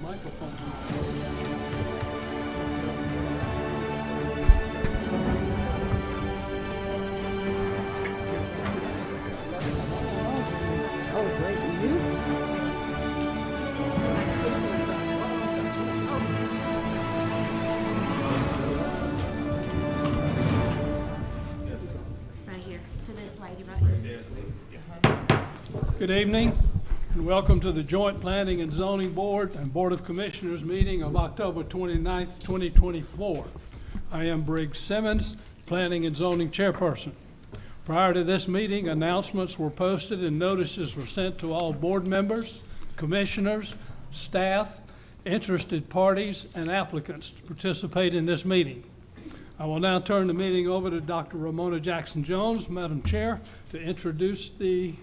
Oh, great. And you? Right here, to this lady right here. Good evening, and welcome to the Joint Planning and Zoning Board and Board of Commissioners meeting of October 29th, 2024. I am Briggs Simmons, Planning and Zoning Chairperson. Prior to this meeting, announcements were posted and notices were sent to all board members, commissioners, staff, interested parties, and applicants to participate in this meeting. I will now turn the meeting over to Dr. Ramona Jackson-Jones, Madam Chair, to introduce the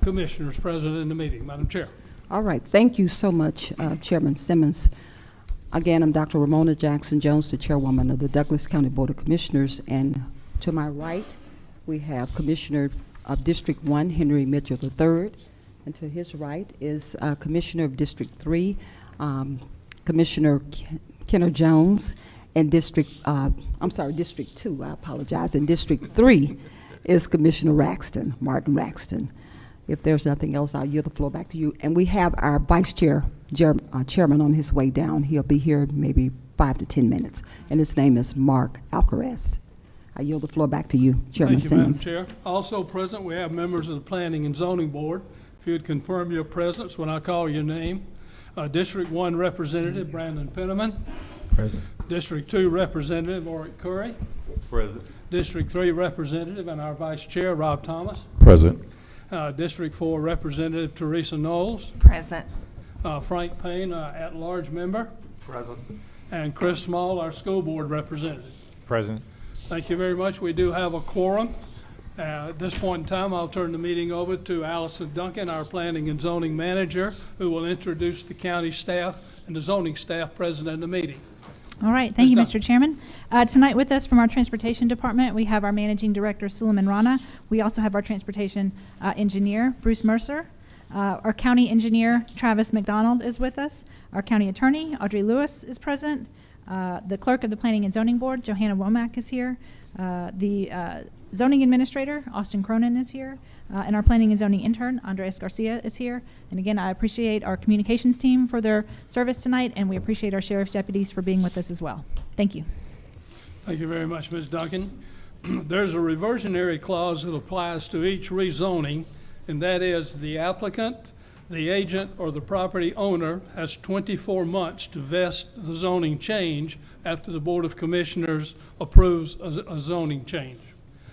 commissioners present in the meeting. Madam Chair. All right. Thank you so much, Chairman Simmons. Again, I'm Dr. Ramona Jackson-Jones, the chairwoman of the Douglas County Board of Commissioners. And to my right, we have Commissioner of District 1, Henry Mitchell III. And to his right is Commissioner of District 3, Commissioner Kenner Jones. And District 2, I apologize. And District 3 is Commissioner Martin Raxton. If there's nothing else, I'll yield the floor back to you. And we have our Vice Chairman on his way down. He'll be here maybe 5 to 10 minutes. And his name is Mark Alcaraz. I yield the floor back to you, Chairman Simmons. Thank you, Madam Chair. Also present, we have members of the Planning and Zoning Board. If you would confirm your presence when I call your name. District 1 Representative Brandon Penniman. Present. District 2 Representative Oric Curry. Present. District 3 Representative and our Vice Chair, Rob Thomas. Present. District 4 Representative Teresa Knowles. Present. Frank Payne, at-large member. Present. And Chris Small, our school board representative. Present. Thank you very much. We do have a quorum. At this point in time, I'll turn the meeting over to Allison Duncan, our Planning and Zoning Manager, who will introduce the county staff and the zoning staff present in the meeting. All right, thank you, Mr. Chairman. Tonight with us from our Transportation Department, we have our Managing Director, Suleiman Rana. We also have our Transportation Engineer, Bruce Mercer. Our County Engineer, Travis McDonald, is with us. Our County Attorney, Audrey Lewis, is present. The Clerk of the Planning and Zoning Board, Johanna Womack, is here. The Zoning Administrator, Austin Cronin, is here. And our Planning and Zoning Intern, Andres Garcia, is here. And again, I appreciate our communications team for their service tonight, and we appreciate our sheriff's deputies for being with us as well. Thank you. Thank you very much, Ms. Duncan. There's a reversionary clause that applies to each rezoning, and that is the applicant, the agent, or the property owner has 24 months to vest the zoning change after the Board of Commissioners approves a zoning change.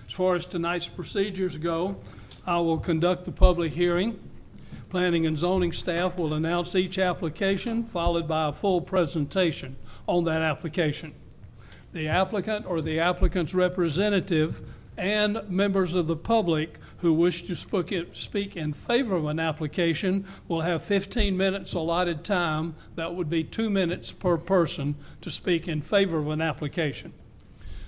As far as tonight's procedures go, I will conduct the public hearing. Planning and zoning staff will announce each application, followed by a full presentation on that application. The applicant or the applicant's representative and members of the public who wish to speak in favor of an application will have 15 minutes allotted time. That would be 2 minutes per person to speak in favor of an application.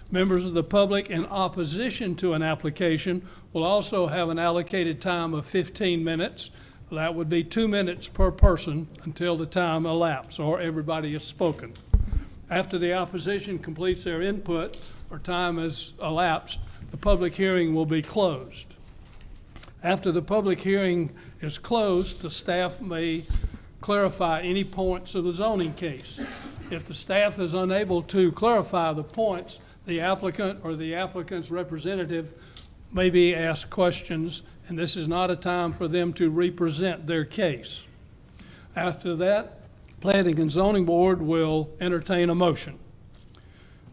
Members of the public in opposition to an application will also have an allocated time of 15 minutes. That would be 2 minutes per person until the time elapses or everybody has spoken. After the opposition completes their input or time has elapsed, the public hearing will be closed. After the public hearing is closed, the staff may clarify any points of the zoning case. If the staff is unable to clarify the points, the applicant or the applicant's representative may be asked questions, and this is not a time for them to represent their case. After that, Planning and Zoning Board will entertain a motion.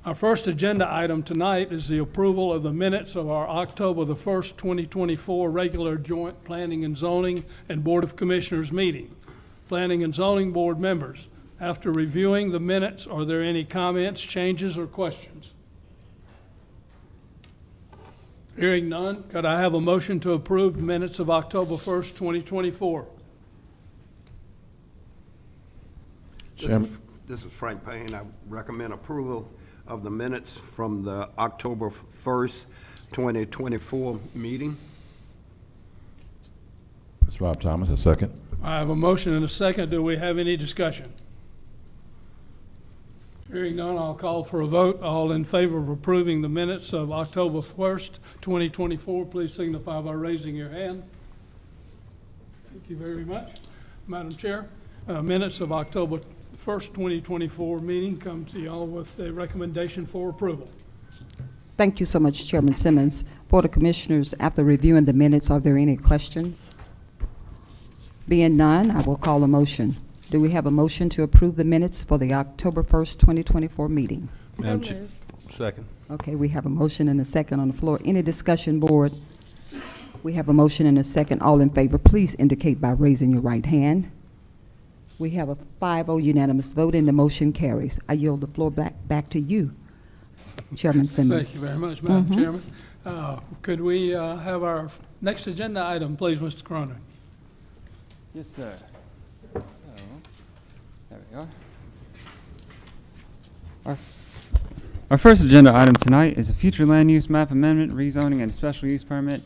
Our first agenda item tonight is the approval of the minutes of our October the 1st, 2024 regular joint Planning and Zoning and Board of Commissioners meeting. Planning and Zoning Board members, after reviewing the minutes, are there any comments, changes, or questions? Hearing none, could I have a motion to approve the minutes of October 1st, 2024? This is Frank Payne. I recommend approval of the minutes from the October 1st, 2024 meeting. It's Rob Thomas, a second. I have a motion and a second. Do we have any discussion? Hearing none, I'll call for a vote. All in favor of approving the minutes of October 1st, 2024, please signify by raising your hand. Thank you very much. Madam Chair, minutes of October 1st, 2024 meeting come to y'all with a recommendation for approval. Thank you so much, Chairman Simmons. Board of Commissioners, after reviewing the minutes, are there any questions? Being none, I will call a motion. Do we have a motion to approve the minutes for the October 1st, 2024 meeting? Madam Chair. Second. Okay, we have a motion and a second on the floor. Any discussion, board? We have a motion and a second. All in favor, please indicate by raising your right hand. We have a 5-0 unanimous vote, and the motion carries. I yield the floor back to you, Chairman Simmons. Thank you very much, Madam Chairman. Could we have our next agenda item, please, Mr. Cronin? Yes, sir. So, there we are. Our first agenda item tonight is a future land use map amendment, rezoning, and a special use permit.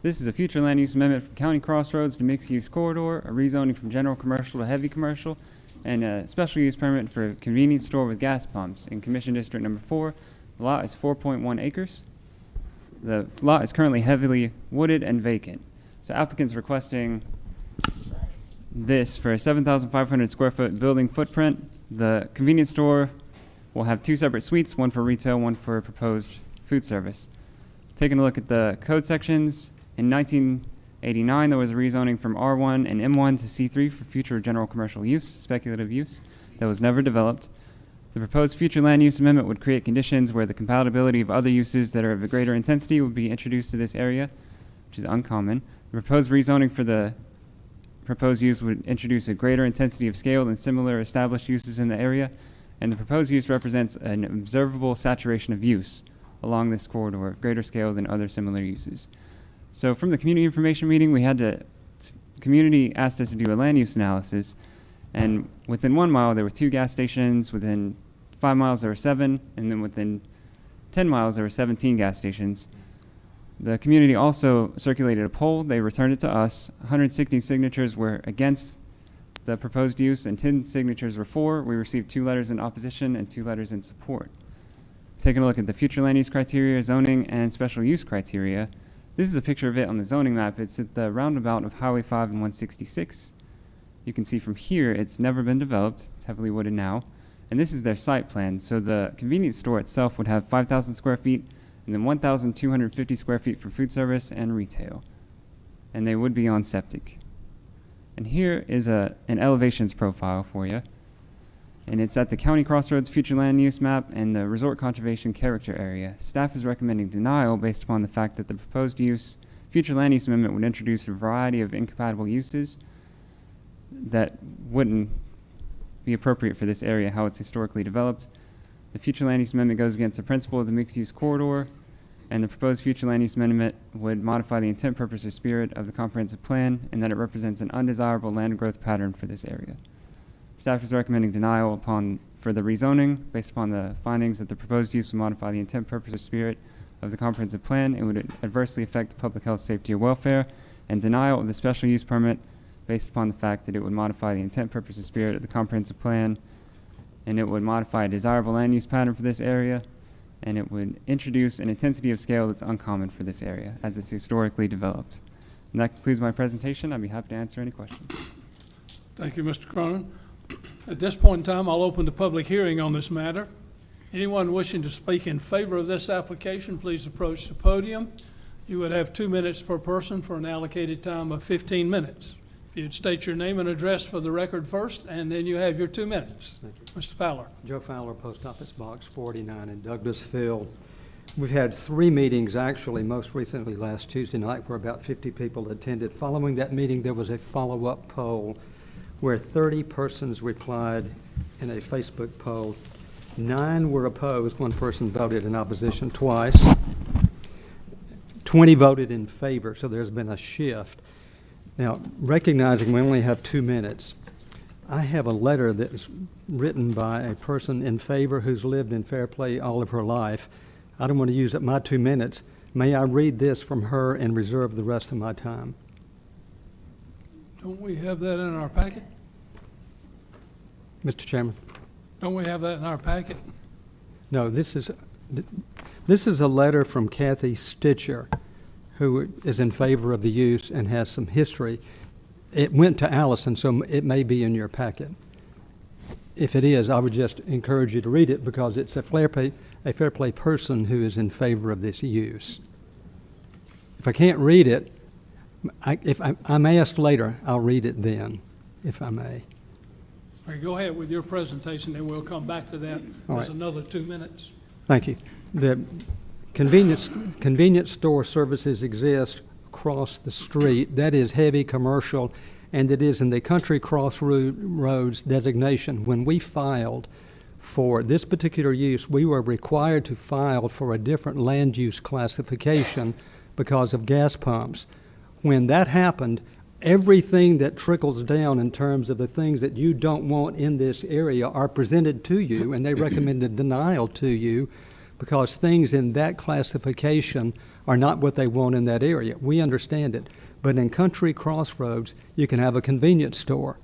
This is a future land use amendment from County Crossroads to mixed use corridor, a rezoning from general commercial to heavy commercial, and a special use permit for a convenience store with gas pumps in Commission District Number 4. The lot is 4.1 acres. The lot is currently heavily wooded and vacant. So applicants requesting this for a 7,500 square foot building footprint. The convenience store will have 2 separate suites, one for retail, one for proposed food service. Taking a look at the code sections, in 1989 there was a rezoning from R1 and M1 to C3 for future general commercial use, speculative use, that was never developed. The proposed future land use amendment would create conditions where the compatibility of other uses that are of a greater intensity would be introduced to this area, which is uncommon. The proposed rezoning for the proposed use would introduce a greater intensity of scale than similar established uses in the area, and the proposed use represents an observable saturation of use along this corridor of greater scale than other similar uses. So from the community information meeting, the community asked us to do a land use analysis, and within 1 mile there were 2 gas stations, within 5 miles there were 7, and then within 10 miles there were 17 gas stations. The community also circulated a poll. They returned it to us. 160 signatures were against the proposed use, and 10 signatures were for. We received 2 letters in opposition and 2 letters in support. Taking a look at the future land use criteria, zoning, and special use criteria, this is a picture of it on the zoning map. It's at the roundabout of Highway 5 and 166. You can see from here it's never been developed. It's heavily wooded now. And this is their site plan. So the convenience store itself would have 5,000 square feet, and then 1,250 square feet for food service and retail. And they would be on septic. And here is an elevations profile for you. And it's at the County Crossroads future land use map and the resort conservation character area. Staff is recommending denial based upon the fact that the proposed future land use amendment would introduce a variety of incompatible uses that wouldn't be appropriate for this area, how it's historically developed. The future land use amendment goes against the principle of the mixed use corridor, and the proposed future land use amendment would modify the intent, purpose, or spirit of the comprehensive plan, and that it represents an undesirable land growth pattern for this area. Staff is recommending denial for the rezoning based upon the findings that the proposed use would modify the intent, purpose, or spirit of the comprehensive plan. It would adversely affect the public health, safety, or welfare, and denial of the special use permit based upon the fact that it would modify the intent, purpose, or spirit of the comprehensive plan, and it would modify a desirable land use pattern for this area, and it would introduce an intensity of scale that's uncommon for this area as it's historically developed. And that concludes my presentation. I'd be happy to answer any questions. Thank you, Mr. Cronin. At this point in time, I'll open the public hearing on this matter. Anyone wishing to speak in favor of this application, please approach the podium. You would have 2 minutes per person for an allocated time of 15 minutes. If you'd state your name and address for the record first, and then you have your 2 minutes. Mr. Fowler. Joe Fowler, Post Office Box 49 in Douglasville. We've had 3 meetings, actually, most recently last Tuesday night, where about 50 people attended. Following that meeting, there was a follow-up poll where 30 persons replied in a Facebook poll. 9 were opposed. 1 person voted in opposition twice. 20 voted in favor, so there's been a shift. Now, recognizing we only have 2 minutes, I have a letter that's written by a person in favor who's lived in Fairplay all of her life. I don't want to use up my 2 minutes. May I read this from her and reserve the rest of my time? Don't we have that in our packet? Mr. Chairman. Don't we have that in our packet? No, this is a letter from Kathy Stitcher, who is in favor of the use and has some history. It went to Allison, so it may be in your packet. If it is, I would just encourage you to read it because it's a fair play person who is in favor of this use. If I can't read it, if I'm asked later, I'll read it then, if I may. All right, go ahead with your presentation, and we'll come back to that. All There's right. another 2 minutes. Thank you. The convenience store services exist across the street. That is heavy commercial, and it is in the Country Crossroads designation. When we filed for this particular use, we were required to file for a different land use classification because of gas pumps. When that happened, everything that trickles down in terms of the things that you don't want in this area are presented to you, and they recommended denial to you because things in that classification are not what they want in that area. We understand it. But in Country Crossroads, you can have a convenience store.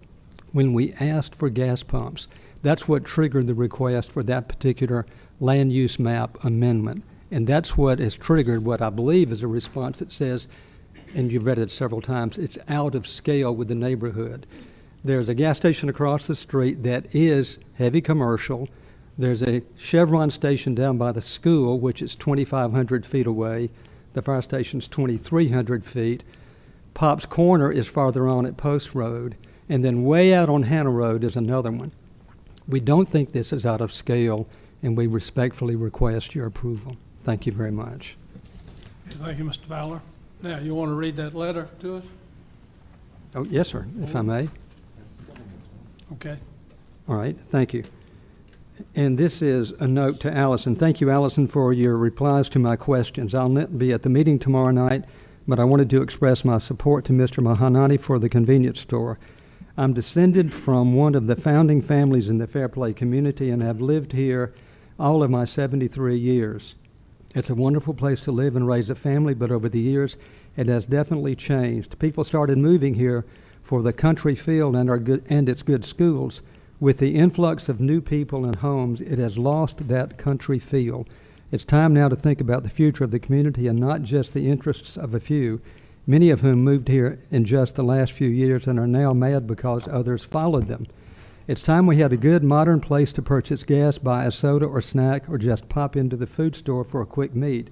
When we asked for gas pumps, that's what triggered the request for that particular land use map amendment. And that's what has triggered what I believe is a response that says, and you've read it several times, it's out of scale with the neighborhood. There's a gas station across the street that is heavy commercial. There's a Chevron station down by the school, which is 2,500 feet away. The fire station's 2,300 feet. Pop's Corner is farther on at Post Road. And then way out on Hannah Road is another one. We don't think this is out of scale, and we respectfully request your approval. Thank you very much. Thank you, Mr. Fowler. Now, you want to read that letter to us? Oh, yes, sir, if I may. Okay. All right, thank you. And this is a note to Allison. Thank you, Allison, for your replies to my questions. I'll not be at the meeting tomorrow night, but I wanted to express my support to Mr. Mahanani for the convenience store. I'm descended from one of the founding families in the Fair Play community and have lived here all of my 73 years. It's a wonderful place to live and raise a family, but over the years, it has definitely changed. People started moving here for the country feel and its good schools. With the influx of new people and homes, it has lost that country feel. It's time now to think about the future of the community and not just the interests of a few, many of whom moved here in just the last few years and are now mad because others followed them. It's time we had a good modern place to purchase gas, buy a soda or snack, or just pop into the food store for a quick meet.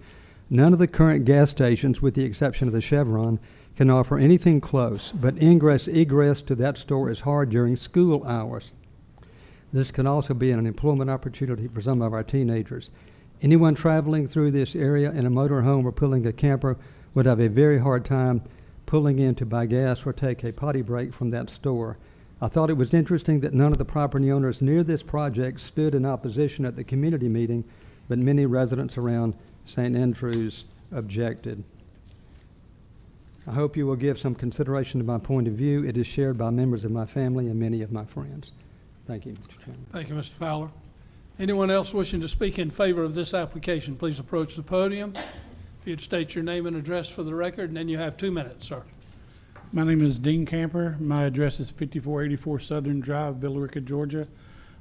None of the current gas stations, with the exception of the Chevron, can offer anything close, but egress to that store is hard during school hours. This can also be an employment opportunity for some of our teenagers. Anyone traveling through this area in a motorhome or pulling a camper would have a very hard time pulling in to buy gas or take a potty break from that store. I thought it was interesting that none of the property owners near this project stood in opposition at the community meeting, but many residents around St. Andrews objected. I hope you will give some consideration to my point of view. It is shared by members of my family and many of my friends. Thank you, Mr. Chairman. Thank you, Mr. Fowler. Anyone else wishing to speak in favor of this application, please approach the podium. If you'd state your name and address for the record, and then you have 2 minutes, sir. My name is Dean Camper. My address is 5484 Southern Drive, Villa Rica, Georgia.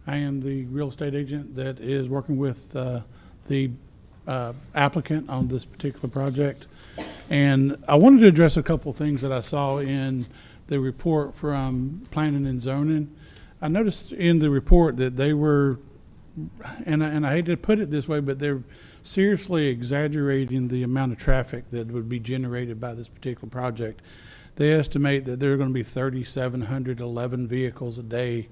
I am the real estate agent that is working with the applicant on this particular project. And I wanted to address a couple things that I saw in the report from Planning and Zoning. I noticed in the report that they were, and I hate to put it this way, but they're seriously exaggerating the amount of traffic that would be generated by this particular project. They estimate that there are going to be 3,711 vehicles a day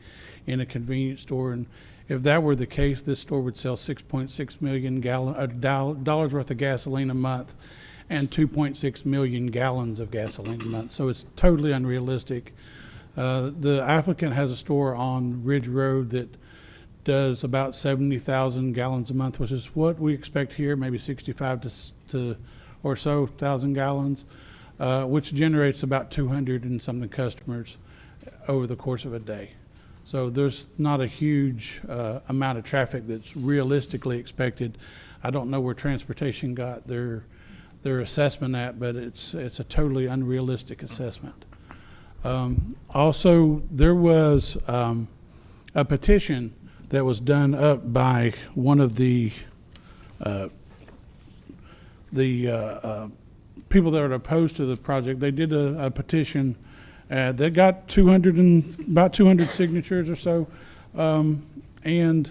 in a convenience store, and if that were the case, this store would sell 6.6 million dollars worth of gasoline a month and 2.6 million gallons of gasoline a month. So it's totally unrealistic. The applicant has a store on Ridge Road that does about 70,000 gallons a month, which is what we expect here, maybe 65 to or so thousand gallons. Which generates about 200 and something customers over the course of a day. So there's not a huge amount of traffic that's realistically expected. I don't know where transportation got their assessment at, but it's a totally unrealistic assessment. Also, there was a petition that was done up by one of the people that are opposed to the project. They did a petition. They got about 200 signatures or so. And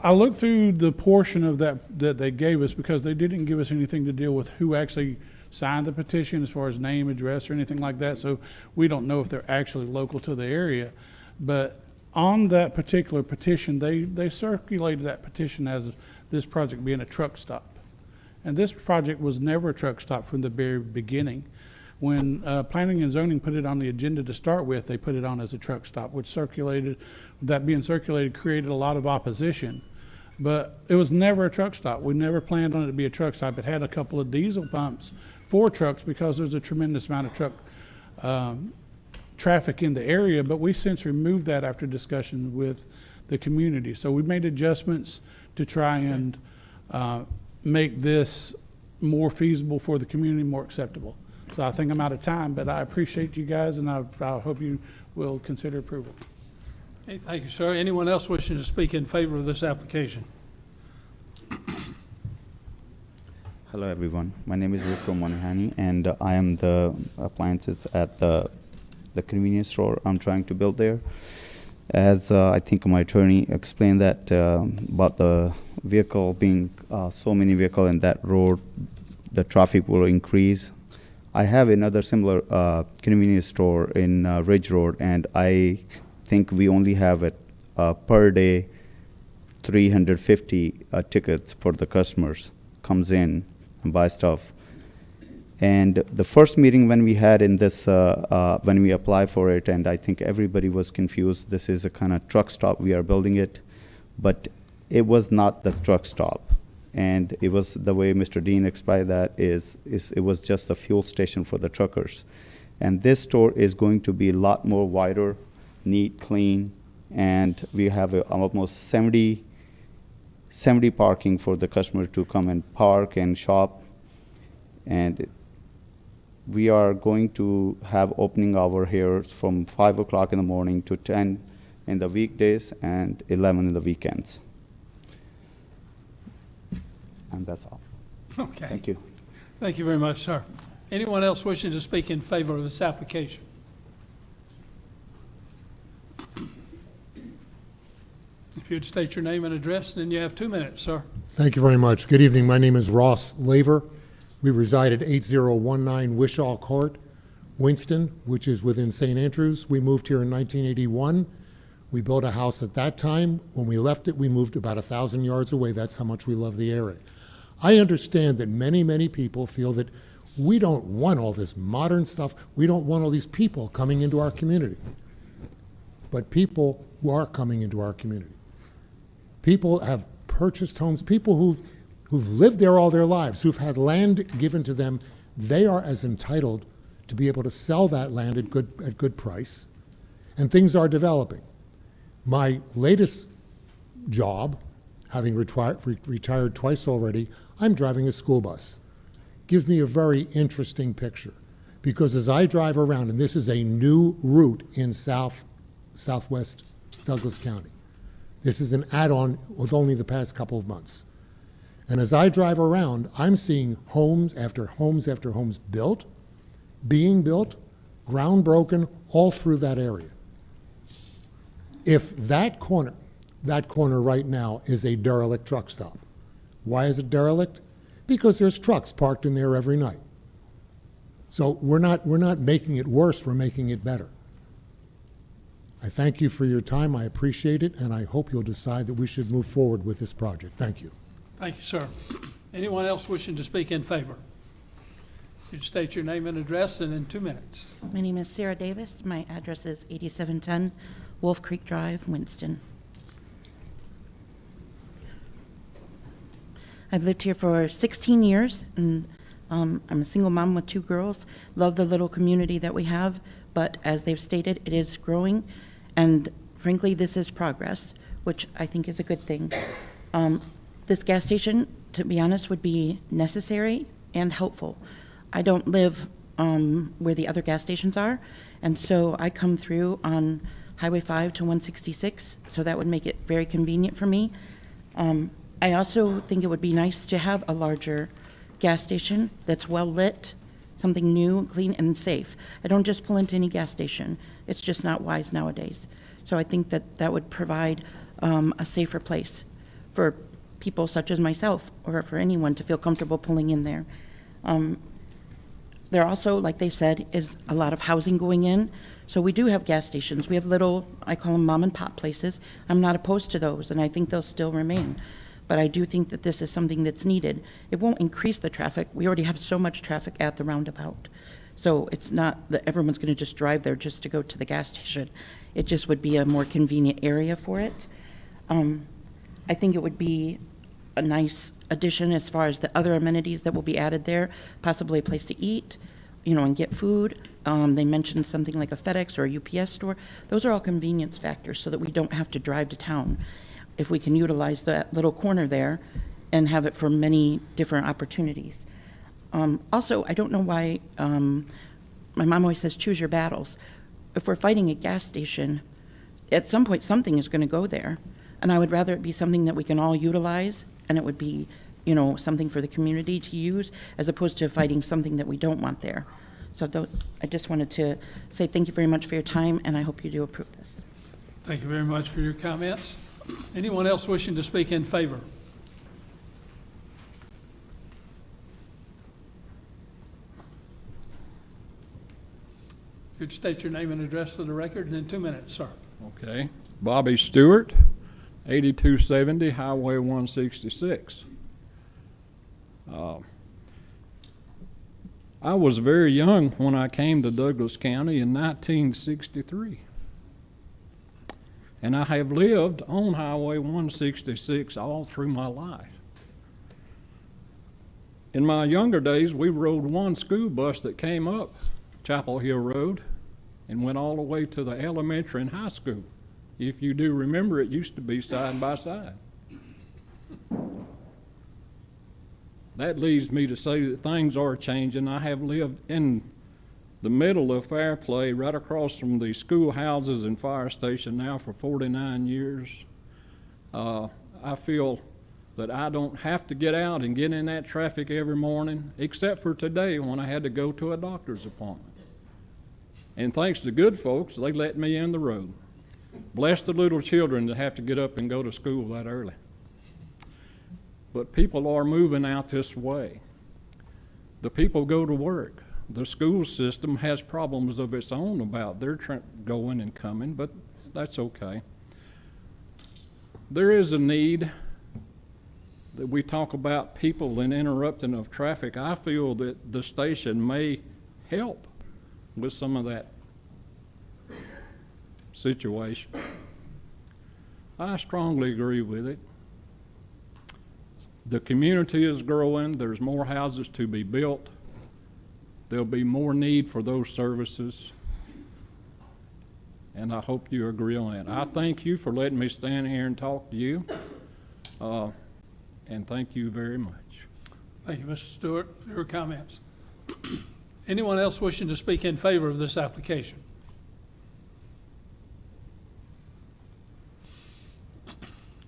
I looked through the portion of that they gave us, because they didn't give us anything to deal with who actually signed the petition as far as name, address, or anything like that. So we don't know if they're actually local to the area. But on that particular petition, they circulated that petition as this project being a truck stop. And this project was never a truck stop from the very beginning. When Planning and Zoning put it on the agenda to start with, they put it on as a truck stop, which created a lot of opposition. But it was never a truck stop. We never planned on it to be a truck stop. It had a couple of diesel pumps for trucks because there's a tremendous amount of truck traffic in the area, but we since removed that after discussion with the community. So we made adjustments to try and make this more feasible for the community, more acceptable. So I think I'm out of time, but I appreciate you guys, and I hope you will consider approval. Okay, thank you, sir. Anyone else wishing to speak in favor of this application? Hello, everyone. My name is Rukro Monihani, and I am the appliances at the convenience store I'm trying to build there. As I think my attorney explained that about the vehicle being so many vehicles in that road, the traffic will increase. I have another similar convenience store in Ridge Road, and I think we only have it per day 350 tickets for the customers comes in and buy stuff. And the first meeting when we had in this, when we applied for it, and I think everybody was confused, this is a kind of truck stop, we are building it, but it was not the truck stop. And it was the way Mr. Dean explained that is it was just a fuel station for the truckers. And this store is going to be a lot more wider, neat, clean, and we have almost 70 parking for the customer to come and park and shop. And we are going to have opening hour here from 5 o'clock in the morning to 10 in the weekdays and 11 in the weekends. And that's all. Okay. Thank you. Thank you very much, sir. Anyone else wishing to speak in favor of this application? If you'd state your name and address, then you have 2 minutes, sir. Thank you very much. Good evening. My name is Ross Laver. We reside at 8019 Wishaw Court, Winston, which is within St. Andrews. We moved here in 1981. We built a house at that time. When we left it, we moved about 1,000 yards away. That's how much we love the area. I understand that many, many people feel that we don't want all this modern stuff. We don't want all these people coming into our community. But people who are coming into our community, people have purchased homes, people who've lived there all their lives, who've had land given to them, they are as entitled to be able to sell that land at good price, and things are developing. My latest job, having retired twice already, I'm driving a school bus. Gives me a very interesting picture, because as I drive around, and this is a new route in southwest Douglas County. This is an add-on with only the past couple of months. And as I drive around, I'm seeing homes after homes after homes built, being built, ground broken, all through that area. If that corner right now is a derelict truck stop. Why is it derelict? Because there's trucks parked in there every night. So we're not making it worse, we're making it better. I thank you for your time, I appreciate it, and I hope you'll decide that we should move forward with this project. Thank you. Thank you, sir. Anyone else wishing to speak in favor? You'd state your name and address, and in 2 minutes. My name is Sarah Davis. My address is 8710 Wolf Creek Drive, Winston. I've lived here for 16 years, and I'm a single mom with 2 girls. Love the little community that we have, but as they've stated, it is growing, and frankly, this is progress, which I think is a good thing. This gas station, to be honest, would be necessary and helpful. I don't live where the other gas stations are, and so I come through on Highway 5 to 166, so that would make it very convenient for me. I also think it would be nice to have a larger gas station that's well-lit, something new, clean, and safe. I don't just pull into any gas station. It's just not wise nowadays. So I think that that would provide a safer place for people such as myself or for anyone to feel comfortable pulling in there. There also, like they said, is a lot of housing going in. So we do have gas stations. We have little, I call them mom and pop places. I'm not opposed to those, and I think they'll still remain. But I do think that this is something that's needed. It won't increase the traffic. We already have so much traffic at the roundabout. So it's not that everyone's going to just drive there just to go to the gas station. It just would be a more convenient area for it. I think it would be a nice addition as far as the other amenities that will be added there, possibly a place to eat, and get food. They mentioned something like a FedEx or a UPS store. Those are all convenience factors so that we don't have to drive to town. If we can utilize that little corner there and have it for many different opportunities. Also, I don't know why, my mom always says, choose your battles. If we're fighting a gas station, at some point something is going to go there. And I would rather it be something that we can all utilize, and it would be, something for the community to use, as opposed to fighting something that we don't want there. So I just wanted to say thank you very much for your time, and I hope you do approve this. Thank you very much for your comments. Anyone else wishing to speak in favor? If you'd state your name and address for the record, and in 2 minutes, sir. Okay. Bobby Stewart, 8270 Highway 166. I was very young when I came to Douglas County in 1963. And I have lived on Highway 166 all through my life. In my younger days, we rode one school bus that came up Chapel Hill Road and went all the way to the elementary and high school. If you do remember, it used to be side by side. That leads me to say that things are changing. I have lived in the middle of Fairplay, right across from the schoolhouses and fire station now for 49 years. I feel that I don't have to get out and get in that traffic every morning, except for today when I had to go to a doctor's appointment. And thanks to good folks, they let me in the road. Bless the little children that have to get up and go to school that early. But people are moving out this way. The people go to work. The school system has problems of its own about their going and coming, but that's okay. There is a need that we talk about people and interrupting of traffic. I feel that the station may help with some of that situation. I strongly agree with it. The community is growing. There's more houses to be built. There'll be more need for those services. And I hope you agree on that. I thank you for letting me stand here and talk to you. And thank you very much. Thank you, Mr. Stewart, for your comments. Anyone else wishing to speak in favor of this application?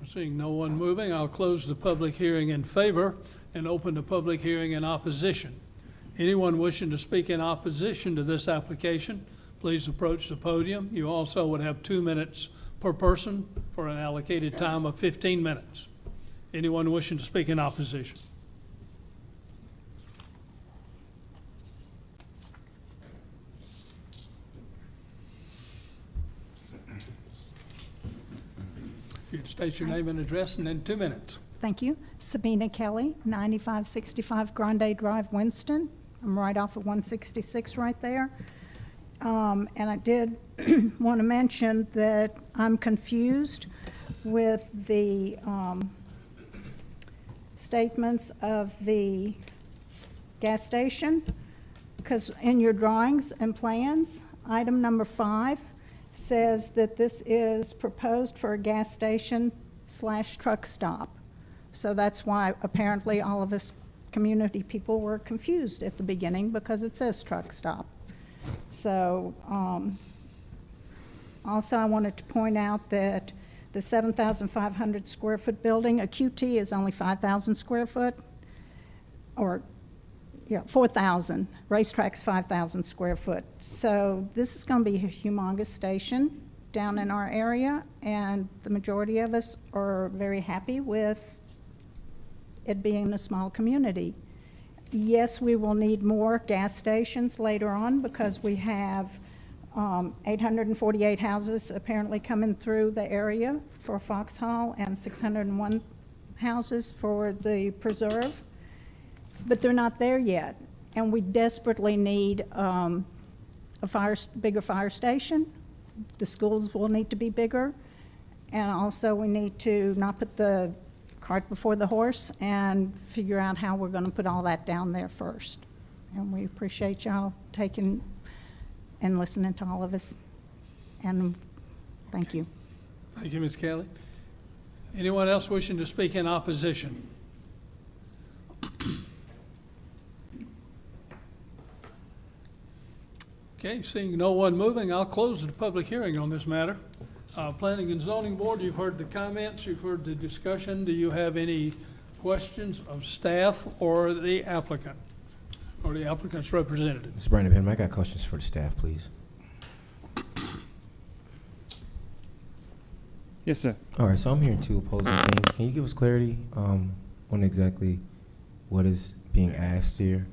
Seeing no one moving, I'll close the public hearing in favor and open the public hearing in opposition. Anyone wishing to speak in opposition to this application, please approach the podium. You also would have 2 minutes per person for an allocated time of 15 minutes. Anyone wishing to speak in opposition? If you'd state your name and address, and then 2 minutes. Thank you. Sabina Kelly, 9565 Grande Drive, Winston. I'm right off of 166 right there. And I did want to mention that I'm confused with the statements of the gas station, because in your drawings and plans, item number 5 says that this is proposed for a gas station / truck stop. So that's why apparently all of us community people were confused at the beginning, because it says truck stop. So Also, I wanted to point out that the 7,500 square foot building, a QT is only 5,000 square foot, or, yeah, 4,000. Racetrack's 5,000 square foot. So this is going to be a humongous station down in our area, and the majority of us are very happy with it being a small community. Yes, we will need more gas stations later on because we have 848 houses apparently coming through the area for Foxhall and 601 houses for the preserve. But they're not there yet. And we desperately need a bigger fire station. The schools will need to be bigger. And also we need to not put the cart before the horse and figure out how we're going to put all that down there first. And we appreciate y'all taking and listening to all of us. And thank you. Thank you, Ms. Kelly. Anyone else wishing to speak in opposition? Okay, seeing no one moving, I'll close the public hearing on this matter. Planning and Zoning Board, you've heard the comments, you've heard the discussion. Do you have any questions of staff or the applicant or the applicant's representative? Mr. Brandon Penman, I got questions for the staff, please. Yes, sir. All right, so I'm hearing two opposing things. Can you give us clarity on exactly what is being asked here?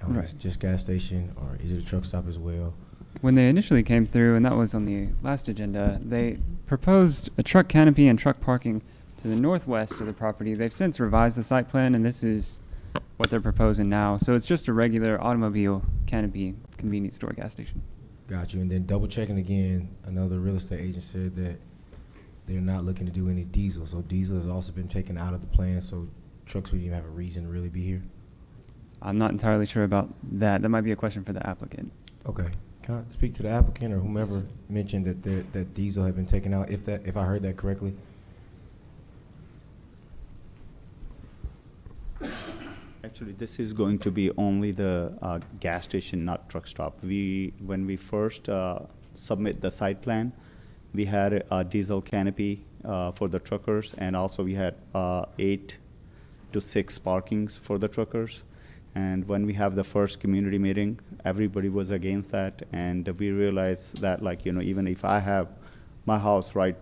Right. Is it just gas station, or is it a truck stop as well? When they initially came through, and that was on the last agenda, they proposed a truck canopy and truck parking to the northwest of the property. They've since revised the site plan, and this is what they're proposing now. So it's just a regular automobile canopy convenience store gas station. Got you. And then double checking again, another real estate agent said that they're not looking to do any diesel. So diesel has also been taken out of the plan, so trucks wouldn't even have a reason to really be here. I'm not entirely sure about that. That might be a question for the applicant. Okay. Can I speak to the applicant or whomever mentioned that diesel had been taken out, if I heard that correctly? Actually, this is going to be only the gas station, not truck stop. When we first submit the site plan, we had a diesel canopy for the truckers, and also we had 8 to 6 parkings for the truckers. And when we have the first community meeting, everybody was against that, and we realized that, like, even if I have my house right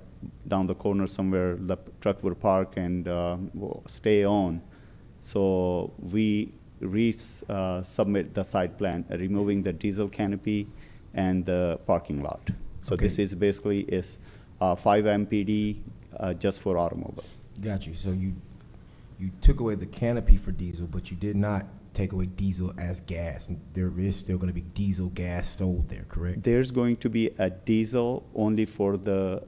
down the corner somewhere, the truck would park and will stay on. So we submit the site plan, removing the diesel canopy and the parking lot. So Okay. this is basically 5 MPD just for automobile. Got you. So you took away the canopy for diesel, but you did not take away diesel as gas. And there is still going to be diesel gas sold there, correct? There's going to be a diesel only for the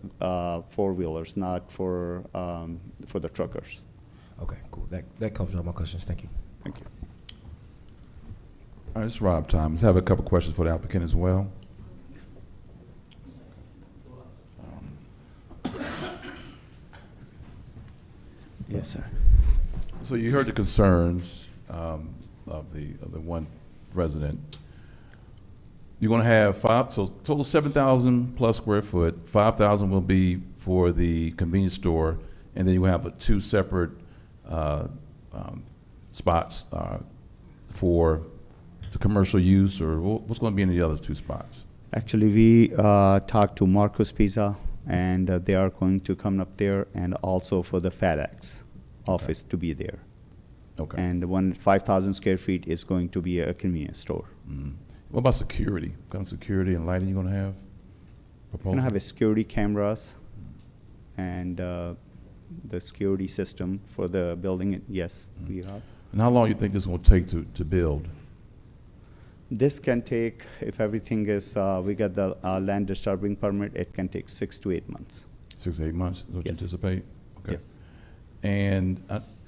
four-wheelers, not for the truckers. Okay, cool. That covers all my questions. Thank you. Thank you. All right, this is Rob Thomas. I have a couple questions for the applicant as well. Yes, sir. So you heard the concerns of the one resident. You're going to have total 7,000 plus square foot. 5,000 will be for the convenience store, and then you have 2 separate spots for the commercial use, or what's going to be in the other 2 spots? Actually, we talked to Marcos Pizza, and they are going to come up there, and also for the FedEx office to be there. Okay. And 5,000 square feet is going to be a convenience store. Mm. What about security? What kind of security and lighting you going to have? We're going to have security cameras and the security system for the building. Yes, we have. And how long do you think this is going to take to build? This can take, if everything is, we get the land disturbing permit, it can take 6 to 8 months. 6 to 8 months is what you Yes. anticipate? Okay. Yes. And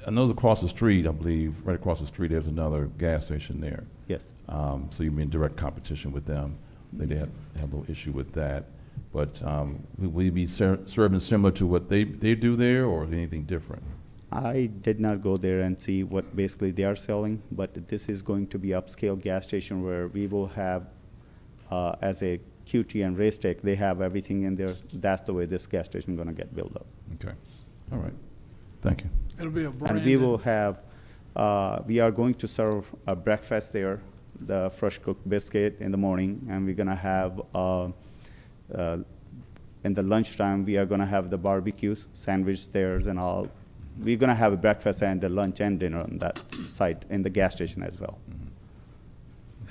I know across the street, I believe, right across the street, there's another gas station there. Yes. So you'll be in direct competition with them. They have a little issue with that. But will you be serving similar to what they do there, or anything different? I did not go there and see what basically they are selling, but this is going to be upscale gas station where we will have, as a QT and Raysteak, they have everything in there. That's the way this gas station is gonna get built up. Okay, all right, thank you. It'll be a branded. And we will have, we are going to serve a breakfast there, the fresh cooked biscuit in the morning, and we're gonna have, in the lunchtime, we are gonna have the barbecue sandwich there and all. We're gonna have a breakfast and a lunch and dinner on that site in the gas station as well.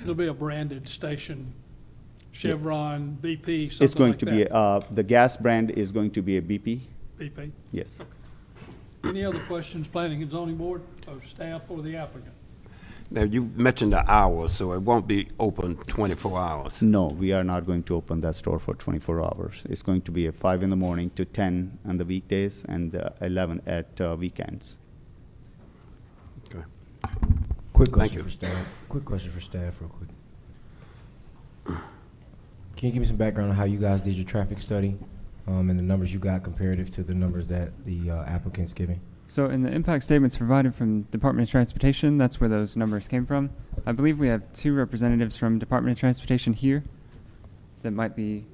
It'll be a branded station, Chevron, BP, It's something going like to be, that. the gas brand is going to be a BP, BP. yes. Any other questions, Planning and Zoning Board, of staff or the applicant? Now, you mentioned the hours, so it won't be open 24 hours. No, we are not going to open that store for 24 hours. It's going to be 5 in the morning to 10 on the weekdays and 11 at weekends. Okay. Quick Thank question you. for staff. Quick question for staff, real quick. Can you give me some background on how you guys did your traffic study, and the numbers you got comparative to the numbers that the applicant's giving? So in the impact statements provided from Department of Transportation, that's where those numbers came from. I believe we have 2 representatives from Department of Transportation here that might be.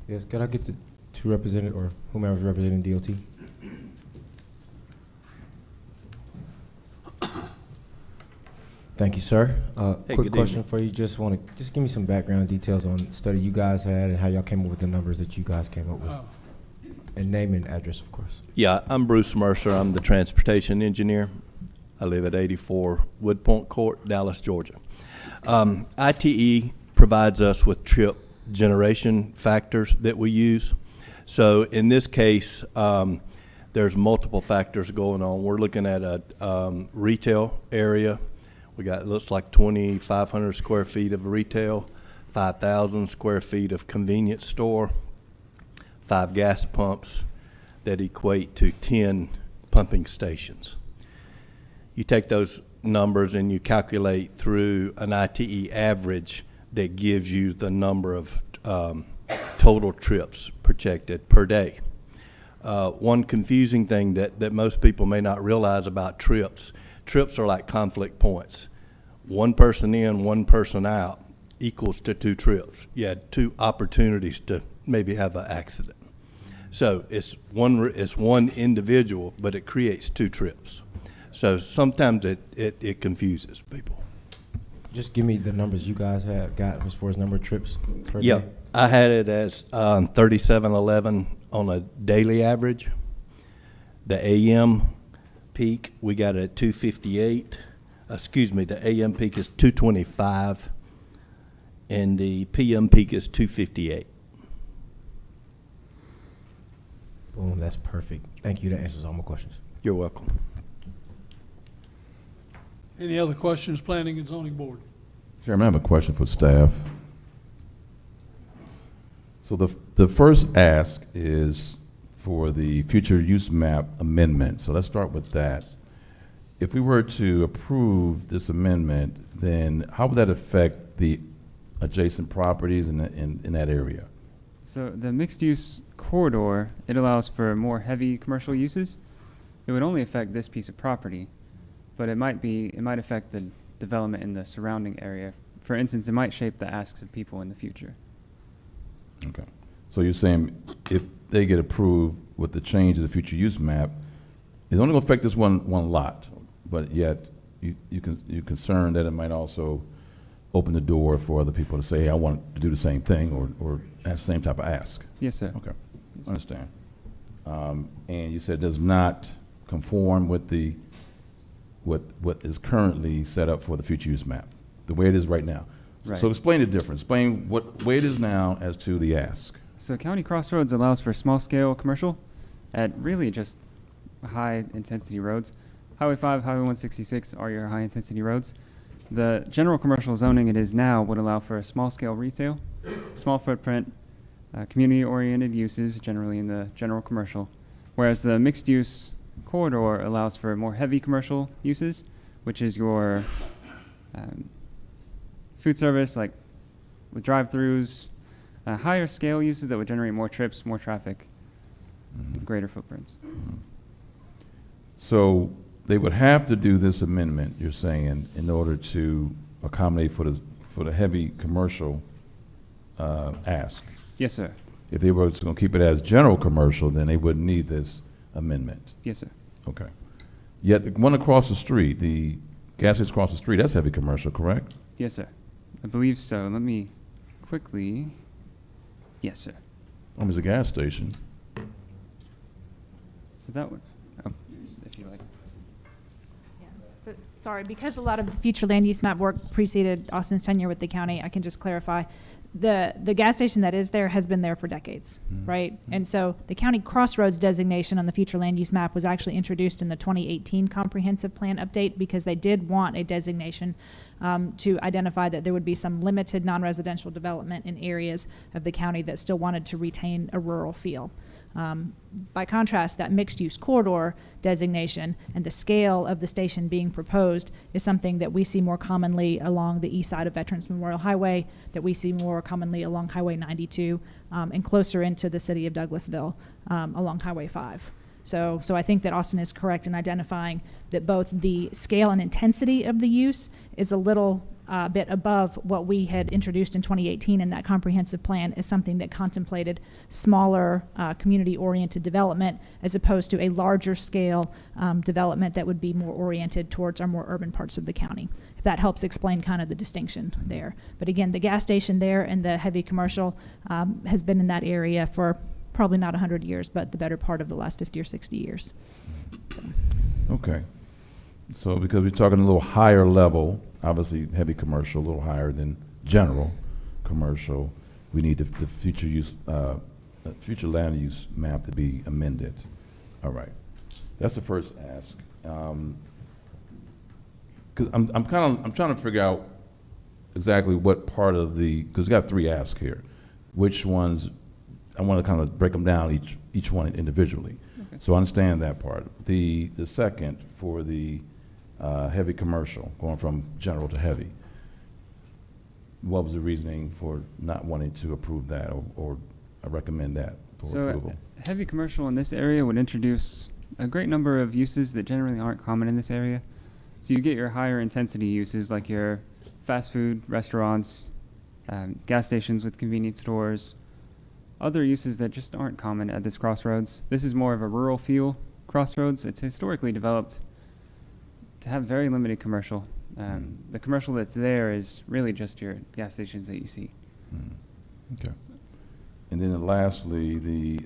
Yes, could I get the 2 represented, or whomever's representing DOT? Thank you, sir. Hey, Quick good question evening. for you. Just give me some background details on the study you guys had and how y'all came up with the numbers that you guys came up with. Oh. And name and address, of course. Yeah, I'm Bruce Mercer. I'm the transportation engineer. I live at 84 Woodpoint Court, Dallas, Georgia. ITE provides us with trip generation factors that we use. So in this case, there's multiple factors going on. We're looking at a retail area. We got, looks like 2,500 square feet of retail, 5,000 square feet of convenience store, 5 gas pumps that equate to 10 pumping stations. You take those numbers and you calculate through an ITE average that gives you the number of total trips projected per day. One confusing thing that most people may not realize about trips are like conflict points. One person in, one person out equals to 2 trips. You had 2 opportunities to maybe have an accident. So it's one individual, but it creates 2 trips. So sometimes it confuses people. Just give me the numbers you guys have got as far as number of trips per Yeah, day. I had it as 3711 on a daily average. The AM peak, we got it at 258. Excuse me, the AM peak is 225, and the PM peak is 258. Boom, that's perfect. Thank you. That answers all my questions. You're welcome. Any other questions, Planning and Zoning Board? Chairman, I have a question for staff. So the first ask is for the future use map amendment. So let's start with that. If we were to approve this amendment, then how would that affect the adjacent properties in that area? So the mixed-use corridor, it allows for more heavy commercial uses. It would only affect this piece of property, but it might affect the development in the surrounding area. For instance, it might shape the asks of people in the future. Okay. So you're saying if they get approved with the change of the future use map, it's only going to affect this one lot, but yet you're concerned that it might also open the door for other people to say, hey, I want to do the same thing or ask the same type of ask. Yes, sir. Okay, I understand. And you said it does not conform with what is currently set up for the future use map, the way it is right now. Right. So explain the difference. Explain what way it is now as to the ask. So County Crossroads allows for small-scale commercial at really just high-intensity roads. Highway 5, Highway 166 are your high-intensity roads. The general commercial zoning it is now would allow for a small-scale retail, small footprint, community-oriented uses, generally in the general commercial, whereas the mixed-use corridor allows for more heavy commercial uses, which is your food service, like with drive-throughs, higher scale uses that would generate more trips, more traffic, greater footprints. So they would have to do this amendment, you're saying, in order to accommodate for the heavy commercial ask? Yes, sir. If they were going to keep it as general commercial, then they wouldn't need this amendment. Yes, sir. Okay. Yet the one across the street, the gas station across the street, that's heavy commercial, correct? Yes, sir. I believe so. Let me quickly. Yes, sir. It's a gas station. So that would, oh, if you like. So, sorry, because a lot of the future land use map work preceded Austin's tenure with the county, I can just clarify. The gas station that is there has been there for decades, right? And so the county crossroads designation on the future land use map was actually introduced in the 2018 comprehensive plan update because they did want a designation to identify that there would be some limited non-residential development in areas of the county that still wanted to retain a rural feel. By contrast, that mixed-use corridor designation and the scale of the station being proposed is something that we see more commonly along the east side of Veterans Memorial Highway, that we see more commonly along Highway 92, and closer into the city of Douglasville along Highway 5. So I think that Austin is correct in identifying that both the scale and intensity of the use is a little bit above what we had introduced in 2018 in that comprehensive plan is something that contemplated smaller community-oriented development as opposed to a larger scale development that would be more oriented towards our more urban parts of the county. If that helps explain kind of the distinction there. But again, the gas station there and the heavy commercial has been in that area for probably not 100 years, but the better part of the last 50 or 60 years. So. Okay. So because we're talking a little higher level, obviously heavy commercial, a little higher than general commercial, we need the future use, future land use map to be amended. All right. That's the first ask. Cause I'm trying to figure out exactly what part of the, cause we got 3 asks here. Which ones, I want to kind of break them down each one individually. Okay. So I understand that part. The second for the heavy commercial, going from general to heavy. What was the reasoning for not wanting to approve that or recommend that for approval? Heavy commercial in this area would introduce a great number of uses that generally aren't common in this area. So you get your higher intensity uses like your fast food restaurants, gas stations with convenience stores, other uses that just aren't common at this crossroads. This is more of a rural feel crossroads. It's historically developed to have very limited commercial. The commercial that's there is really just your gas stations that you see. Okay. And then lastly, the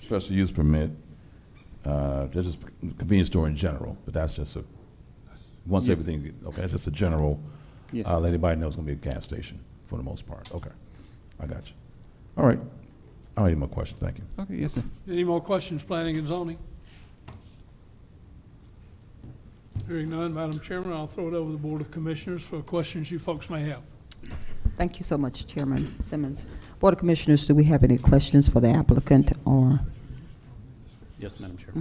special use permit, that's just convenience store in general, but that's just a, once Yes. everything, okay, that's just a general, Yes, let anybody know it's gonna be a gas station for the most part. Okay, I got you. All right, I don't have any more questions, thank you. Okay, yes, sir. Any more questions, planning and zoning? Hearing none, Madam Chairman, I'll throw it over to the Board of Commissioners for questions you folks may have. Thank you so much, Chairman Simmons. Board of Commissioners, do we have any questions for the applicant or? Yes, Madam Chair.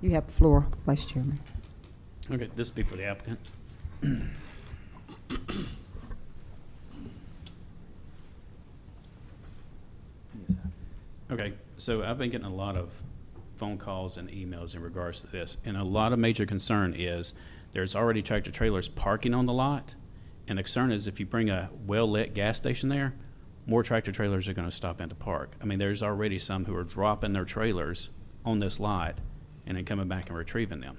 You have the floor, Vice Chairman. Okay, this will be for the applicant. Okay, so I've been getting a lot of phone calls and emails in regards to this, and a lot of major concern is there's already tractor trailers parking on the lot, and the concern is if you bring a well-lit gas station there, more tractor trailers are going to stop in to park. I mean, there's already some who are dropping their trailers on this lot and then coming back and retrieving them.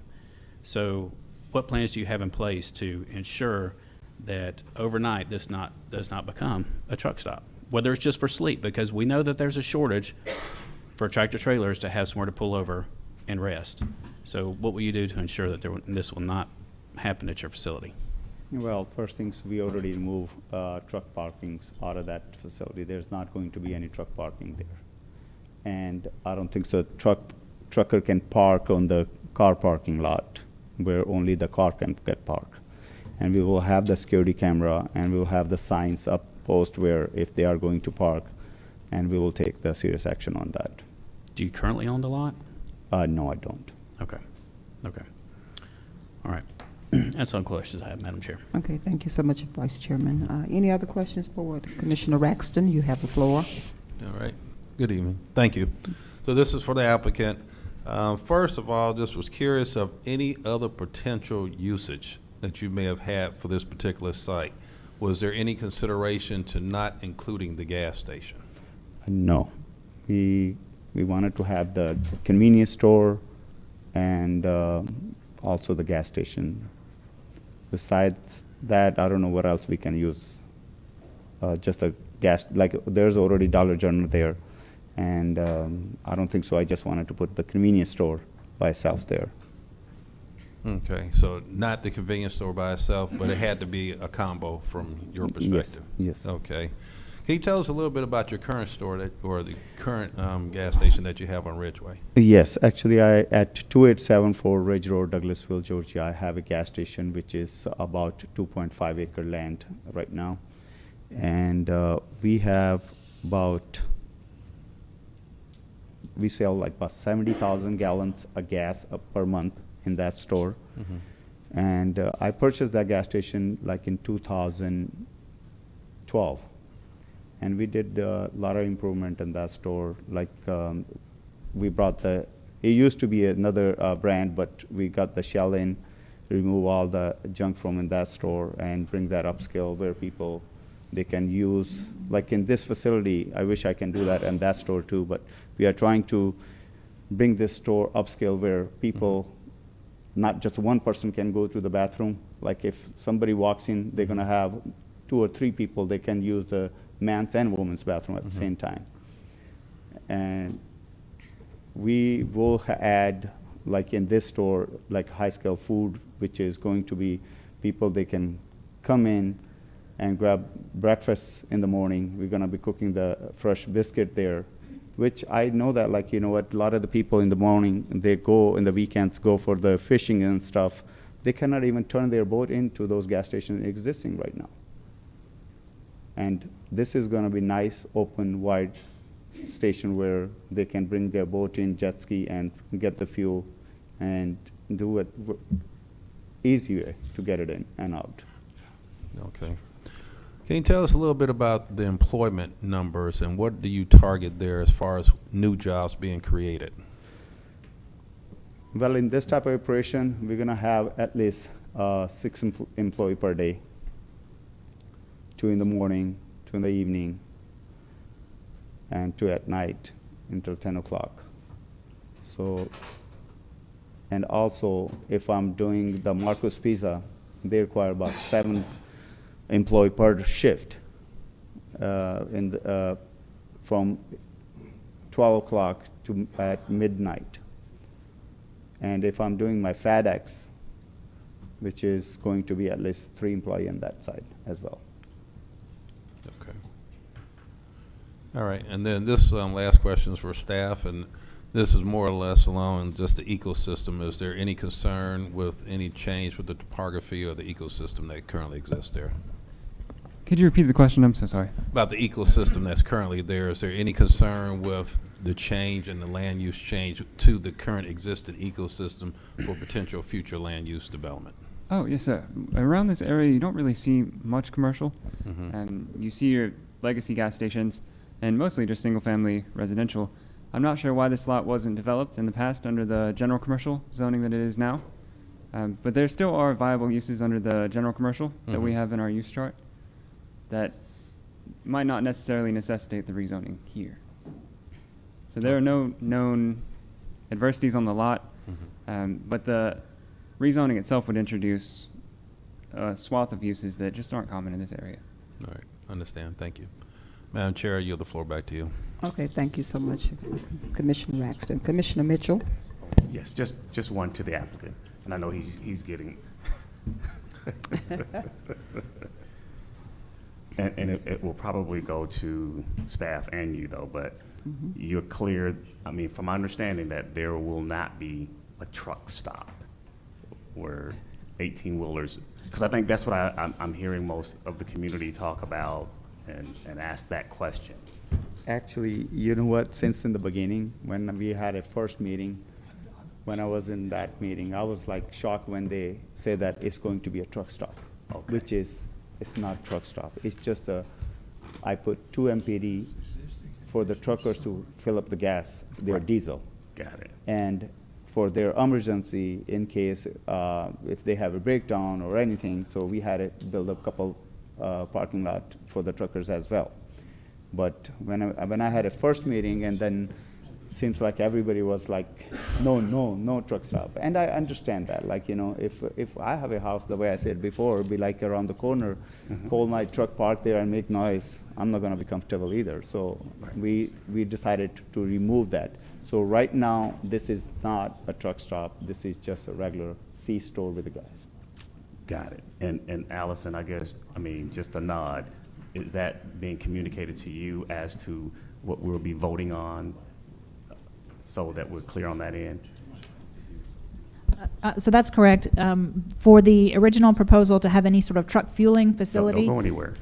So what plans do you have in place to ensure that overnight this does not become a truck stop? Whether it's just for sleep, because we know that there's a shortage for tractor trailers to have somewhere to pull over and rest. So what will you do to ensure that this will not happen at your facility? Well, first things, we already remove truck parkings out of that facility. There's not going to be any truck parking there. And I don't think so. Trucker can park on the car parking lot where only the car can get parked. And we will have the security camera and we will have the signs up post where if they are going to park, and we will take the serious action on that. Do you currently own the lot? No, I don't. Okay. Okay. All right. That's all the questions I have, Madam Chair. Okay, thank you so much, Vice Chairman. Any other questions, Board? Commissioner Raxton, you have the floor. All right. Good evening. Thank you. So this is for the applicant. First of all, just was curious of any other potential usage that you may have had for this particular site. was there any consideration to not including the gas station? No. We wanted to have the convenience store and also the gas station. Besides that, I don't know what else we can use. Just a gas, like there's already Dollar General there, and I don't think so. I just wanted to put the convenience store by itself there. Okay, so not the convenience store by itself, but it had to be a combo from your perspective? Yes. Okay. Can you tell us a little bit about your current store or the current gas station that you have on Ridgeway? Yes, actually, at 2874 Ridge Road, Douglasville, Georgia, I have a gas station which is about 2.5 acre land right now. And we have we sell like about 70,000 gallons of gas per month in that store. Mm-hmm. And I purchased that gas station like in 2012. And we did a lot of improvement in that store. Like we brought it used to be another brand, but we got the shell in, remove all the junk from in that store and bring that upscale where people, they can use, like in this facility, I wish I can do that in that store too, but we are trying to bring this store upscale where people, not just one person can go to the bathroom. Like if somebody walks in, they're gonna have 2 or 3 people, they can use the men's and women's bathroom at the same time. And we will add, like in this store, like high-scale food, which is going to be people, they can come in and grab breakfast in the morning. We're gonna be cooking the fresh biscuit there, which I know that, like, you know what, a lot of the people in the morning, they go in the weekends, go for the fishing and stuff. They cannot even turn their boat into those gas stations existing right now. And this is gonna be nice, open, wide station where they can bring their boat in, jet ski, and get the fuel and do it easy way to get it in and out. Okay. Can you tell us a little bit about the employment numbers and what do you target there as far as new jobs being created? Well, in this type of operation, we're gonna have at least 6 employees per day. 2 in the morning, 2 in the evening, and 2 at night until 10 o'clock. So, and also, if I'm doing the Marcus Pizza, they require about 7 employees per shift from 12 o'clock to at midnight. And if I'm doing my FedEx, which is going to be at least 3 employees on that side as well. Okay. All right, and then this last question is for staff, and this is more or less along just the ecosystem. Is there any concern with any change with the topography or the ecosystem that currently exists there? Could you repeat the question? I'm so sorry. About the ecosystem that's currently there, is there any concern with the change and the land use change to the current existing ecosystem for potential future land use development? Oh, yes, sir. Around this area, you don't really see much commercial. Mhm. You see your legacy gas stations and mostly just single-family residential. I'm not sure why this lot wasn't developed in the past under the general commercial zoning that it is now. But there still are viable uses under the general commercial that we have in our use chart that might not necessarily necessitate the rezoning here. So there are no known adversities on the lot, but the rezoning itself would introduce a swath of uses that just aren't common in this area. All right, understand, thank you. Madam Chair, I yield the floor back to you. Okay, thank you so much, Commissioner Raxton. Commissioner Mitchell? Yes, just one to the applicant, and I know he's getting. And it will probably go to staff and you though, but you're clear, I mean, from my understanding that there will not be a truck stop where 18-wheelers, because I think that's what I'm hearing most of the community talk about and ask that question. Actually, you know what, since in the beginning, when we had a first meeting, when I was in that meeting, I was like shocked when they said that it's going to be a truck stop, which is, it's not truck stop. It's just I put 2 MPD for the truckers to fill up the gas, their diesel. Got it. And for their emergency, in case if they have a breakdown or anything, so we had to build a couple parking lot for the truckers as well. But when I had a first meeting, and then seems like everybody was like, no truck stop. And I understand that. Like, you know, if I have a house, the way I said before, it'd be like around the corner, hold my truck parked there and make noise, I'm not gonna be comfortable either. So we decided to remove that. So right now, this is not a truck stop. This is just a regular C-store with the guys. Got it. And Allison, I guess, I mean, just a nod, is that being communicated to you as to what we'll be voting on, so that we're clear on that end? So that's correct. For the original proposal to have any sort of truck fueling facility, Don't go anywhere.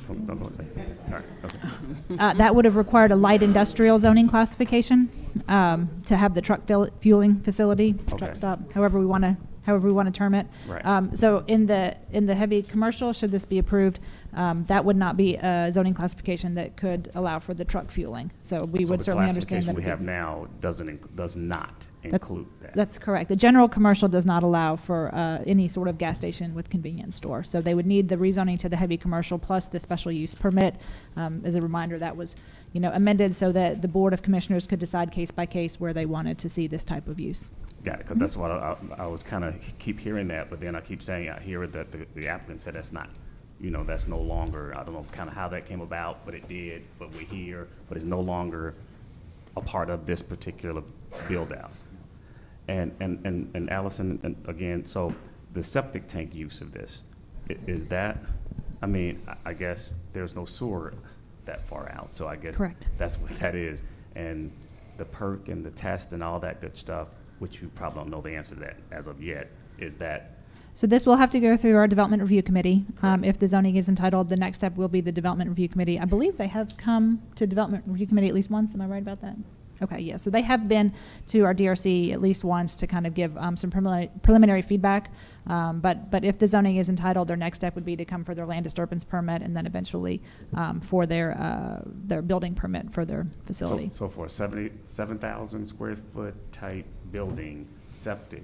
Don't go there. All right, okay. that would have required a light industrial zoning classification to have the truck fueling facility, truck Okay. stop, however we want to term it. Right. So in the heavy commercial, should this be approved, that would not be a zoning classification that could allow for the truck fueling. So we would certainly understand that. The classification we have now does not include that. That's correct. The general commercial does not allow for any sort of gas station with convenience store. So they would need the rezoning to the heavy commercial plus the special use permit. As a reminder, that was, amended so that the Board of Commissioners could decide case by case where they wanted to see this type of use. Got it, because that's what I was kind of keep hearing that, but then I keep saying, I hear that the applicant said that's not, that's no longer, I don't know kind of how that came about, but it did, but we're here, but it's no longer a part of this particular build out. And Allison, and again, so the septic tank use of this, is that, I mean, I guess there's no sewer that far out, so I guess Correct. that's what that is. And the perk and the test and all that good stuff, which you probably don't know the answer to that as of yet, is that. So this will have to go through our Development Review Committee. If the zoning is entitled, the next step will be the Development Review Committee. I believe they have come to Development Review Committee at least once. Am I right about that? Okay, yeah. So they have been to our DRC at least once to kind of give some preliminary feedback. But if the zoning is entitled, their next step would be to come for their land disturbance permit and then eventually for their building permit for their facility. So for a 77,000 square foot type building, septic,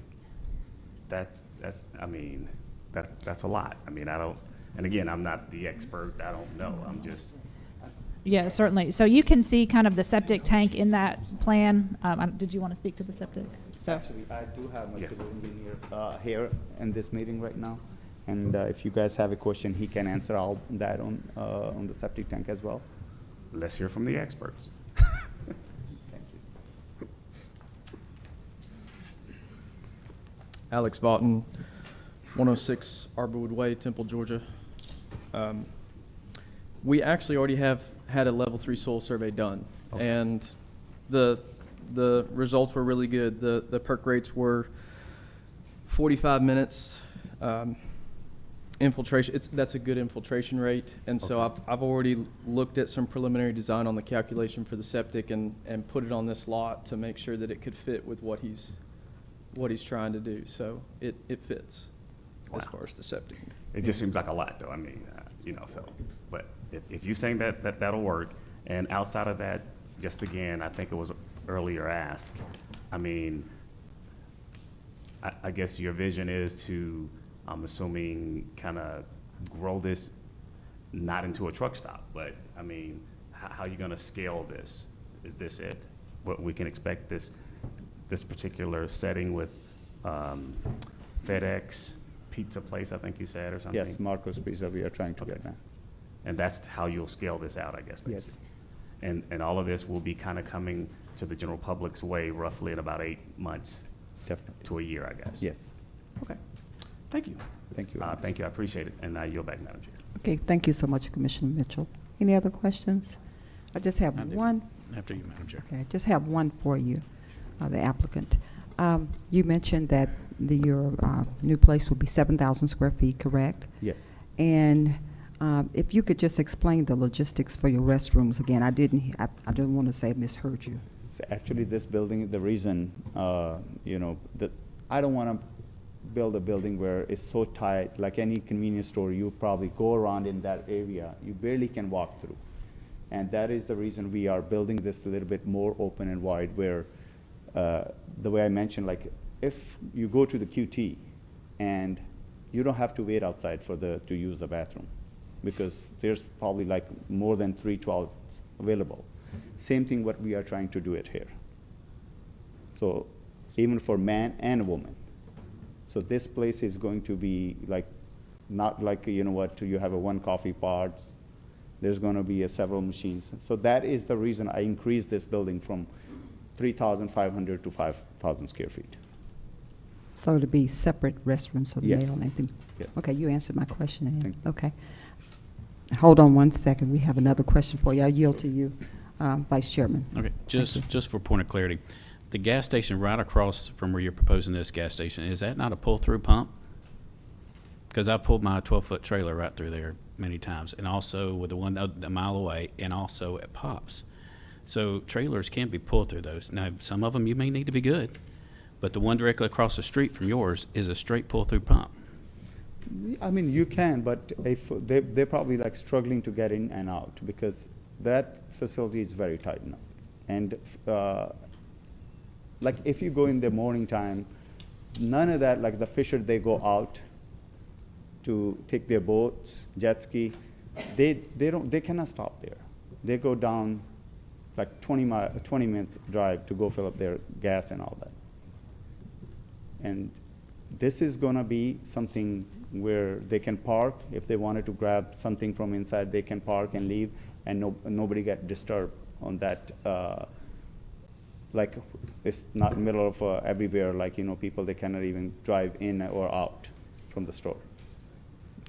that's a lot. I mean, and again, I'm not the expert. I don't know. I'm just. Yeah, certainly. So you can see kind of the septic tank in that plan. Did you want to speak to the septic? So Actually, I do have my civil engineer here in this meeting right now. And if you guys have a question, he can answer all that on the septic tank as well. Let's hear from the experts. Thank you. Alex Vaughton, 106 Arborwood Way, Temple, Georgia. We actually already have had a level 3 soil survey done, and the results were really good. The perk rates were 45 minutes. Infiltration, that's a good infiltration rate, and so I've already looked at some preliminary design on the calculation for the septic and put it on this lot to make sure that it could fit with what he's trying to do. So it fits as far as the septic. It just seems like a lot, though. I mean, so, but if you're saying that'll work, and outside of that, just again, I think it was earlier asked, I mean, I guess your vision is to, I'm assuming, kind of grow this, not into a truck stop, but, I mean, how are you going to scale this? Is this it? What we can expect this particular setting with FedEx, pizza place, I think you said, or something? Yes, Marco's Pizza, we are trying to get that. And that's how you'll scale this out, I guess, basically. Yes. And all of this will be kind of coming to the general public's way roughly in about 8 months. Definitely. To a year, I guess. Yes. Okay. Thank you. Thank you. Thank you, I appreciate it. And I yield back, Madam Chair. Okay, thank you so much, Commissioner Mitchell. Any other questions? I just have one. After you, Madam Chair. Okay, I just have one for you, the applicant. You mentioned that your new place will be 7,000 square feet, correct? Yes. And if you could just explain the logistics for your restrooms again. I didn't want to say I misheard you. So actually, this building, the reason, that I don't want to build a building where it's so tight, like any convenience store, you probably go around in that area, you barely can walk through. And that is the reason we are building this a little bit more open and wide, where the way I mentioned, like if you go to the QT and you don't have to wait outside to use the bathroom. because there's probably like more than 3 toilets available. Same thing what we are trying to do it here. So even for man and woman. So this place is going to be like, not like, you know what, you have a one coffee pots. There's going to be several machines. So that is the reason I increased this building from 3,500 to 5,000 square feet. So to be separate restrooms for the Yes. male and female? Yes. Okay, you answered my question. Ann. Thank you. Okay. Hold on one second. We have another question for you. I yield to you, Vice Chairman. Okay, just for point of clarity, the gas station right across from where you're proposing this gas station, is that not a pull-through pump? Because I've pulled my 12-foot trailer right through there many times, and also with the one a mile away, and also at Pops. So trailers can be pulled through those. Now, some of them you may need to be good, but the one directly across the street from yours is a straight pull-through pump. I mean, you can, but if they're probably like struggling to get in and out because that facility is very tight now. And like if you go in the morning time, none of that, like the fisher, they go out to take their boats, jet ski, they cannot stop there. They go down like 20 minutes drive to go fill up their gas and all that. And this is gonna be something where they can park. If they wanted to grab something from inside, they can park and leave, and nobody get disturbed on that. Like it's not in the middle of everywhere, like, you know, people, they cannot even drive in or out from the store.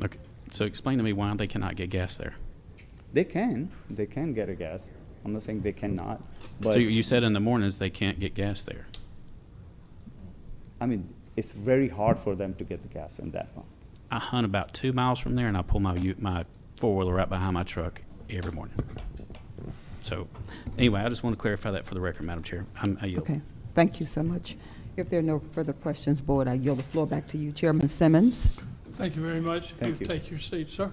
Okay, so explain to me why they cannot get gas there. They can get a gas. I'm not saying they cannot, but. So you said in the mornings they can't get gas there. I mean, it's very hard for them to get the gas in that pump. I hunt about 2 miles from there, and I pull my four-wheeler right behind my truck every morning. So anyway, I just want to clarify that for the record, Madam Chair. I yield. Okay, thank you so much. If there are no further questions, Board, I yield the floor back to you, Chairman Simmons. Thank you very much. If Thank you. take your seat, sir.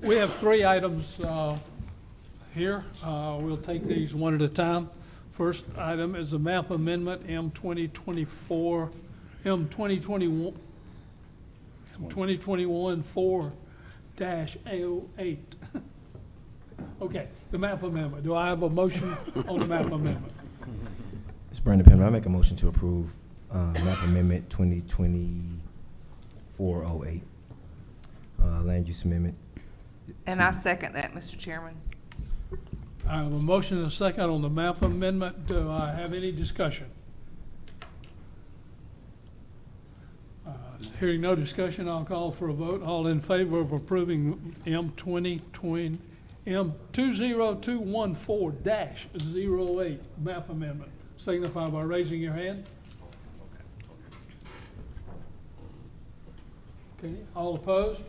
We have 3 items here. We'll take these one at a time. First item is the map amendment M2021 4-A08. Okay, the map amendment. Do I have a motion on the map amendment? It's Brandon Pimmer. I make a motion to approve map amendment 2024-08, land use amendment. And I second that, Mr. Chairman. I have a motion and a second on the map amendment. Do I have any discussion? Hearing no discussion, I'll call for a vote. All in favor of approving M20214-08 map amendment, signify by raising your hand. Okay, all opposed?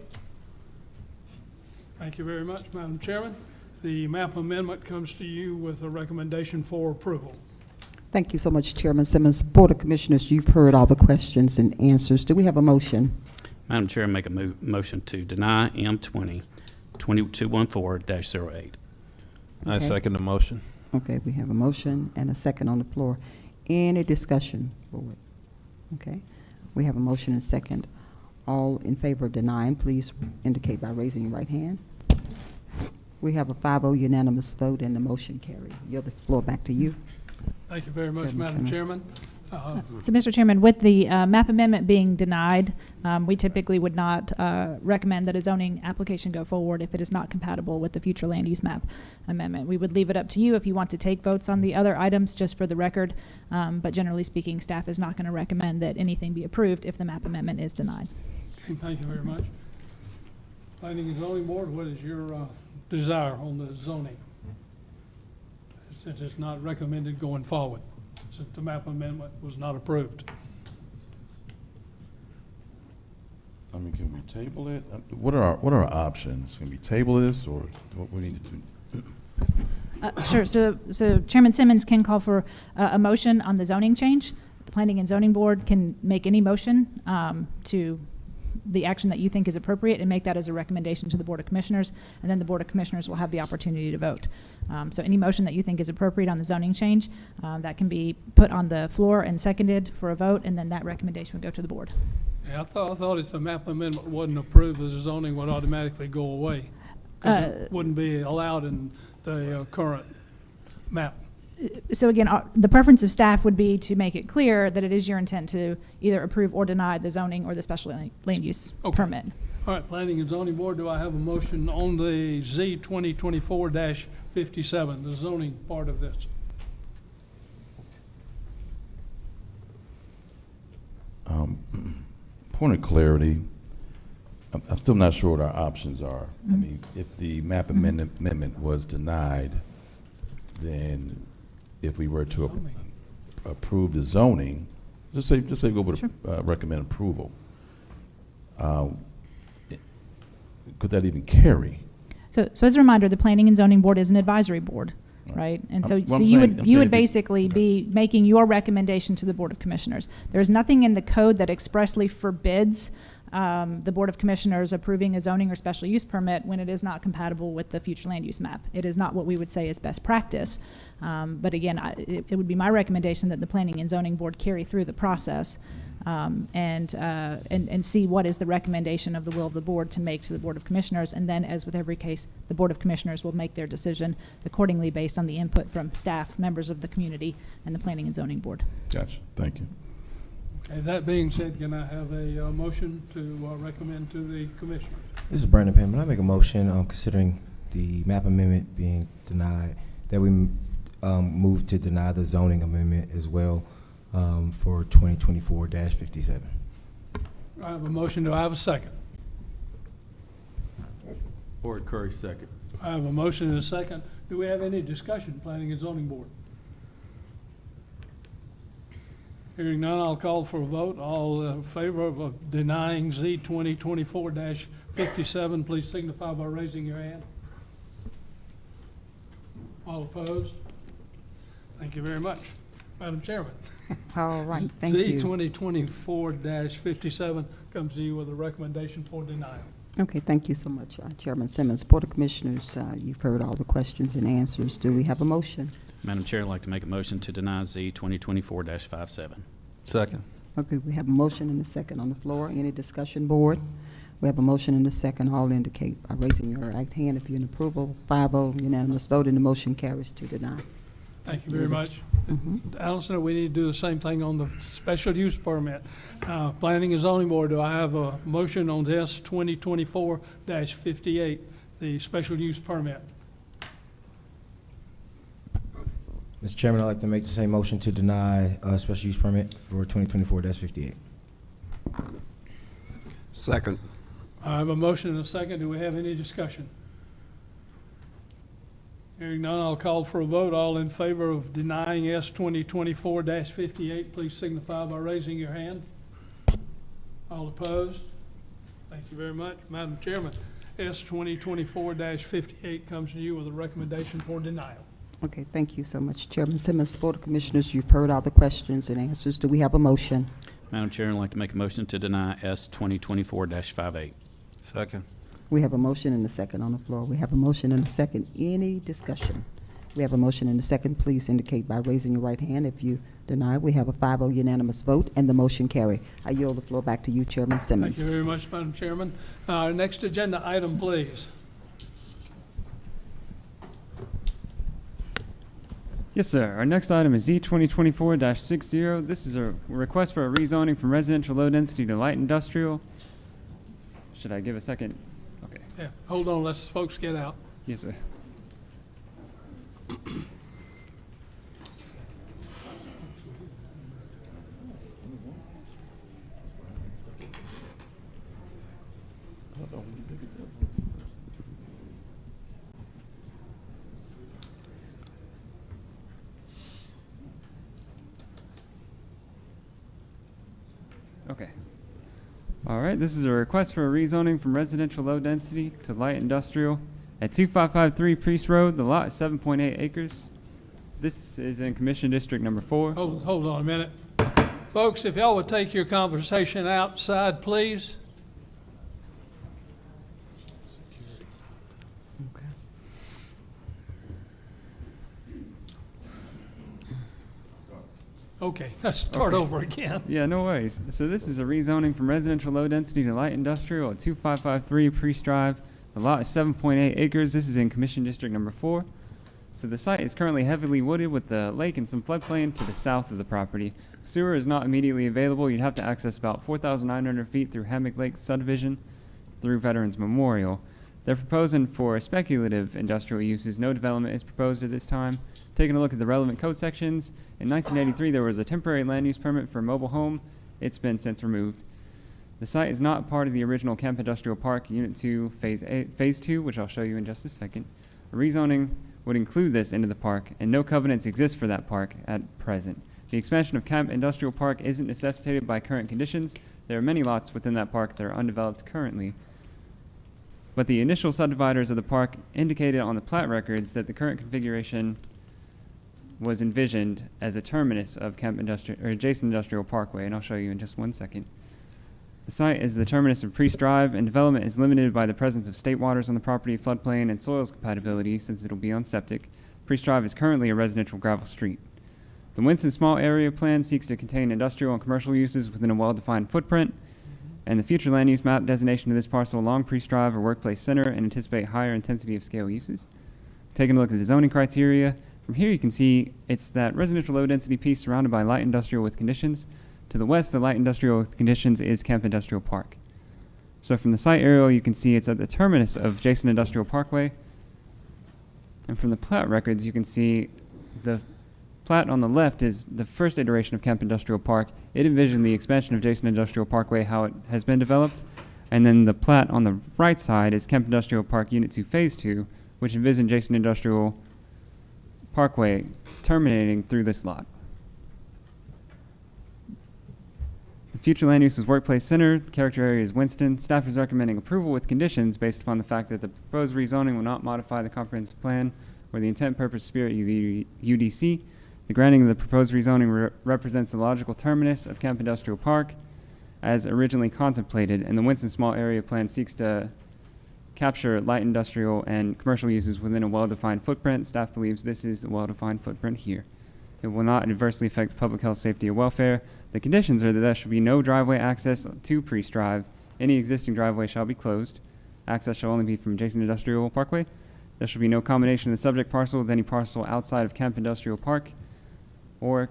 Thank you very much, Madam Chairman. The map amendment comes to you with a recommendation for approval. Thank you so much, Chairman Simmons. Board of Commissioners, you've heard all the questions and answers. Do we have a motion? Madam Chair, make a motion to deny M20-2214-08. I Okay. second the motion. Okay, we have a motion and a second on the floor. Any discussion, Board? Okay, we have a motion and a second. All in favor of denying, please indicate by raising your right hand. We have a 5-0 unanimous vote and the motion carried. Yield the floor back to you. Thank you very much, Chairman Madam Simmons. Chairman. So, Mr. Chairman, with the map amendment being denied, we typically would not recommend that a zoning application go forward if it is not compatible with the future land use map amendment. We would leave it up to you if you want to take votes on the other items, just for the record. But generally speaking, staff is not going to recommend that anything be approved if the map amendment is denied. Okay, thank you very much. Planning and Zoning Board, what is your desire on the zoning? Since it's not recommended going forward, since the map amendment was not approved. I mean, can we table it? What are our options? Can we table this, or what we need to do? Sure. So Chairman Simmons can call for a motion on the zoning change. The Planning and Zoning Board can make any motion to the action that you think is appropriate and make that as a recommendation to the Board of Commissioners, and then the Board of Commissioners will have the opportunity to vote. So any motion that you think is appropriate on the zoning change, that can be put on the floor and seconded for a vote, and then that recommendation would go to the board. Yeah, I thought if the map amendment wasn't approved, the zoning would automatically go away. Because it wouldn't be allowed in the current map. So again, the preference of staff would be to make it clear that it is your intent to either approve or deny the zoning or the special land use permit. All right, Planning and Zoning Board, do I have a motion on the Z 2024-57, the zoning part of this? Point of clarity, I'm still not sure what our options are. I mean, if the map amendment was denied, then if we were to approve the zoning, just say go with recommend approval, could that even carry? So as a reminder, the Planning and Zoning Board is an advisory board, right? And so, Well, I'm you saying- would I'm you saying would if it- basically be making your recommendation to the Board of Commissioners. There's nothing in the code that expressly forbids the Board of Commissioners approving a zoning or special use permit when it is not compatible with the future land use map. It is not what we would say is best practice. But again, it would be my recommendation that the Planning and Zoning Board carry through the process and see what is the recommendation of the will of the board to make to the Board of Commissioners. And then, as with every case, the Board of Commissioners will make their decision accordingly based on the input from staff, members of the community, and the Planning and Zoning Board. Gotcha, thank you. Okay, that being said, can I have a motion to recommend to the commissioners? This is Brandon Pittman. I make a motion, considering the map amendment being denied, that we move to deny the zoning amendment as well for 2024-57. I have a motion. Do I have a second? Board Curry, second. I have a motion and a second. Do we have any discussion, Planning and Zoning Board? Hearing none, I'll call for a vote. All in favor of denying Z 2024-57, please signify by raising your hand. All opposed? Thank you very much. Madam Chairman. All right, thank you. Z 2024-57 comes to you with a recommendation for denial. Okay, thank you so much, Chairman Simmons. Board of Commissioners, you've heard all the questions and answers. Do we have a motion? Madam Chair, I'd like to make a motion to deny Z 2024-57. Second. Okay, we have a motion and a second on the floor. Any discussion, board? We have a motion and a second. All indicate by raising your right hand if you're in approval. 5-0 unanimous vote, and the motion carries to deny. Thank you very much. Allison, we need to do the same thing on the special use permit. Planning and Zoning Board, do I have a motion on this 2024-58, the special use permit? Mr. Chairman, I'd like to make the same motion to deny special use permit for 2024-58. Second. I have a motion and a second. Do we have any discussion? Hearing none, I'll call for a vote. All in favor of denying S 2024-58, please signify by raising your hand. All opposed? Thank you very much. Madam Chairman, S 2024-58 comes to you with a recommendation for denial. Okay, thank you so much, Chairman Simmons. Board of Commissioners, you've heard all the questions and answers. Do we have a motion? Madam Chair, I'd like to make a motion to deny S 2024-58. Second. We have a motion and a second on the floor. We have a motion and a second. Any discussion? We have a motion and a second. Please indicate by raising your right hand if you deny. We have a 5-0 unanimous vote, and the motion carry. I yield the floor back to you, Chairman Simmons. Thank you very much, Madam Chairman. Our next agenda item, please. Yes, sir. Our next item is Z 2024-60. This is a request for a rezoning from residential low density to light industrial. Should I give a second? Okay. Yeah, hold on, let's folks get out. Yes, sir. Okay. All right, this is a request for a rezoning from residential low density to light industrial at 2553 Priest Road. The lot is 7.8 acres. This is in Commission District Number 4. Hold on a minute. Folks, if y'all would take your conversation outside, please. Okay, let's start over again. Yeah, no worries. So this is a rezoning from residential low density to light industrial at 2553 Priest Drive. The lot is 7.8 acres. This is in Commission District Number 4. So the site is currently heavily wooded with the lake and some floodplain to the south of the property. Sewer is not immediately available. You'd have to access about 4,900 feet through Hammock Lake subdivision through Veterans Memorial. They're proposing for speculative industrial uses. No development is proposed at this time. Taking a look at the relevant code sections, in 1983 there was a temporary land use permit for a mobile home. It's been since removed. The site is not part of the original Camp Industrial Park Unit 2 Phase 2, which I'll show you in just a second. A rezoning would include this into the park, and no covenants exist for that park at present. The expansion of Camp Industrial Park isn't necessitated by current conditions. There are many lots within that park that are undeveloped currently. But the initial subdividers of the park indicated on the plat records that the current configuration was envisioned as a terminus of Camp Industrial or adjacent Industrial Parkway, and I'll show you in just one second. The site is the terminus of Priest Drive, and development is limited by the presence of state waters on the property, floodplain, and soils compatibility, since it'll be on septic. Priest Drive is currently a residential gravel street. The Winston Small Area Plan seeks to contain industrial and commercial uses within a well-defined footprint, and the future land use map designation of this parcel along Priest Drive or Workplace Center and anticipate higher intensity of scale uses. Taking a look at the zoning criteria, from here you can see it's that residential low density piece surrounded by light industrial with conditions. To the west, the light industrial with conditions is Camp Industrial Park. So from the site aerial, you can see it's at the terminus of Jason Industrial Parkway. And from the plat records, you can see the plat on the left is the first iteration of Camp Industrial Park. It envisioned the expansion of Jason Industrial Parkway, how it has been developed. And then the plat on the right side is Camp Industrial Park Unit 2 Phase 2, which envisioned Jason Industrial Parkway terminating through this lot. The future land use is Workplace Center. The character area is Winston. Staff is recommending approval with conditions based upon the fact that the proposed rezoning will not modify the comprehensive plan or the intent, purpose, spirit of the UDC. The granting of the proposed rezoning represents the logical terminus of Camp Industrial Park as originally contemplated, and the Winston Small Area Plan seeks to capture light industrial and commercial uses within a well-defined footprint. Staff believes this is a well-defined footprint here. It will not adversely affect public health, safety, or welfare. The conditions are that there should be no driveway access to Priest Drive. Any existing driveway shall be closed. Access shall only be from Jason Industrial Parkway. There shall be no combination of the subject parcel with any parcel outside of Camp Industrial Park or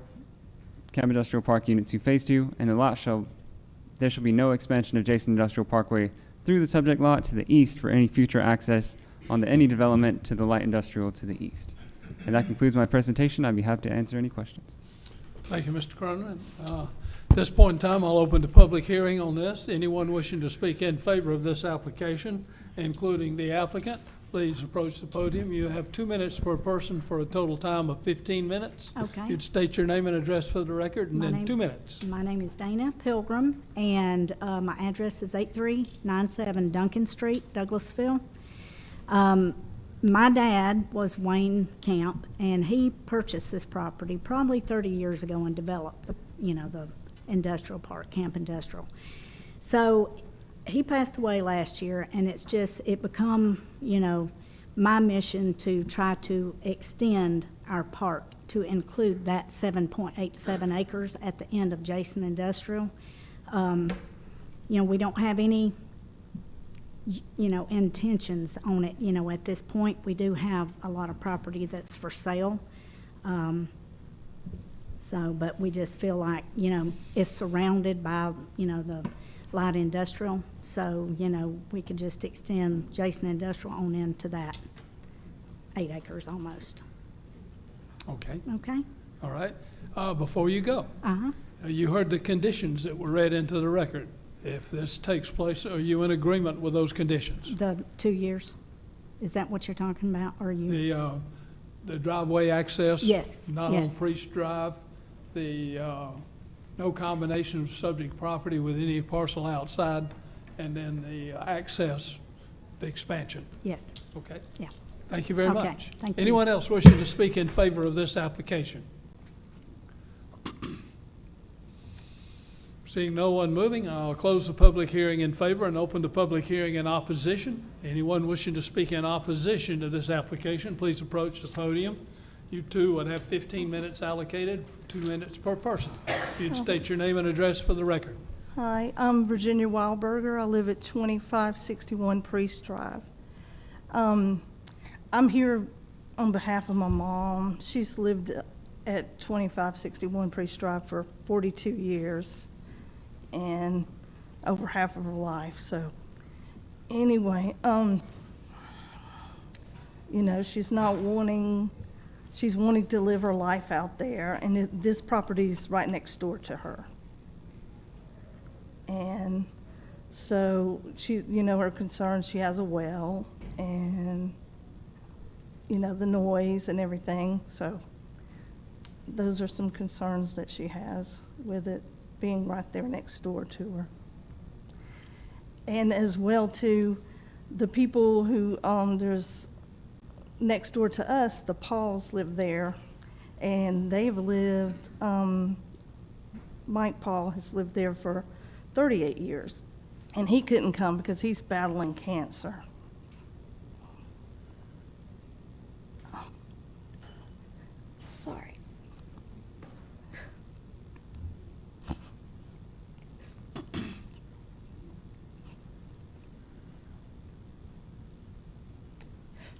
Camp Industrial Park Unit 2 Phase 2, and there shall be no expansion of Jason Industrial Parkway through the subject lot to the east for any future access onto any development to the light industrial to the east. And that concludes my presentation. I'd be happy to answer any questions. Thank you, Mr. Cronin. At this point in time, I'll open the public hearing on this. Anyone wishing to speak in favor of this application, including the applicant, please approach the podium. You have 2 minutes per person for a total time of 15 minutes. Okay. You'd state your name and address for the record, and then 2 minutes. My name is Dana Pilgrim, and my address is 8397 Duncan Street, Douglasville. My dad was Wayne Camp, and he purchased this property probably 30 years ago and developed the industrial park, Camp Industrial. So he passed away last year, and it become, my mission to try to extend our park to include that 7.87 acres at the end of Jason Industrial. We don't have any intentions on it, at this point. We do have a lot of property that's for sale. But we just feel like, it's surrounded by, the light industrial. So, we could just extend Jason Industrial on into that 8 acres almost. Okay. Okay? All right. Before you go, you heard the conditions that were read into the record. If this takes place, are you in agreement with those conditions? The 2 years? Is that what you're talking about? Or you? The driveway access? Yes. Not on Priest Drive. The no combination of subject property with any parcel outside, and then the access, the expansion. Yes. Okay. Yeah. Thank you very Okay. much. Thank you. Anyone else wishing to speak in favor of this application? Seeing no one moving, I'll close the public hearing in favor and open the public hearing in opposition. Anyone wishing to speak in opposition to this application, please approach the podium. You two would have 15 minutes allocated, 2 minutes per person. You'd state your name and address for the record. Hi, I'm Virginia Wildberger. I live at 2561 Priest Drive. I'm here on behalf of my mom. She's lived at 2561 Priest Drive for 42 years and over half of her life. So anyway, you know, she's wanting to live her life out there, and this property's right next door to her. And so she, you know, her concern, she has a well and, you know, the noise and everything. So those are some concerns that she has with it being right there next door to her. And as well too, the people who, there's next door to us, the Pauls live there, and they've lived, Mike Paul has lived there for 38 years, and he couldn't come because he's battling cancer. Sorry.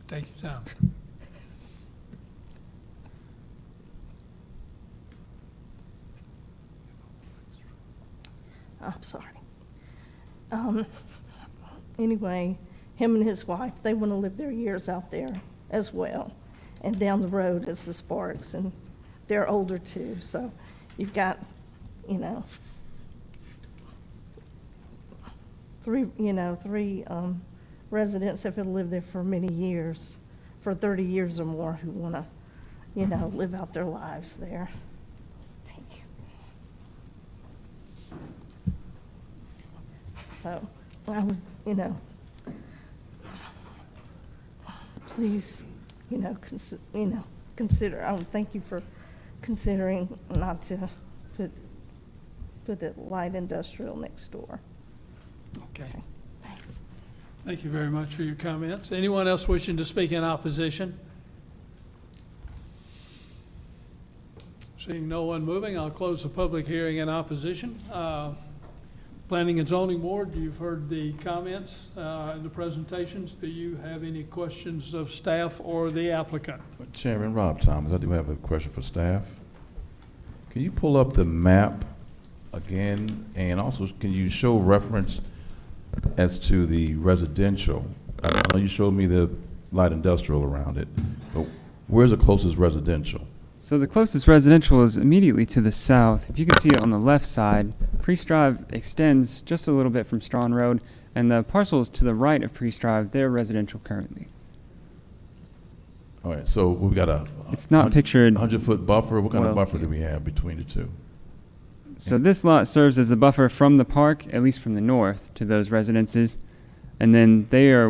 Take your time. I'm sorry. Anyway, him and his wife, they want to live their years out there as well. And down the road is the Sparks, and they're older too. So you've got, you know, three residents that have lived there for many years, for 30 years or more, who want to, you know, live out their lives there. Thank you. So I would, you know, please, you know, consider. I would thank you for considering not to put the light industrial next door. Okay. Thanks. Thank you very much for your comments. Anyone else wishing to speak in opposition? Seeing no one moving, I'll close the public hearing in opposition. Planning and Zoning Board, you've heard the comments and the presentations. Do you have any questions of staff or the applicant? Chairman Rob Thomas, I do have a question for staff. Can you pull up the map again, and also can you show reference as to the residential? I know you showed me the light industrial around it, but where's the closest residential? So the closest residential is immediately to the south. If you can see it on the left side, Priest Drive extends just a little bit from Strawn Road, and the parcels to the right of Priest Drive, they're residential currently. All right, so we've got a It's not pictured 100-foot buffer. What kind of well buffer do we have between the two? So this lot serves as the buffer from the park, at least from the north, to those residences. And then they are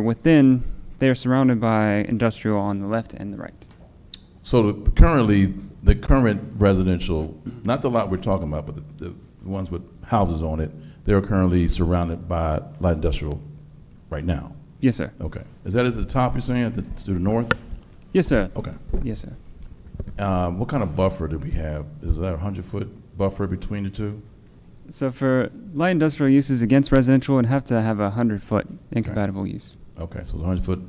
surrounded by industrial on the left and the right. So the current residential, not the lot we're talking about, but the ones with houses on it, they're currently surrounded by light industrial right now? Yes, sir. Okay. Is that at the top, you're saying, to the north? Yes, sir. Okay. Yes, sir. What kind of buffer do we have? Is that a 100-foot buffer between the two? So for light industrial uses against residential, it'd have to have a 100-foot incompatible use. Okay, so it's 100 foot,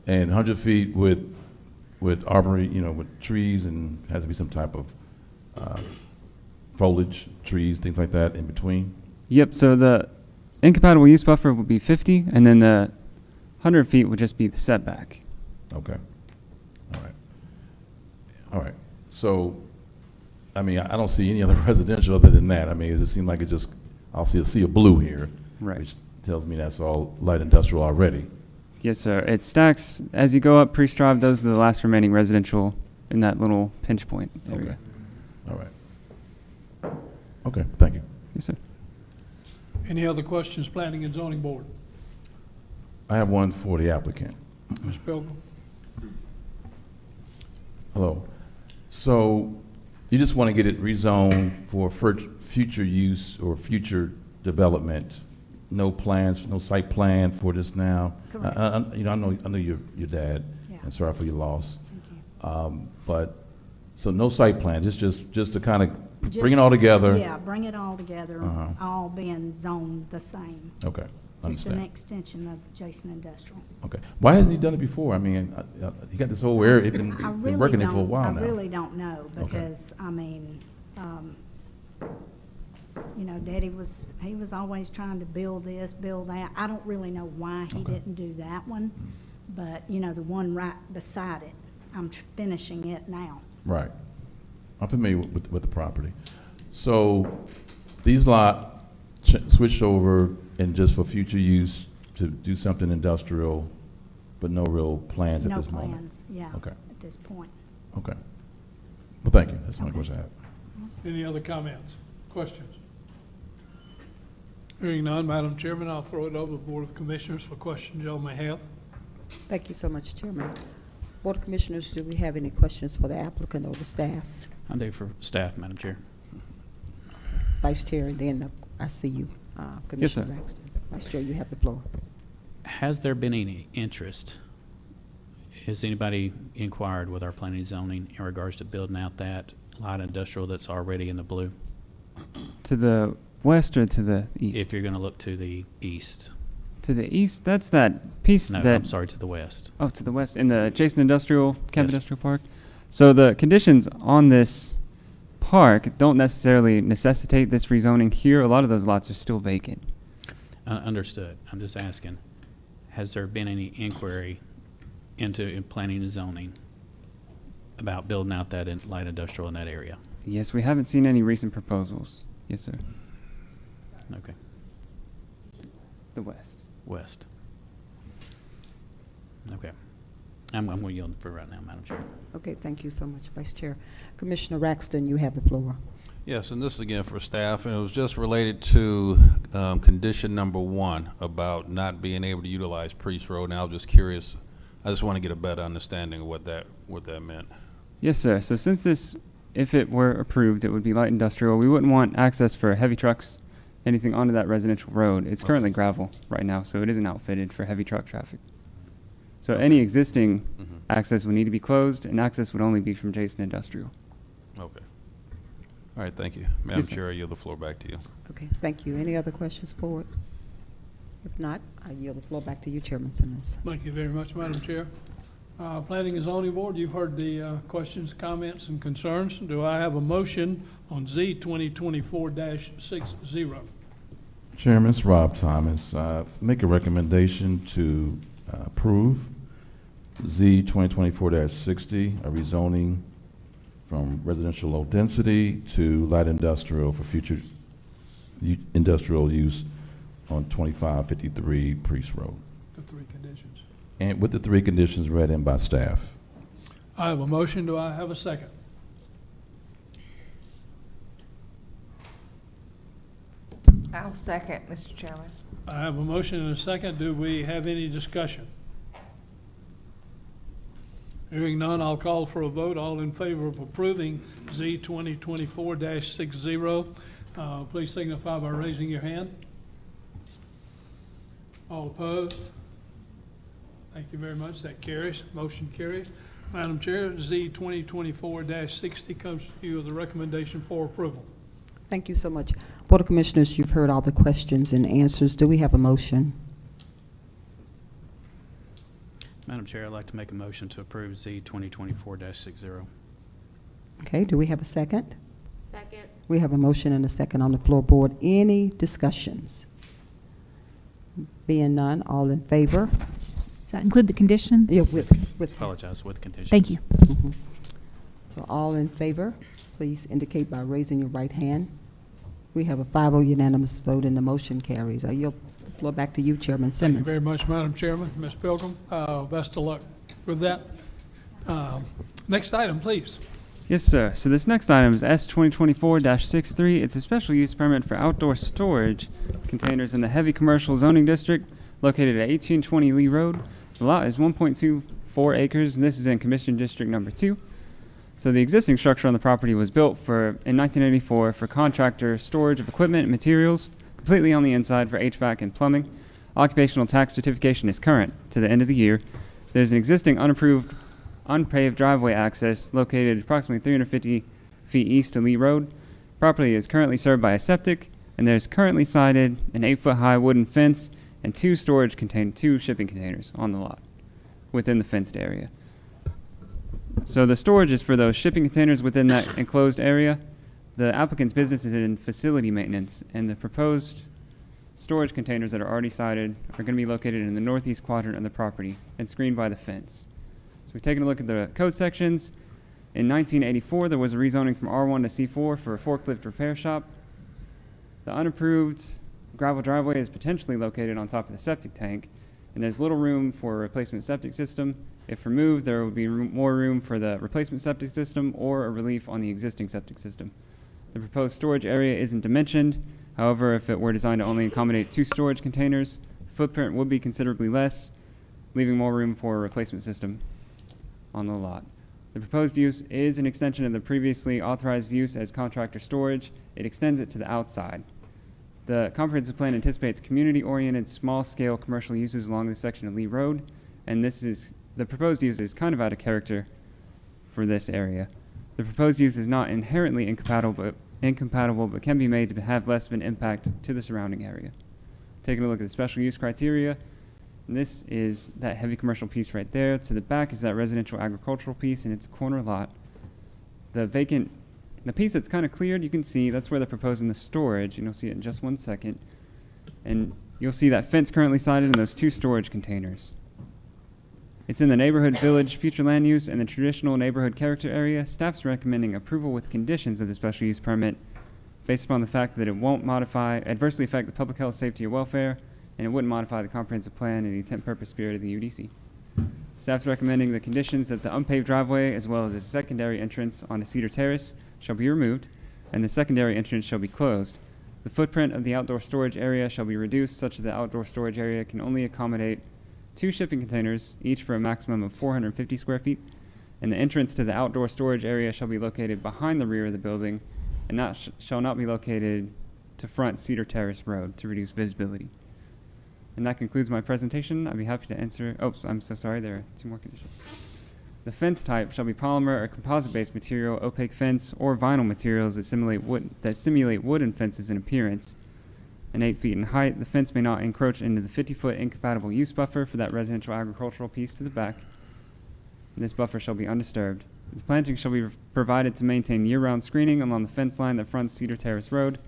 and 100 feet with arbory, with trees, and has to be some type of foliage, trees, things like that in between? Yep, so the incompatible use buffer would be 50, and then the 100 feet would just be the setback. Okay. All right. So, I mean, I don't see any other residential other than that. I mean, it seems like I'll see a sea of blue here. Right. Which tells me that's all light industrial already. Yes, sir. It stacks as you go up Priest Drive. Those are the last remaining residential in that little pinch point area. Okay. All right. Okay, thank you. Yes, sir. Any other questions, Planning and Zoning Board? I have one for the applicant. Ms. Pilgrim? Hello. So you just want to get it rezoned for future use or future development? No plans, no site plan for this now? Correct. I know your dad, Yeah. and sorry for your loss. Thank you. But So no site plan, just to kind of bring Just- it all together? Yeah, bring it all together, Uh-huh. all being zoned the same. Okay, Just an understand. extension of Jason Industrial. Okay. Why hasn't he done it before? I mean, he got this whole area, it's I been really working there for a don't- while now. I really don't know, Okay. because, I mean, you know, Daddy he was always trying to build this, build that. I don't really know why he didn't do that one, but, you know, the one right beside it, I'm finishing it now. Right. I'm familiar with the property. So these lot switched over and just for future use to do something industrial, but no real plans at No this moment? plans, yeah, Okay. at this point. Okay. Well, thank you. That's my question I have. Any other comments, questions? Hearing none, Madam Chairman, I'll throw it over to the Board of Commissioners for questions y'all may have. Thank you so much, Chairman. Board of Commissioners, do we have any questions for the applicant or the staff? I do for staff, Madam Chair. Vice Chair, and then I see you, Commissioner sir. Braxton. Vice Chair, you have the floor. Has there been any interest? Has anybody inquired with our planning and zoning in regards to building out that light industrial that's already in the blue? To the west or to the east? If you're going to look to the east. To the east, that's that piece No, that... I'm sorry, to the west. Oh, to the west, in the Jason Industrial, Camp Yes. Industrial Park. So the conditions on this park don't necessarily necessitate this rezoning here. A lot of those lots are still vacant. Understood. I'm just asking, has there been any inquiry into planning and zoning about building out that light industrial in that area? Yes, we haven't seen any recent proposals. Yes, sir. Okay. The west. West. Okay. I'm going to yield for right now, Madam Chair. Okay, thank you so much, Vice Chair. Commissioner Braxton, you have the floor. Yes, and this is again for staff, and it was just related to condition number 1 about not being able to utilize Priest Road. And I was just curious, I just want to get a better understanding of what that meant. Yes, sir. So since this, if it were approved, it would be light industrial. We wouldn't want access for heavy trucks, anything onto that residential road. It's currently gravel right now, so it isn't outfitted for heavy truck traffic. So any existing access would need to be closed, and access would only be from Jason Industrial. Okay. All right, thank you. Madam Yes, sir. Chair, I yield the floor back to you. Okay, thank you. Any other questions, Board? If not, I yield the floor back to you, Chairman Simmons. Thank you very much, Madam Chair. Planning and Zoning Board, you've heard the questions, comments, and concerns. Do I have a motion on Z 2024-60? Chairman, it's Rob Thomas. Make a recommendation to approve Z 2024-60, a rezoning from residential low density to light industrial for future industrial use on 2553 Priest Road. The 3 conditions. And with the 3 conditions read in by staff. I have a motion. Do I have a second? I'll second, Mr. Chairman. I have a motion and a second. Do we have any discussion? Hearing none, I'll call for a vote. All in favor of approving Z 2024-60, please signify by raising your hand. All opposed? Thank you very much. That carries. Motion carries. Madam Chair, Z 2024-60 comes to you with a recommendation for approval. Thank you so much. Board of Commissioners, you've heard all the questions and answers. Do we have a motion? Madam Chair, I'd like to make a motion to approve Z 2024-60. Okay, do we have a second? Second. We have a motion and a second on the floor. Board, any discussions? Being none, all in favor? Does that include the conditions? Yeah, with. Apologize, with conditions. Thank you. Mhm. So all in favor, please indicate by raising your right hand. We have a 5-0 unanimous vote and the motion carries. I yield the floor back to you, Chairman Thank you Simmons. very much, Madam Chairman. Ms. Pilgrim, best of luck with that. Next item, please. Yes, sir. So this next item is S 2024-63. It's a special use permit for outdoor storage containers in the heavy commercial zoning district located at 1820 Lee Road. The lot is 1.24 acres, and this is in Commission District Number 2. So the existing structure on the property was built in 1984 for contractor storage of equipment and materials, completely on the inside for HVAC and plumbing. Occupational tax certification is current to the end of the year. There's an existing unapproved unpaved driveway access located approximately 350 feet east of Lee Road. Property is currently served by a septic, and there's currently sited an 8-foot-high wooden fence and two shipping containers on the lot within the fenced area. So the storage is for those shipping containers within that enclosed area. The applicant's business is in facility maintenance, and the proposed storage containers that are already sited are going to be located in the northeast quadrant of the property and screened by the fence. So we've taken a look at the code sections. In 1984, there was a rezoning from R1 to C4 for a forklift repair shop. The unapproved gravel driveway is potentially located on top of the septic tank, and there's little room for a replacement septic system. If removed, there will be more room for the replacement septic system or a relief on the existing septic system. The proposed storage area isn't dimensioned. However, if it were designed to only accommodate 2 storage containers, the footprint would be considerably less, leaving more room for a replacement system on the lot. The proposed use is an extension of the previously authorized use as contractor storage. It extends it to the outside. The comprehensive plan anticipates community-oriented, small-scale commercial uses along this section of Lee Road, and the proposed use is kind of out of character for this area. The proposed use is not inherently incompatible, but can be made to have less of an impact to the surrounding area. Taking a look at the special use criteria, and this is that heavy commercial piece right there. To the back is that residential agricultural piece, and it's a corner lot. The piece that's kind of cleared, you can see that's where they're proposing the storage, and you'll see it in just 1 second. And you'll see that fence currently sited in those 2 storage containers. It's in the neighborhood village future land use and the traditional neighborhood character area. Staff's recommending approval with conditions of the special use permit based upon the fact that it won't adversely affect the public health, safety, or welfare, and it wouldn't modify the comprehensive plan and the intent, purpose, spirit of the UDC. Staff's recommending the conditions that the unpaved driveway as well as a secondary entrance onto Cedar Terrace shall be removed, and the secondary entrance shall be closed. The footprint of the outdoor storage area shall be reduced such that the outdoor storage area can only accommodate 2 shipping containers, each for a maximum of 450 square feet, and the entrance to the outdoor storage area shall be located behind the rear of the building and shall not be located to front Cedar Terrace Road to reduce visibility. And that concludes my presentation. I'd be happy to answer. Oh, I'm so sorry. There are 2 more conditions. The fence type shall be polymer or composite-based material, opaque fence, or vinyl materials that simulate wooden fences in appearance, and 8 feet in height. The fence may not encroach into the 50-foot incompatible use buffer for that residential agricultural piece to the back. And this buffer shall be undisturbed. The planting shall be provided to maintain year-round screening along the fence line that fronts Cedar Terrace Road,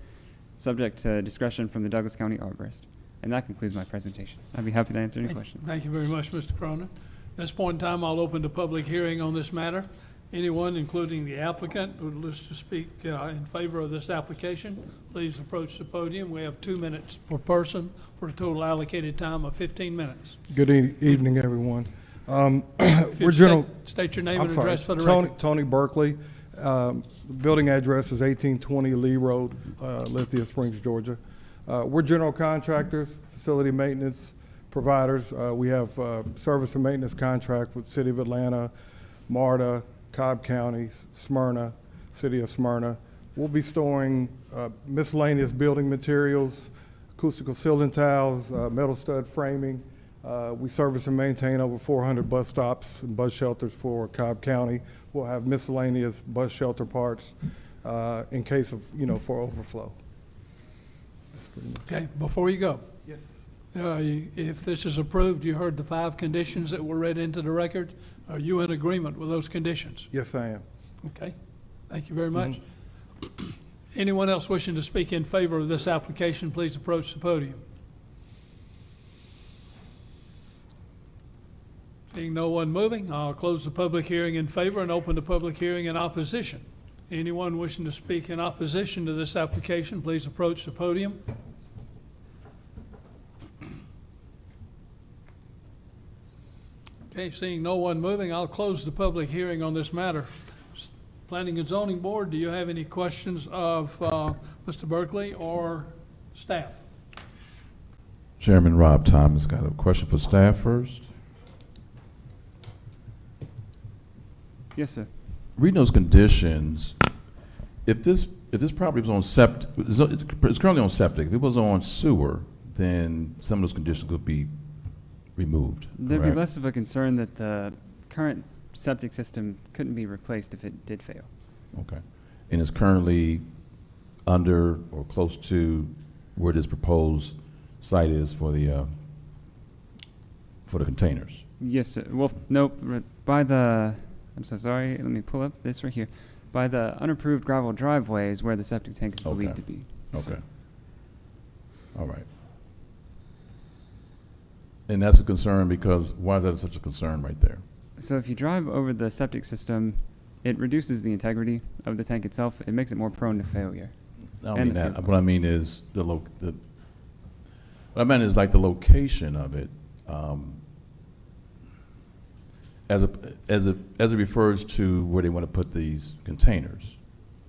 subject to discretion from the Douglas County Arborist. And that concludes my presentation. I'd be happy to answer any questions. Thank you very much, Mr. Cronin. At this point in time, I'll open the public hearing on this matter. Anyone, including the applicant, who would wish to speak in favor of this application, please approach the podium. We have 2 minutes per person for a total allocated time of 15 minutes. Good evening, everyone. State your name and address for the record. Tony Berkeley. The building address is 1820 Lee Road, Lithia Springs, Georgia. We're general contractors, facility maintenance providers. We have service and maintenance contract with City of Atlanta, MARTA, Cobb County, Smyrna, City of Smyrna. We'll be storing miscellaneous building materials, acoustical ceiling tiles, metal stud framing. We service and maintain over 400 bus stops and bus shelters for Cobb County. We'll have miscellaneous bus shelter parts in case of, for overflow. Okay, before you go. Yes. If this is approved, you heard the 5 conditions that were read into the record. Are you in agreement with those conditions? Yes, I am. Okay, thank you very much. Anyone else wishing to speak in favor of this application, please approach the podium. Seeing no one moving, I'll close the public hearing in favor and open the public hearing in opposition. Anyone wishing to speak in opposition to this application, please approach the podium. Okay, seeing no one moving, I'll close the public hearing on this matter. Planning and Zoning Board, do you have any questions of Mr. Berkeley or staff? Chairman Rob Thomas got a question for staff first. Yes, sir. Reading those conditions, if this property was on septic, it's currently on septic. If it was on sewer, then some of those conditions could be removed. There'd be correct? less of a concern that the current septic system couldn't be replaced if it did fail. Okay. And it's currently under or close to where this proposed site is for the containers? Yes, sir. Well, nope. By the, I'm so sorry. Let me pull up this right here. By the unapproved gravel driveway is where the septic tank is believed to be. Yes, Okay. sir. All right. And that's a concern because, why is that such a concern right there? So if you drive over the septic system, it reduces the integrity of the tank itself. It makes it more prone to failure. I don't And mean the that. fuel What I mean is what I meant is like the location of it, as it refers to where they want to put these containers.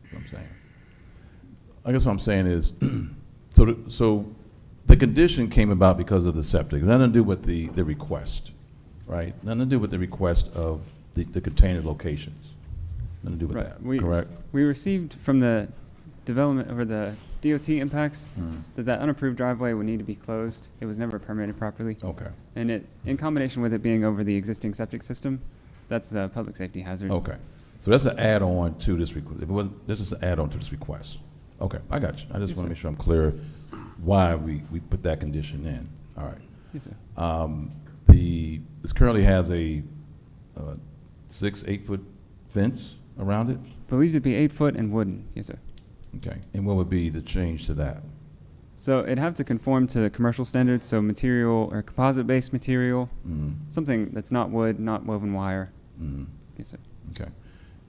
You know what I'm saying? I guess what I'm saying is, so the condition came about because of the septic. Nothing to do with the request, right? Nothing to do with the request of the container locations. Nothing to do with that, correct? We received from the development over the DOT impacts that unapproved driveway would need to be closed. It was never permitted properly. Okay. And it, in combination with it being over the existing septic system, that's a public safety hazard. Okay. So that's an add-on to this request. This is an add-on to this request. Okay, I got you. I just Yes, want sir. to make sure I'm clear why we put that condition in. All right. Yes, sir. This currently has a 8 foot fence around it? Believed to be 8 foot and wooden. Yes, sir. Okay. And what would be the change to that? So it'd have to conform to commercial standards, so material or composite-based material, something that's not wood, not woven wire. Yes, sir. Okay.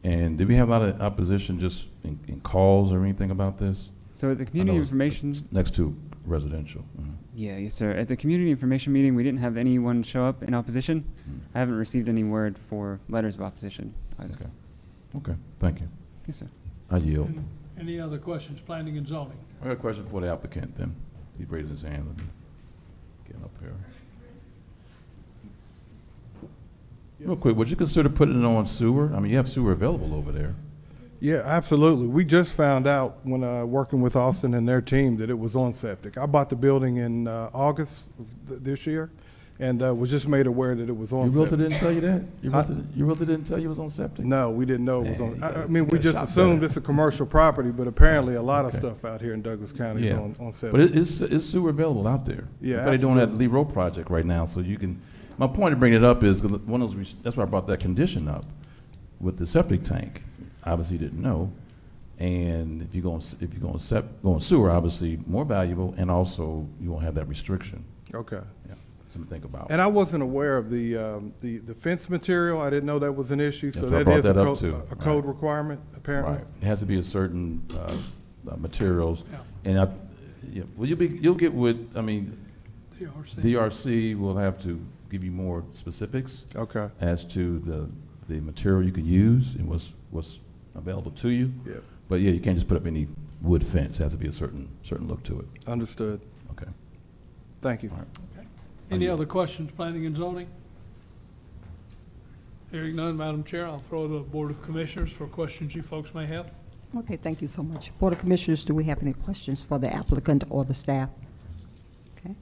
And did we have a lot of opposition just in calls or anything about this? So at the I community know it's information. next to residential. Yeah, yes, sir. At the community information meeting, we didn't have anyone show up in opposition. I haven't received any word for letters of opposition either. Okay. Okay, thank you. Yes, sir. I yield. Any other questions, planning and zoning? I got a question for the applicant then. He raised his hand. Let me get him up here. Real quick, would you consider putting it on sewer? I mean, you have sewer available over there. Yeah, absolutely. We just found out when working with Austin and their team that it was on septic. I bought the building in August of this year and was just made aware that it was on Your septic. realtor didn't tell you that? Your realtor didn't tell you it was on septic? No, we didn't know it was on. Man, I mean, we gotta just shop assumed better. it's a commercial property, but apparently a lot of Okay. stuff out here in Douglas County is Yeah. on septic. But is sewer available out there? Yeah, They're doing that absolutely. Lee Road project right now, so you can, my point of bringing it up is, 'cause one of those, that's why I brought that condition up with the septic tank. Obviously you didn't know. And if you're going to sewer, obviously more valuable, and also you won't have that restriction. Okay. Yeah, something to think about. And I wasn't aware of the fence material. I didn't know that was an issue, so Yes, I that brought is a that up too. a code requirement, apparently. Right, it has to be a certain materials, Yeah. and yeah, well, you'll get with, I mean, DRC. DRC will have to give you more specifics. Okay. As to the material you could use and what's available to you. Yeah. But yeah, you can't just put up any wood fence. It has to be a certain look to it. Understood. Okay. Thank you. All right. Any other questions, planning and zoning? Hearing none, Madam Chair, I'll throw it to the Board of Commissioners for questions you folks may have. Okay, thank you so much. Board of Commissioners, do we have any questions for the applicant or the staff? Okay.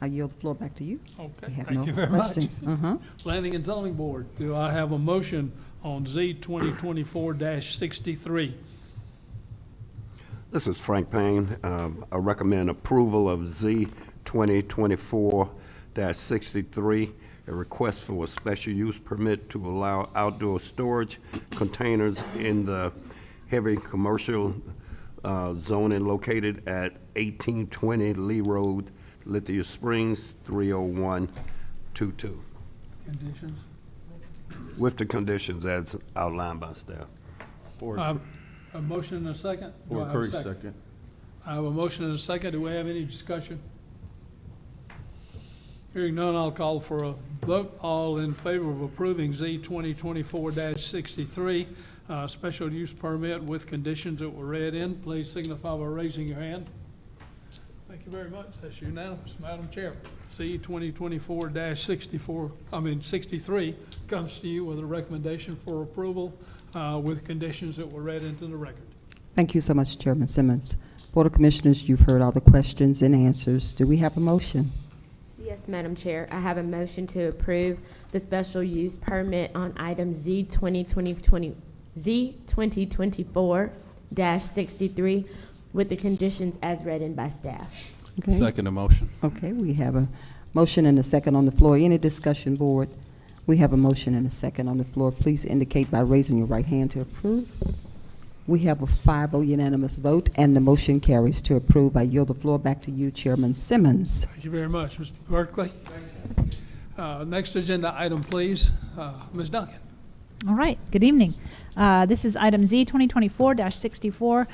I yield the floor back to you. Okay, We have thank no you very much. questions. Uh-huh. Planning and Zoning Board, do I have a motion on Z 2024-63? This is Frank Payne. I recommend approval of Z 2024-63, a request for a special use permit to allow outdoor storage containers in the heavy commercial zoning located at 1820 Lee Road, Lithia Springs, 30122, Conditions? with the conditions as outlined by staff. A motion and a second? Do I Board have a Curry, second. I have a motion and a second. Do we have any discussion? Hearing none, I'll call for a vote. All in favor of approving Z 2024-63, special use permit with conditions that were read in, please signify by raising your hand. Thank you very much. That's unanimous, Madam Chair. Z 2024-63 comes to you with a recommendation for approval with conditions that were read into the record. Thank you so much, Chairman Simmons. Board of Commissioners, you've heard all the questions and answers. Do we have a motion? Yes, Yes, Madam Chair. I have a motion to approve the special use permit on item Z 2024-63 with the conditions as read in by staff. Okay. Second motion. Okay, we have a motion and a second on the floor. Any discussion, board? We have a motion and a second on the floor. Please indicate by raising your right hand to approve. We have a 5-0 unanimous vote, and the motion carries to approve. I yield the floor back to you, Chairman Simmons. Thank you very much, Mr. Berkeley. Next agenda item, please. Ms. Duncan. All right, good evening. This is item Z 2024-64.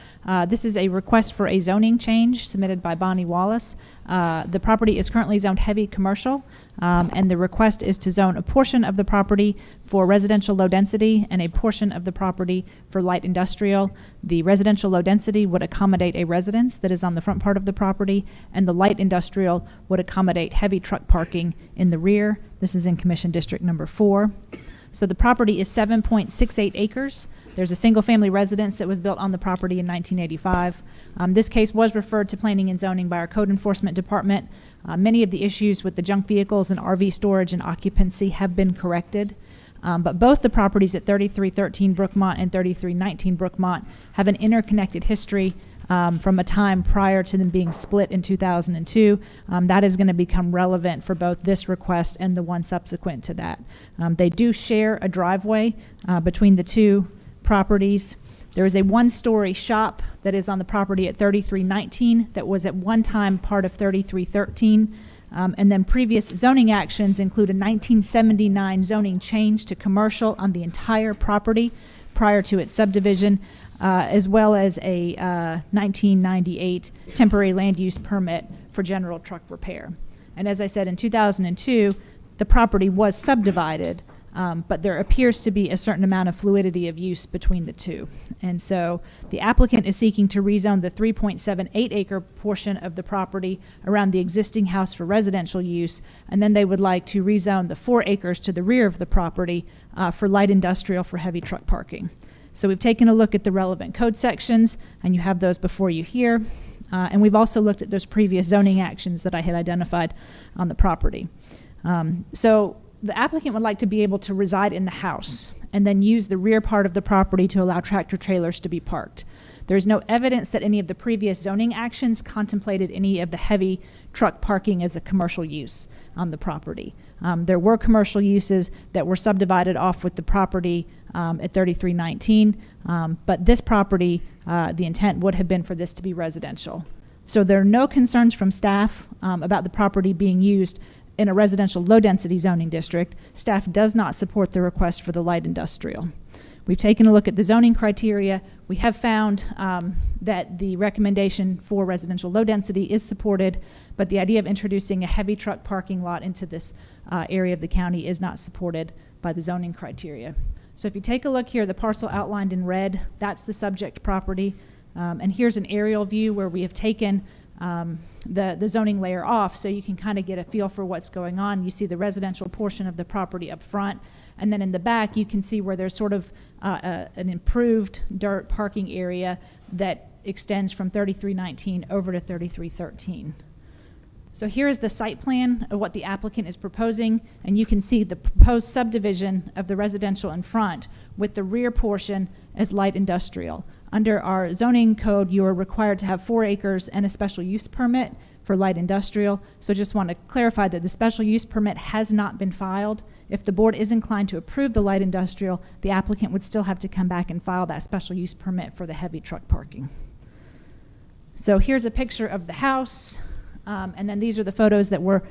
This is a request for a zoning change submitted by Bonnie Wallace. The property is currently zoned heavy commercial, and the request is to zone a portion of the property for residential low density and a portion of the property for light industrial. The residential low density would accommodate a residence that is on the front part of the property, and the light industrial would accommodate heavy truck parking in the rear. This is in Commission District Number 4. So the property is 7.68 acres. There's a single-family residence that was built on the property in 1985. This case was referred to Planning and Zoning by our Code Enforcement Department. Many of the issues with the junk vehicles and RV storage and occupancy have been corrected. But both the properties at 3313 Brookmont and 3319 Brookmont have an interconnected history from a time prior to them being split in 2002. That is going to become relevant for both this request and the one subsequent to that. They do share a driveway between the two properties. There is a one-story shop that is on the property at 3319 that was at one time part of 3313. And then previous zoning actions include a 1979 zoning change to commercial on the entire property prior to its subdivision, as well as a 1998 temporary land use permit for general truck repair. And as I said, in 2002, the property was subdivided, but there appears to be a certain amount of fluidity of use between the two. And so the applicant is seeking to rezone the 3.78 acre portion of the property around the existing house for residential use, and then they would like to rezone the 4 acres to the rear of the property for light industrial for heavy truck parking. So we've taken a look at the relevant code sections, and you have those before you here. And we've also looked at those previous zoning actions that I had identified on the property. So the applicant would like to be able to reside in the house and then use the rear part of the property to allow tractor trailers to be parked. There's no evidence that any of the previous zoning actions contemplated any of the heavy truck parking as a commercial use on the property. There were commercial uses that were subdivided off with the property at 3319, but this property, the intent would have been for this to be residential. So there are no concerns from staff about the property being used in a residential low-density zoning district. Staff does not support the request for the light industrial. We've taken a look at the zoning criteria. We have found that the recommendation for residential low density is supported, but the idea of introducing a heavy truck parking lot into this area of the county is not supported by the zoning criteria. So if you take a look here, the parcel outlined in red, that's the subject property. And here's an aerial view where we have taken the zoning layer off so you can kind of get a feel for what's going on. You see the residential portion of the property up front, and then in the back you can see where there's sort of an improved dirt parking area that extends from 3319 over to 3313. So here is the site plan of what the applicant is proposing, and you can see the proposed subdivision of the residential in front with the rear portion as light industrial. Under our zoning code, you are required to have 4 acres and a special use permit for light industrial. So just want to clarify that the special use permit has not been filed. If the board is inclined to approve the light industrial, the applicant would still have to come back and file that special use permit for the heavy truck parking. So here's a picture of the house. And then these are the photos that were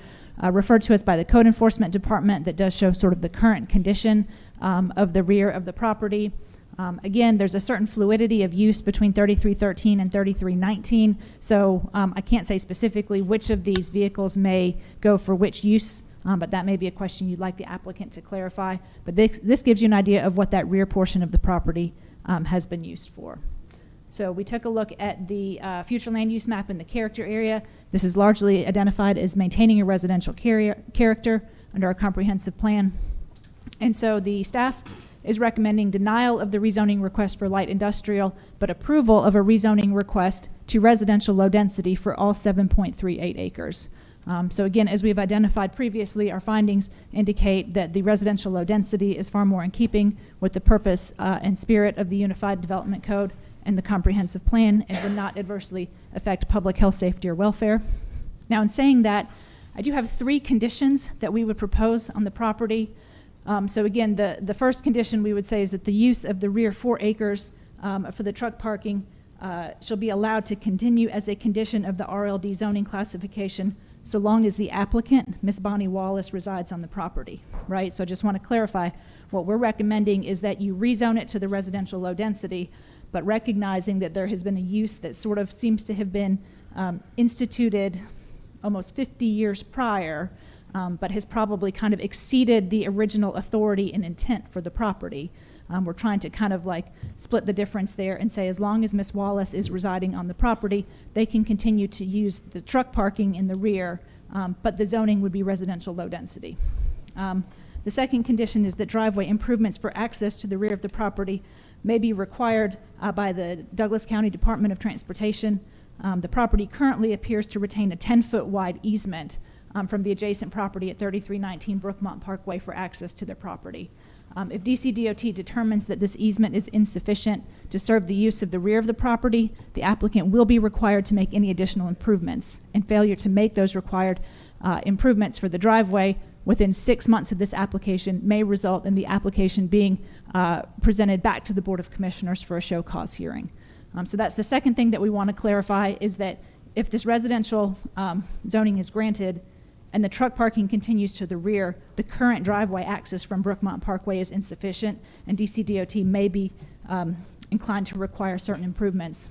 referred to us by the Code Enforcement Department that does show sort of the current condition of the rear of the property. Again, there's a certain fluidity of use between 3313 and 3319, so I can't say specifically which of these vehicles may go for which use, but that may be a question you'd like the applicant to clarify. But this gives you an idea of what that rear portion of the property has been used for. So we took a look at the future land use map in the character area. This is largely identified as maintaining a residential character under our comprehensive plan. And so the staff is recommending denial of the rezoning request for light industrial, but approval of a rezoning request to residential low density for all 7.38 acres. So again, as we've identified previously, our findings indicate that the residential low density is far more in keeping with the purpose and spirit of the Unified Development Code and the comprehensive plan, and would not adversely affect public health, safety, or welfare. Now, in saying that, I do have 3 conditions that we would propose on the property. So again, the first condition we would say is that the use of the rear 4 acres for the truck parking shall be allowed to continue as a condition of the RLD zoning classification, so long as the applicant, Ms. Bonnie Wallace, resides on the property, right? So I just want to clarify, what we're recommending is that you rezone it to the residential low density, but recognizing that there has been a use that sort of seems to have been instituted almost 50 years prior, but has probably kind of exceeded the original authority and intent for the property. We're trying to kind of like split the difference there and say, as long as Ms. Wallace is residing on the property, they can continue to use the truck parking in the rear, but the zoning would be residential low density. The second condition is that driveway improvements for access to the rear of the property may be required by the Douglas County Department of Transportation. The property currently appears to retain a 10-foot wide easement from the adjacent property at 3319 Brookmont Parkway for access to their property. If DCDOT determines that this easement is insufficient to serve the use of the rear of the property, the applicant will be required to make any additional improvements, and failure to make those required improvements for the driveway within 6 months of this application may result in the application being presented back to the Board of Commissioners for a show cause hearing. So that's the second thing that we want to clarify, is that if this residential zoning is granted and the truck parking continues to the rear, the current driveway access from Brookmont Parkway is insufficient, and DCDOT may be inclined to require certain improvements.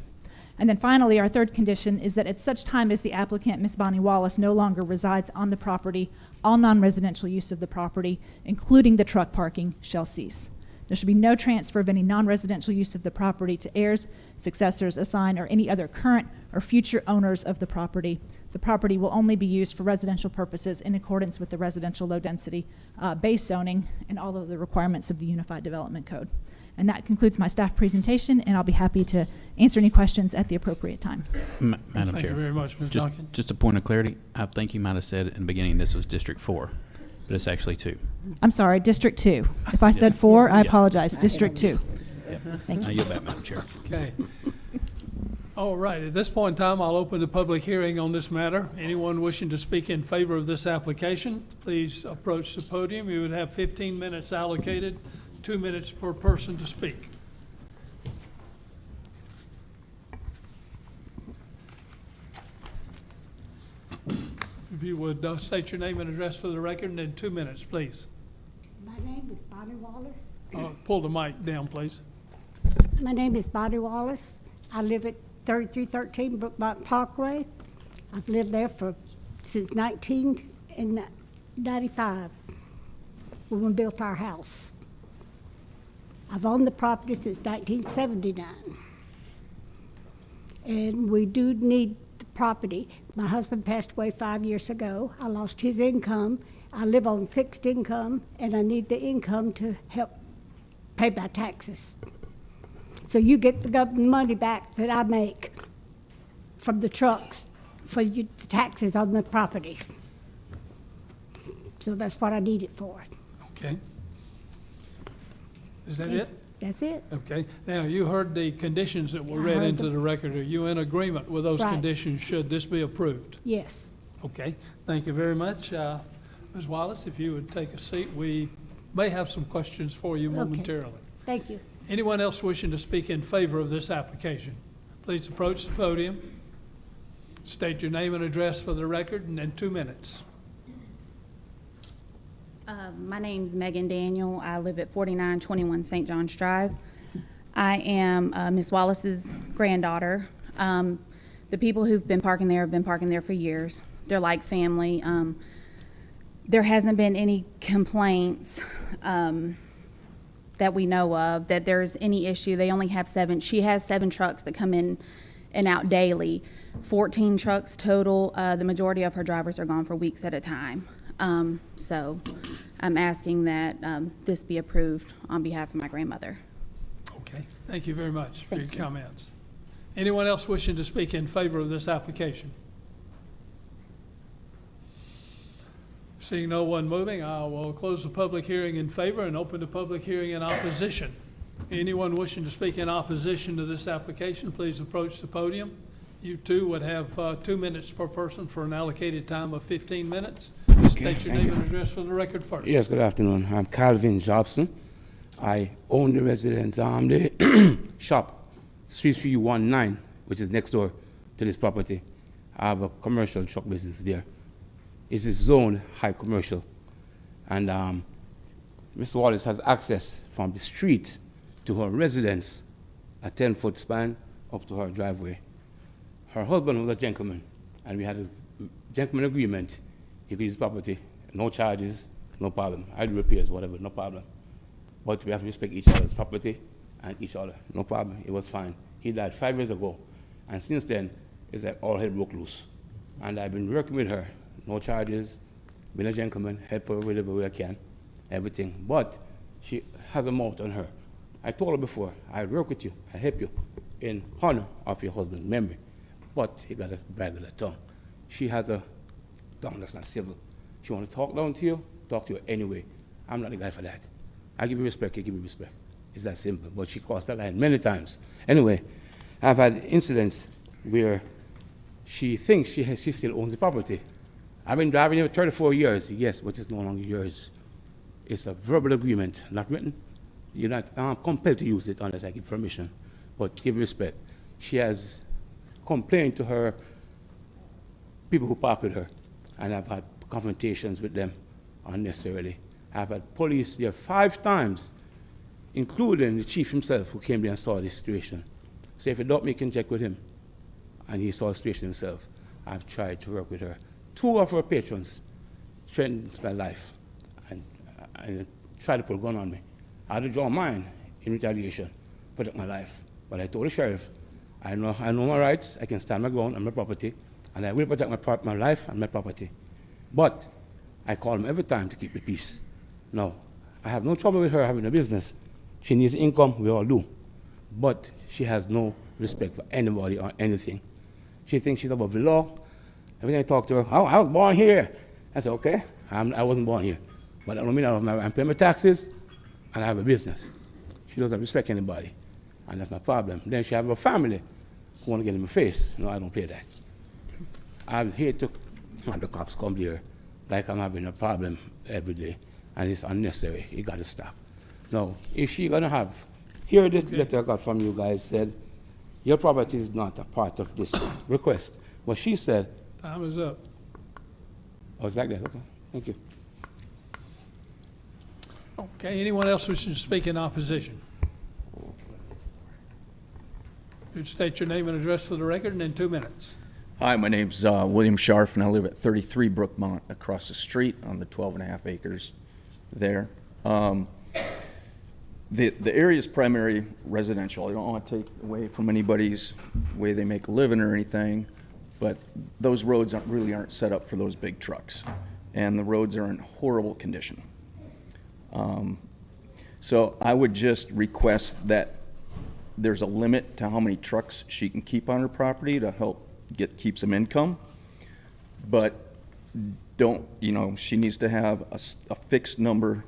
And then finally, our third condition is that at such time as the applicant, Ms. Bonnie Wallace, no longer resides on the property, all non-residential use of the property, including the truck parking, shall cease. There should be no transfer of any non-residential use of the property to heirs, successors, assigned, or any other current or future owners of the property. The property will only be used for residential purposes in accordance with the residential low density base zoning and all of the requirements of the Unified Development Code. And that concludes my staff presentation, and I'll be happy to answer any questions at the appropriate time. Madam Thank Chair. you very much, Ms. Duncan. Just a point of clarity, I think you might have said in the beginning this was District 4, but it's actually 2. I'm sorry, District 2. If I said 4, I Yes. apologize. District 2. Thank Now you. you're back, Madam Chair. Okay. All right, at this point in time, I'll open the public hearing on this matter. Anyone wishing to speak in favor of this application, please approach the podium. You would have 15 minutes allocated, 2 minutes per person to speak. If you would state your name and address for the record, and then 2 minutes, please. My name is Bonnie Wallace. Pull the mic down, please. My name is Bonnie Wallace. I live at 3313 Brookmont Parkway. I've lived there since 1995, when we built our house. I've owned the property since 1979. And we do need the property. My husband passed away 5 years ago. I lost his income. I live on fixed income, and I need the income to help pay my taxes. So you get the government money back that I make from the trucks for the taxes on the property. So that's what I need it for. Okay. Is that it? That's it. Okay. Now, you heard the conditions that were I read heard into them. the record. Are you in agreement with those Right. conditions should this be approved? Yes. Okay. Thank you very much. Ms. Wallace, if you would take a seat, we may have some questions for you momentarily. Thank you. Anyone else wishing to speak in favor of this application, please approach the podium, state your name and address for the record, and then 2 minutes. My name's Megan Daniel. I live at 4921 St. John's Drive. I am Miss Wallace's granddaughter. The people who've been parking there have been parking there for years. They're like family. There hasn't been any complaints that we know of that there's any issue. They only have 7. She has 7 trucks that come in and out daily. 14 trucks total. The majority of her drivers are gone for weeks at a time. So I'm asking that this be approved on behalf of my grandmother. Okay. Thank you very much for your comments. Anyone else wishing to speak in favor of this application? Seeing no one moving, I will close the public hearing in favor and open the public hearing in opposition. Anyone wishing to speak in opposition to this application, please approach the podium. You two would have 2 minutes per person for an allocated time of 15 minutes. State your name and address for the record first. Yes, good afternoon. I'm Calvin Jobson. I own the residence, the shop, 3319, which is next door to this property. I have a commercial truck business there. It's a zoned high commercial. And Mr. Wallace has access from the street to her residence, a 10-foot span up to her driveway. Her husband was a gentleman, and we had a gentleman agreement. He could use property, no charges, no problem. I do repairs, whatever, no problem. But we have to respect each other's property and each other, no problem. It was fine. He died 5 years ago, and since then, it's like all hell broke loose. And I've been working with her, no charges, been a gentleman, help her wherever way I can, everything. But she has a mouth on her. I told her before, I work with you, I help you in honor of your husband's memory. But he got a brag of the tongue. She has a tongue that's not civil. She want to talk down to you anyway. I'm not the guy for that. I give you respect, you give me respect. It's that simple. But she crossed that line many times. Anyway, I've had incidents where she thinks she still owns the property. I've been driving here for 34 years, yes, but it's no longer yours. It's a verbal agreement, not written. You're not compelled to use it unless I give permission. But give respect. She has complained to her people who park with her, and I've had confrontations with them unnecessarily. I've had police there 5 times, including the chief himself, who came there and saw the situation. So if you doubt me, you can check with him. And he saw the situation himself. I've tried to work with her. 2 of her patrons threatened my life and tried to put a gun on me. I had to draw mine in retaliation for my life. But I told the sheriff, I know my rights, I can stand my ground and my property, and I will protect my life and my property. But I call him every time to keep the peace. No, I have no trouble with her having a business. She needs income, we all do. But she has no respect for anybody or anything. She thinks she's above the law. Every time I talk to her, oh, I was born here. I said, okay, I wasn't born here. But I don't mean I'm paying my taxes and I have a business. She doesn't respect anybody. And that's my problem. Then she have a family who want to get in my face. No, I don't play that. I hate to have the cops come here like I'm having a problem every day. And it's unnecessary. You got to stop. No, if she going to have, here this letter I got from you guys said, your property is not a part of this request. What she said. Time is up. Oh, it's like that, okay. Thank you. Okay, anyone else wishing to speak in opposition? Could you state your name and address for the record, and in 2 minutes. Hi, my name's William Scharf, and I live at 33 Brookmont across the street on the 12.5 acres there. The area is primary residential. I don't want to take away from anybody's way they make a living or anything, but those roads aren't set up for those big trucks, and the roads are in horrible condition. So I would just request that there's a limit to how many trucks she can keep on her property to help keep some income, but she needs to have a fixed number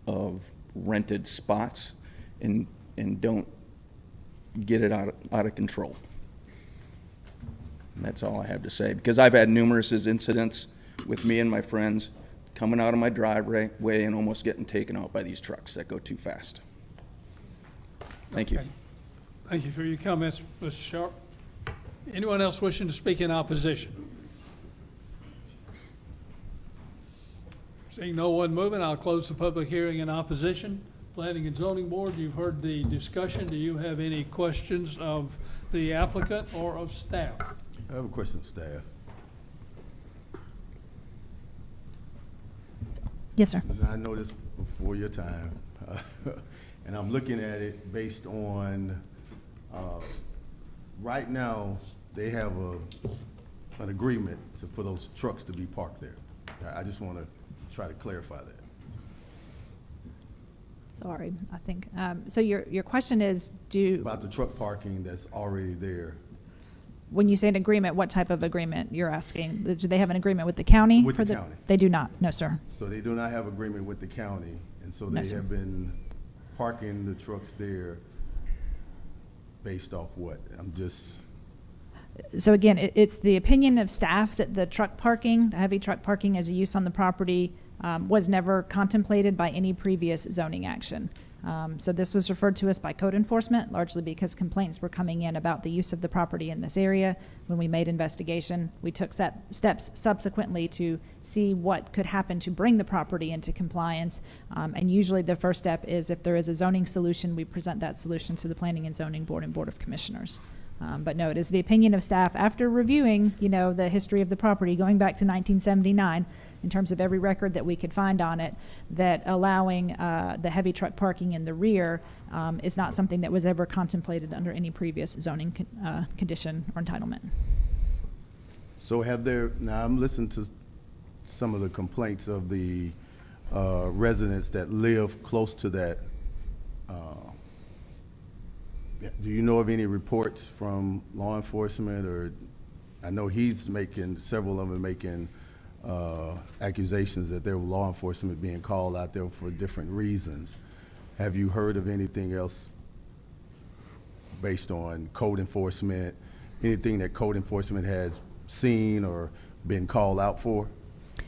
of rented spots and don't get it out of control. And that's all I have to say, because I've had numerous incidents with me and my friends coming out of my driveway and almost getting taken out by these trucks that go too fast. Thank you. Okay. Thank you for your comments, Mr. Sharp. Anyone else wishing to speak in opposition? Seeing no one moving, I'll close the public hearing in opposition. Planning and Zoning Board, you've heard the discussion. Do you have any questions of the applicant or of staff? I have a question of staff. Yes, sir. I know this before your time, and I'm looking at it based on, right now, they have an agreement for those trucks to be parked there. I just want to try to clarify that. Sorry, I think. So your question is, About the truck parking that's already there. When you say an agreement, what type of agreement you're asking? Do they have an agreement with the county? With for the county. They do not, no, sir. So they do not have agreement with the county, and so No, they sir. have been parking the trucks there based off what? I'm just, So again, it's the opinion of staff that the truck parking, the heavy truck parking as a use on the property, was never contemplated by any previous zoning action. So this was referred to us by code enforcement, largely because complaints were coming in about the use of the property in this area. When we made investigation, we took steps subsequently to see what could happen to bring the property into compliance. And usually the first step is if there is a zoning solution, we present that solution to the Planning and Zoning Board and Board of Commissioners. But no, it is the opinion of staff after reviewing, the history of the property going back to 1979, in terms of every record that we could find on it, that allowing the heavy truck parking in the rear is not something that was ever contemplated under any previous zoning condition or entitlement. so now I'm listening to some of the complaints of the residents that live close to that. Do you know of any reports from law enforcement, or I know several of them making accusations that there were law enforcement being called out there for different reasons. Have you heard of anything else based on code enforcement, anything that code enforcement has seen or been called out for?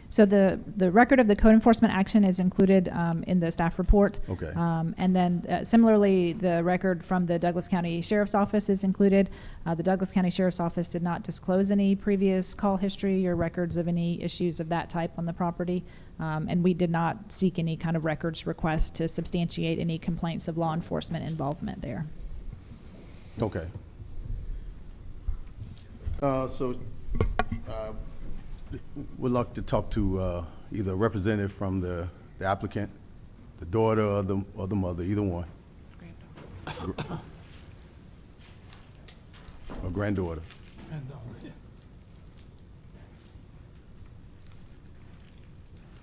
So the record of the code enforcement action is included in the staff report. Okay. And then similarly, the record from the Douglas County Sheriff's Office is included. The Douglas County Sheriff's Office did not disclose any previous call history or records of any issues of that type on the property. And we did not seek any kind of records request to substantiate any complaints of law enforcement involvement there. Okay. Would like to talk to either a representative from the applicant, the daughter, or the mother, either one. Or granddaughter.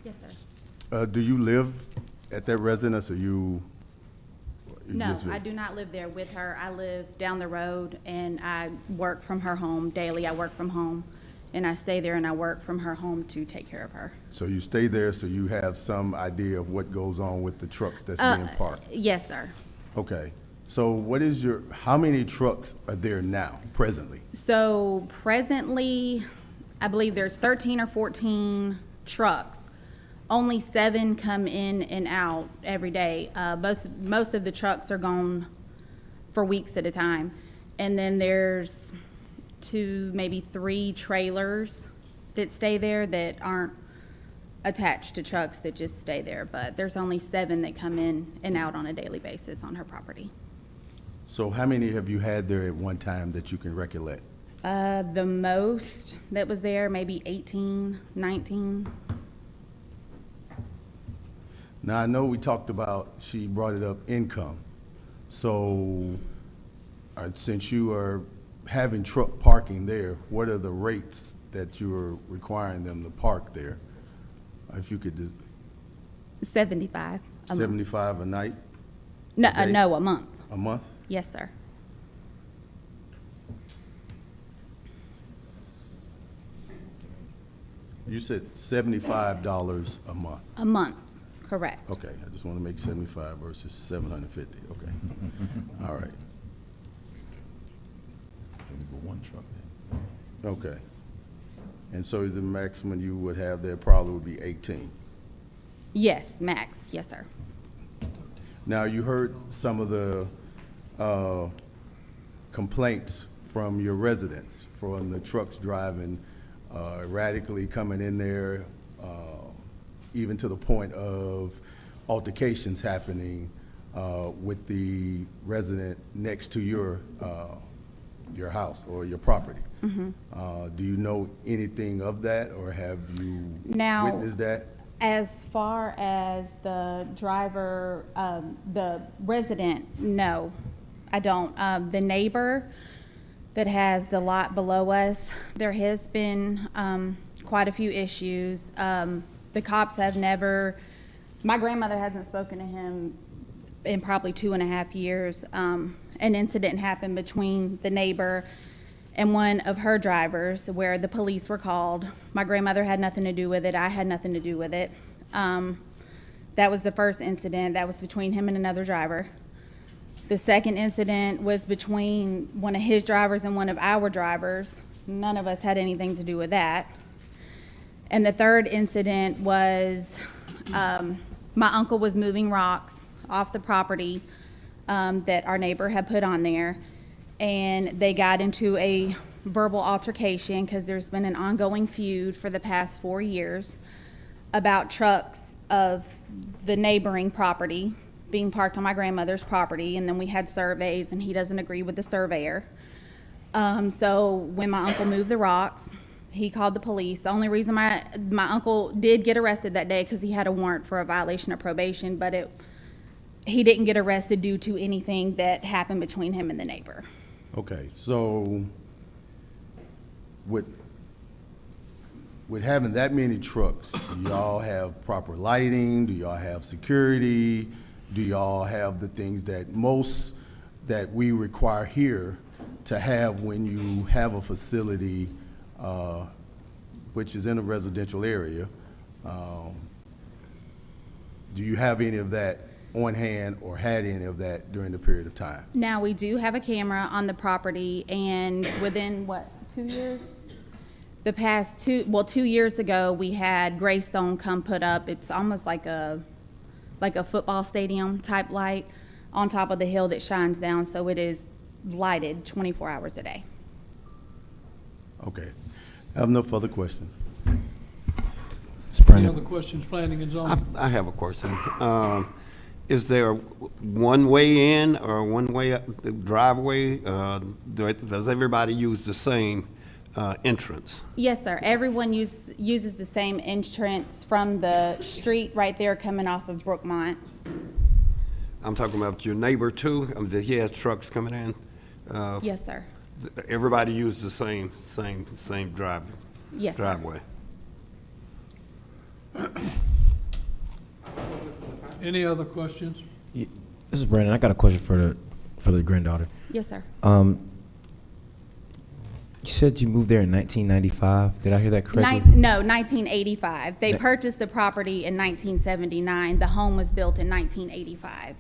Yes, sir. Do you live at that residence, or you No, just I visit? do not live there with her. I live down the road, and I work from her home daily. I work from home, and I stay there and I work from her home to take care of her. So you stay there, so you have some idea of what goes on with the trucks that's being parked? Yes, sir. Okay. So how many trucks are there now, presently? So presently, I believe there's 13 or 14 trucks. Only 7 come in and out every day. Most of the trucks are gone for weeks at a time. And then there's 2, maybe 3 trailers that stay there that aren't attached to trucks, that just stay there. But there's only 7 that come in and out on a daily basis on her property. So how many have you had there at one time that you can recollect? The most that was there, maybe 18, 19. Now, I know we talked about, she brought it up, income. So since you are having truck parking there, what are the rates that you're requiring them to park there? If you could, 75. 75 a night? No, a day? no, a month. A month? Yes, sir. You said $75 a month. A month, correct. Okay, I just want to make 75 versus 750, okay. All right, One truck. okay. And so the maximum you would have there probably would be 18. Yes, max. Yes, sir. Now, you heard some of the complaints from your residents, from the trucks driving erratically, coming in there, even to the point of altercations happening with the resident next to your house or your property. Do you know anything of that, or have you Now, witnessed that? as far as the driver, the resident, no, I don't. The neighbor that has the lot below us, there has been quite a few issues. The cops have never, my grandmother hasn't spoken to him in probably 2.5 years. An incident happened between the neighbor and one of her drivers where the police were called. My grandmother had nothing to do with it. I had nothing to do with it. That was the first incident. That was between him and another driver. The second incident was between one of his drivers and one of our drivers. None of us had anything to do with that. And the third incident was my uncle was moving rocks off the property that our neighbor had put on there, and they got into a verbal altercation because there's been an ongoing feud for the past 4 years about trucks of the neighboring property being parked on my grandmother's property, and then we had surveys, and he doesn't agree with the surveyor. So when my uncle moved the rocks, he called the police. The only reason my uncle did get arrested that day because he had a warrant for a violation of probation, but he didn't get arrested due to anything that happened between him and the neighbor. Okay, so with having that many trucks, do y'all have proper lighting? Do y'all have security? Do y'all have the things that we require here to have when you have a facility which is in a residential area? Do you have any of that on hand or had any of that during the period of time? Now, we do have a camera on the property, and within, 2 years? The past 2 years ago, we had Greystone come put up. It's almost like a football stadium type light on top of the hill that shines down, so it is lighted 24 hours a day. Okay. I have no further questions. Any other questions, planning and zoning? I have a question. Is there one way in or one way driveway? Does everybody use the same entrance? Yes, sir. Everyone uses the same entrance from the street right there coming off of Brookmont. I'm talking about your neighbor too. He has trucks coming in. Yes, sir. Everybody uses the same driveway. Any other questions? This is Brandon. I got a question for the granddaughter. Yes, sir. You said you moved there in 1995. Did I hear that correctly? No, 1985. They purchased the property in 1979. The home was built in 1985.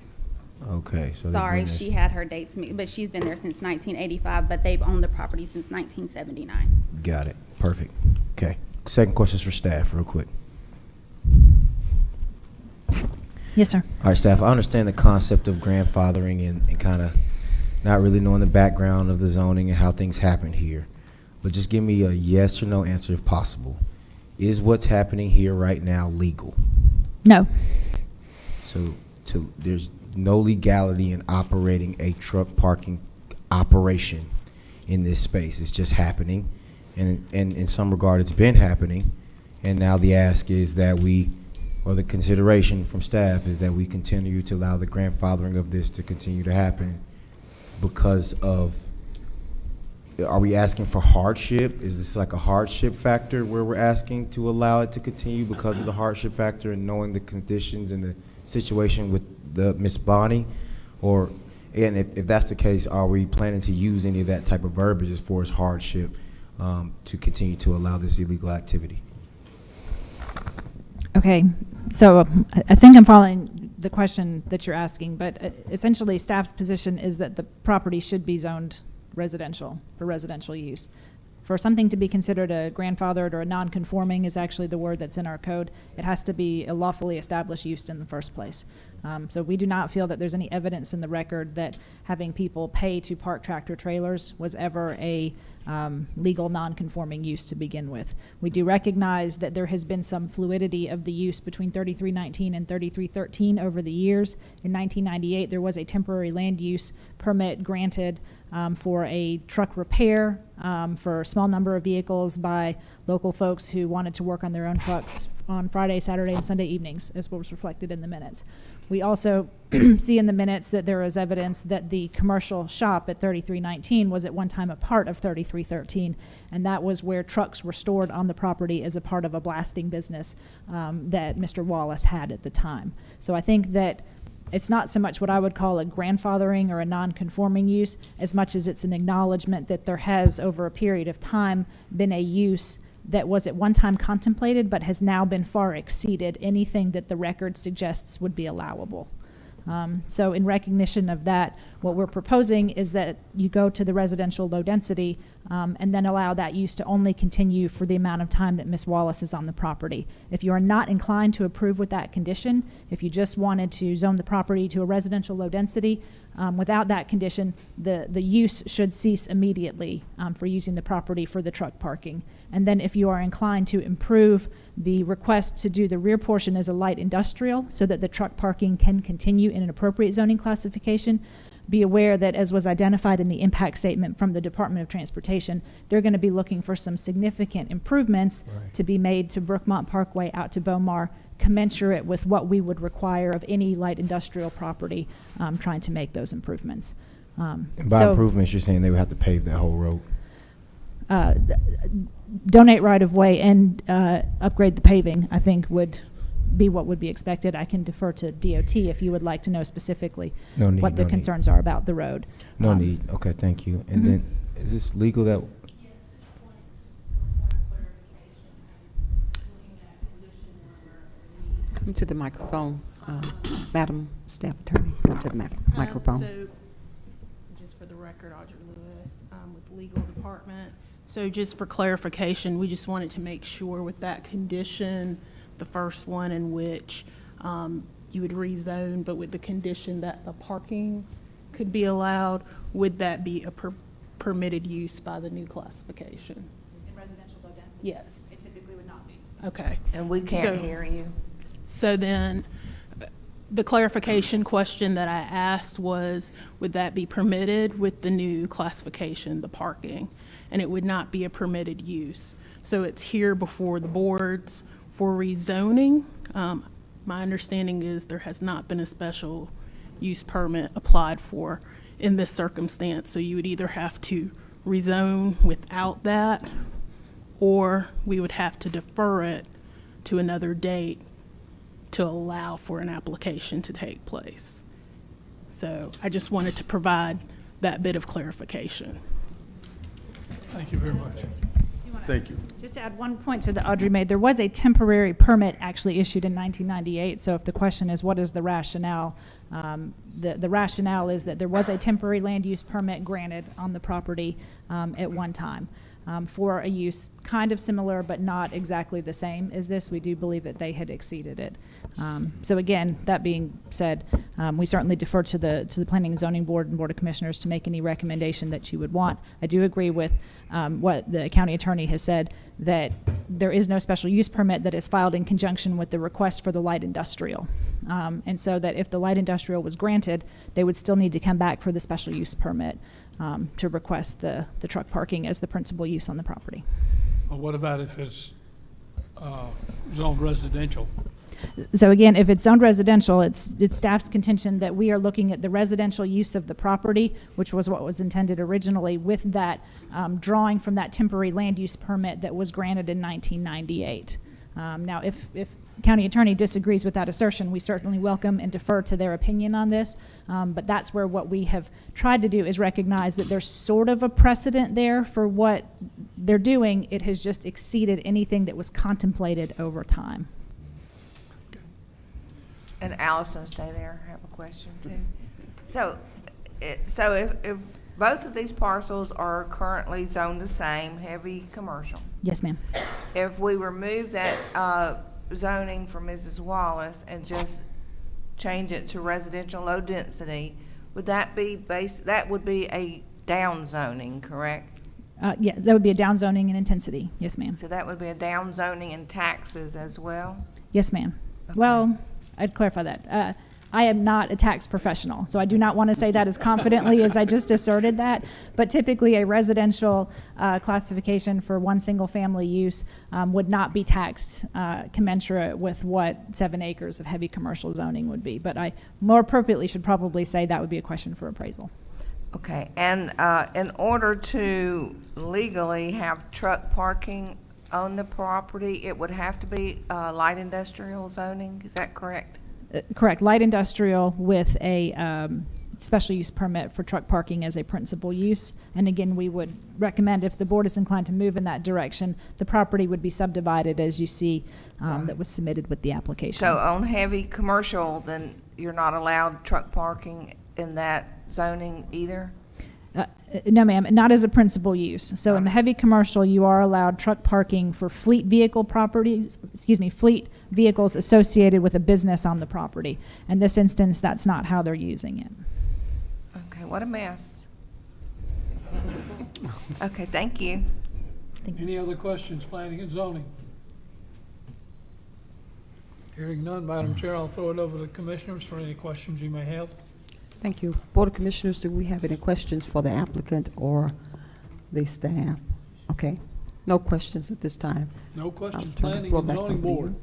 Okay. So Sorry, she had her dates, but she's been there since 1985, but they've owned the property since 1979. Got it. Perfect. Okay. Second question is for staff, real quick. Yes, sir. All right, staff, I understand the concept of grandfathering and kind of not really knowing the background of the zoning and how things happen here. But just give me a yes or no answer if possible. Is what's happening here right now legal? No. So there's no legality in operating a truck parking operation in this space. It's just happening. And in some regard, it's been happening. And now the ask is that the consideration from staff is that we continue to allow the grandfathering of this to continue to happen because of, are we asking for hardship? Is this like a hardship factor where we're asking to allow it to continue because of the hardship factor and knowing the conditions and the situation with the Miss Bonnie? Or, and if that's the case, are we planning to use any of that type of verbiage as far as hardship to continue to allow this illegal activity? Okay, so I think I'm following the question that you're asking, but essentially staff's position is that the property should be zoned residential for residential use. For something to be considered a grandfathered or a non-conforming is actually the word that's in our code. It has to be a lawfully established use in the first place. So we do not feel that there's any evidence in the record that having people pay to park tractor trailers was ever a legal non-conforming use to begin with. We do recognize that there has been some fluidity of the use between 3319 and 3313 over the years. In 1998, there was a temporary land use permit granted for a truck repair for a small number of vehicles by local folks who wanted to work on their own trucks on Friday, Saturday, and Sunday evenings, as was reflected in the minutes. We also see in the minutes that there is evidence that the commercial shop at 3319 was at one time a part of 3313, and that was where trucks were stored on the property as a part of a blasting business that Mr. Wallace had at the time. So I think that It's not so much what I would call a grandfathering or a non-conforming use, as much as it's an acknowledgement that there has, over a period of time, been a use that was at one time contemplated, but has now been far exceeded anything that the record suggests would be allowable. So in recognition of that, what we're proposing is that you go to the residential low density and then allow that use to only continue for the amount of time that Ms. Wallace is on the property. If you are not inclined to approve with that condition, if you just wanted to zone the property to a residential low density, without that condition, the use should cease immediately for using the property for the truck parking. And then if you are inclined to improve the request to do the rear portion as a light industrial so that the truck parking can continue in an appropriate zoning classification, be aware that, as was identified in the impact statement from the Department of Transportation, they're going to be looking for some significant improvements to be made to Brookmont Parkway out to Bomar, commensurate with what we would require of any light industrial property trying to make those improvements. And by improvements, you're saying they would have to pave that whole road? Donate right-of-way and upgrade the paving, I think, would be what would be expected. I can defer to DOT if you would like to know specifically what the concerns are about the road. No need. Okay, thank you. And then, is this legal that? Come to the microphone, Madam Staff Attorney. Come to the microphone. So, just for the record, Audrey Lewis with the Legal Department. So just for clarification, we just wanted to make sure with that condition, the first one in which you would rezone, but with the condition that the parking could be allowed, would that be a permitted use by the new classification? In residential low density? Yes. It typically would not be. Okay. And we can't hear you. So then, the clarification question that I asked was, would that be permitted with the new classification, the parking? And it would not be a permitted use. So it's here before the boards for rezoning. My understanding is there has not been a special use permit applied for in this circumstance. So you would either have to rezone without that, or we would have to defer it to another date to allow for an application to take place. So I just wanted to provide that bit of clarification. Thank you very much. Thank you. Just to add one point to that Audrey made, there was a temporary permit actually issued in 1998. So if the question is what is the rationale, the rationale is that there was a temporary land use permit granted on the property at one time for a use kind of similar but not exactly the same as this. We do believe that they had exceeded it. So again, that being said, we certainly defer to the Planning and Zoning Board and Board of Commissioners to make any recommendation that you would want. I do agree with what the county attorney has said, that there is no special use permit that is filed in conjunction with the request for the light industrial. And so that if the light industrial was granted, they would still need to come back for the special use permit to request the truck parking as the principal use on the property. Well, what about if it's zoned residential? So again, if it's zoned residential, it's staff's contention that we are looking at the residential use of the property, which was what was intended originally, with that drawing from that temporary land use permit that was granted in 1998. Now, if county attorney disagrees with that assertion, we certainly welcome and defer to their opinion on this. But that's where what we have tried to do is recognize that there's sort of a precedent there for what they're doing. It has just exceeded anything that was contemplated over time. And Allison, stay there. I have a question too. So if both of these parcels are currently zoned the same, heavy commercial. Yes, ma'am. If we remove that zoning for Mrs. Wallace and just change it to residential low density, would that be that would be a down zoning, correct? Yes, that would be a down zoning in intensity. Yes, ma'am. So that would be a down zoning in taxes as well? Yes, ma'am. Okay. Well, I'd clarify that. I am not a tax professional, so I do not want to say that as confidently as I just asserted that. But typically, a residential classification for one single family use would not be taxed commensurate with what 7 acres of heavy commercial zoning would be. But I more appropriately should probably say that would be a question for appraisal. Okay, and in order to legally have truck parking on the property, it would have to be light industrial zoning, is that correct? Correct, light industrial with a special use permit for truck parking as a principal use. And again, we would recommend, if the board is inclined to move in that direction, the property would be subdivided as you see that was submitted with the application. So on heavy commercial, then you're not allowed truck parking in that zoning either? No, ma'am, not as a principal use. So in the heavy commercial, you are allowed truck parking for fleet vehicle properties, fleet vehicles associated with a business on the property. In this instance, that's not how they're using it. Okay, what a mess. Okay, thank you. Any other questions, planning and zoning? Hearing none, Madam Chair, I'll throw it over to the commissioners for any questions you may have. Thank you. Board of Commissioners, do we have any questions for the applicant or the staff? Okay, no questions at this time. No questions, I'll turn the planning floor and back zoning over to you. board.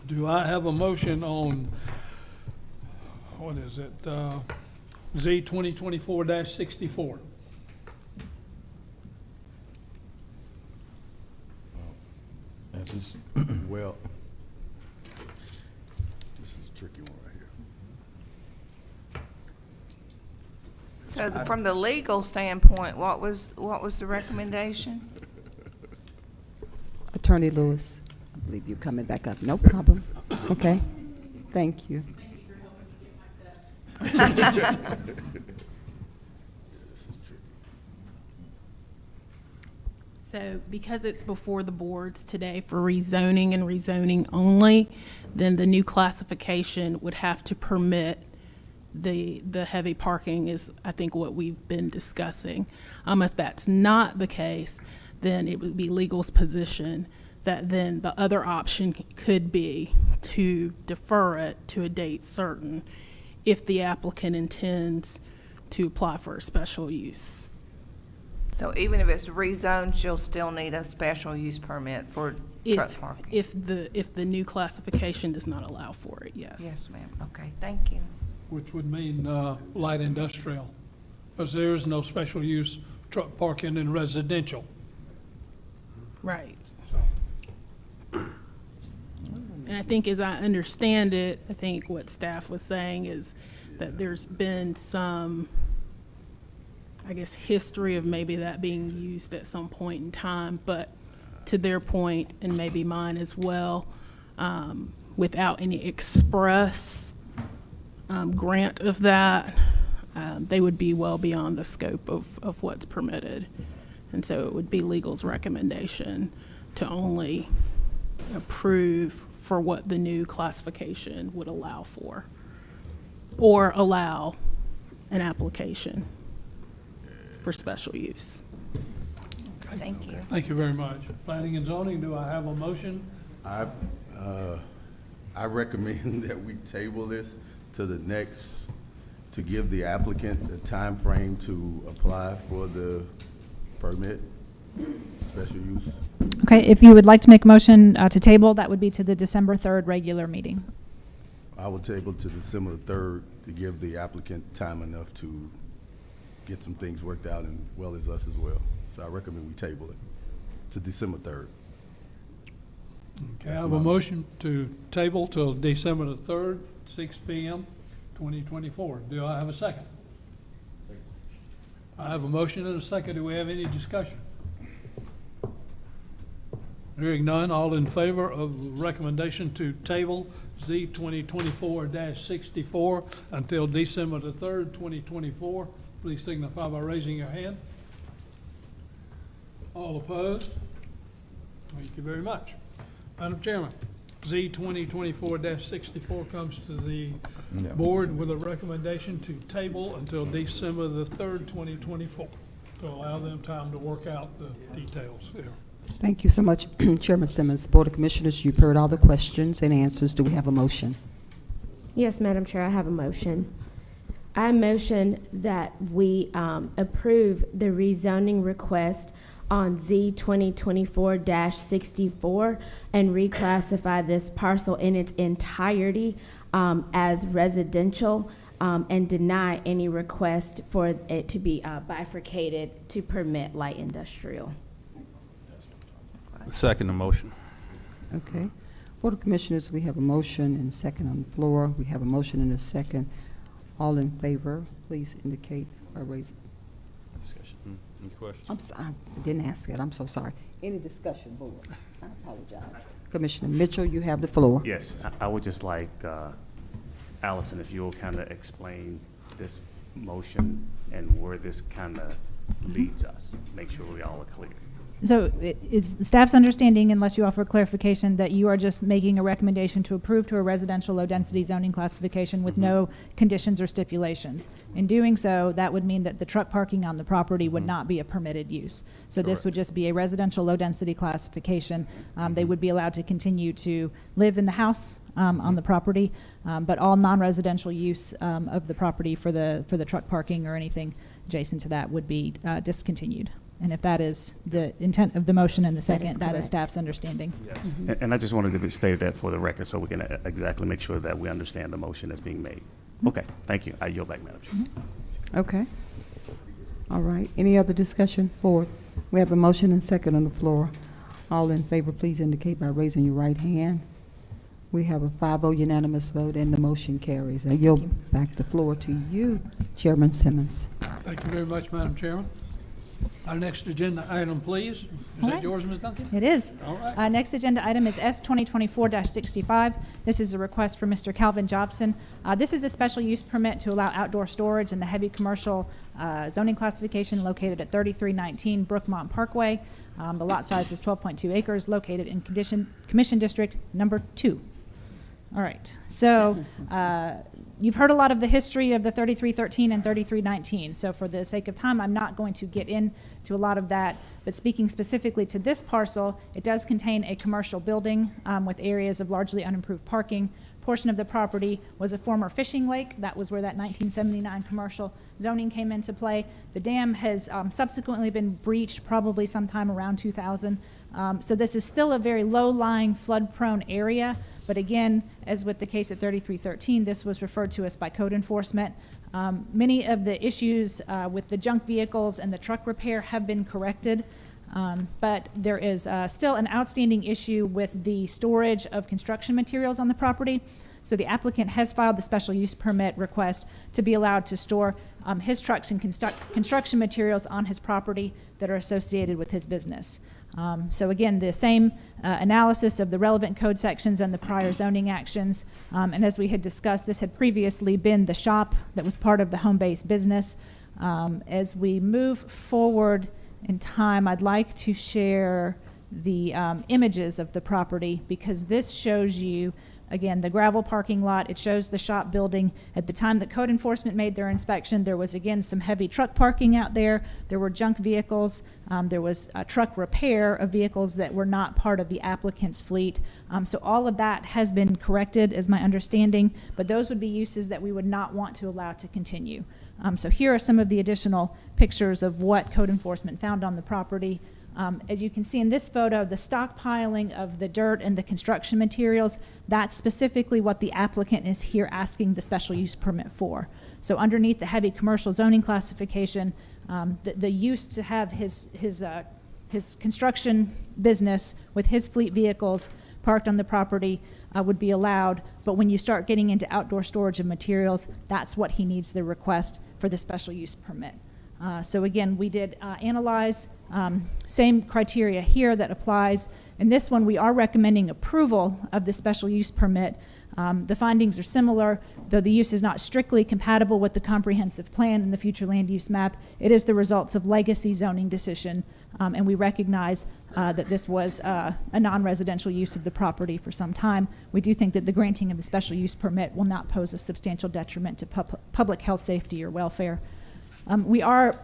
Do I have a motion on, what is it, Z 2024-64? Well, this is a tricky one right here. So from the legal standpoint, what was the recommendation? Attorney Lewis, I believe you're coming back up. No problem. Okay, thank you. So because it's before the boards today for rezoning and rezoning only, then the new classification would have to permit the heavy parking is, I think, what we've been discussing. If that's not the case, then it would be legal's position that then the other option could be to defer it to a date certain if the applicant intends to apply for a special use. So even if it's rezoned, she'll still need a special use permit for truck parking? If the new classification does not allow for it, yes. Yes, ma'am. Okay, thank you. Which would mean light industrial, because there is no special use truck parking in residential. Right. And I think, as I understand it, I think what staff was saying is that there's been some, I guess, history of maybe that being used at some point in time, but to their point, and maybe mine as well, without any express grant of that, they would be well beyond the scope of what's permitted. And so it would be legal's recommendation to only approve for what the new classification would allow for, or allow an application for special use. Thank you. Thank you very much. Planning and zoning, do I have a motion? I recommend that we table this to the next, to give the applicant the time frame to apply for the permit, special use. Okay, if you would like to make a motion to table, that would be to the December 3rd regular meeting. I will table to December 3rd to give the applicant time enough to get some things worked out, and well as us as well. So I recommend we table it to December 3rd. Okay, I have a motion to table till December the 3rd, 6 p.m., 2024. Do I have a second? I have a motion and a second. Do we have any discussion? Hearing none, all in favor of the recommendation to table Z 2024-64 until December the 3rd, 2024, please signify by raising your hand. All opposed? Thank you very much. Madam Chairman, Z 2024-64 comes to the board with a recommendation to table until December the 3rd, 2024, to allow them time to work out the details here. Thank you so much, Chairman Simmons. Board of Commissioners, you've heard all the questions and answers. Do we have a motion? Yes, Madam Chair, I have a motion. I motion that we approve the rezoning request on Z 2024-64 and reclassify this parcel in its entirety as residential and deny any request for it to be bifurcated to permit light industrial. Second the motion. Okay. Board of Commissioners, we have a motion and second on the floor. We have a motion and a second. All in favor, please indicate by raising. Discussion. Any questions? I didn't ask that. I'm so sorry. Any discussion, board? I apologize. Commissioner Mitchell, you have the floor. Yes, I would just like, Allison, if you'll kind of explain this motion and where this kind of leads us, make sure we all are clear. So is staff's understanding, unless you offer clarification, that you are just making a recommendation to approve to a residential low-density zoning classification with no conditions or stipulations. In doing so, that would mean that the truck parking on the property would not be a permitted use. So this would just be a residential low-density classification. They would be allowed to continue to live in the house on the property, but all non-residential use of the property for the truck parking or anything adjacent to that would be discontinued. And if that is the intent of the motion in the second, that is staff's understanding. Yes. And I just wanted to state that for the record so we can exactly make sure that we understand the motion that's being made. Okay, thank you. I yield back, Madam Chair. Okay. All right. Any other discussion, board? We have a motion and second on the floor. All in favor, please indicate by raising your right hand. We have a 5-0 unanimous vote, and the motion carries. I yield back the floor to you, Chairman Simmons. Thank you very much, Madam Chairman. Our next agenda item, please. Is All that right. yours, Ms. Duncan? It is. All right. Next agenda item is S 2024-65. This is a request for Mr. Calvin Jobson. This is a special use permit to allow outdoor storage in the heavy commercial zoning classification located at 3319 Brookmont Parkway. The lot size is 12.2 acres, located in Commission District Number 2. All right. So you've heard a lot of the history of the 3313 and 3319. So for the sake of time, I'm not going to get into a lot of that. But speaking specifically to this parcel, it does contain a commercial building with areas of largely unimproved parking. Portion of the property was a former fishing lake. That was where that 1979 commercial zoning came into play. The dam has subsequently been breached probably sometime around 2000. So this is still a very low-lying, flood-prone area. But again, as with the case at 3313, this was referred to as by code enforcement. Many of the issues with the junk vehicles and the truck repair have been corrected, but there is still an outstanding issue with the storage of construction materials on the property. So the applicant has filed the special use permit request to be allowed to store his trucks and construction materials on his property that are associated with his business. So again, the same analysis of the relevant code sections and the prior zoning actions. And as we had discussed, this had previously been the shop that was part of the home-based business. As we move forward in time, I'd like to share the images of the property because this shows you, again, the gravel parking lot. It shows the shop building. At the time that code enforcement made their inspection, there was, again, some heavy truck parking out there. There were junk vehicles. There was a truck repair of vehicles that were not part of the applicant's fleet. So all of that has been corrected, is my understanding, but those would be uses that we would not want to allow to continue. So here are some of the additional pictures of what code enforcement found on the property. As you can see in this photo, the stockpiling of the dirt and the construction materials, that's specifically what the applicant is here asking the special use permit for. So underneath the heavy commercial zoning classification, the use to have his construction business with his fleet vehicles parked on the property would be allowed. But when you start getting into outdoor storage of materials, that's what he needs the request for the special use permit. So again, we did analyze same criteria here that applies. In this one, we are recommending approval of the special use permit. The findings are similar, though the use is not strictly compatible with the comprehensive plan and the future land use map. It is the results of legacy zoning decision, and we recognize that this was a non-residential use of the property for some time. We do think that the granting of the special use permit will not pose a substantial detriment to public health, safety, or welfare. We are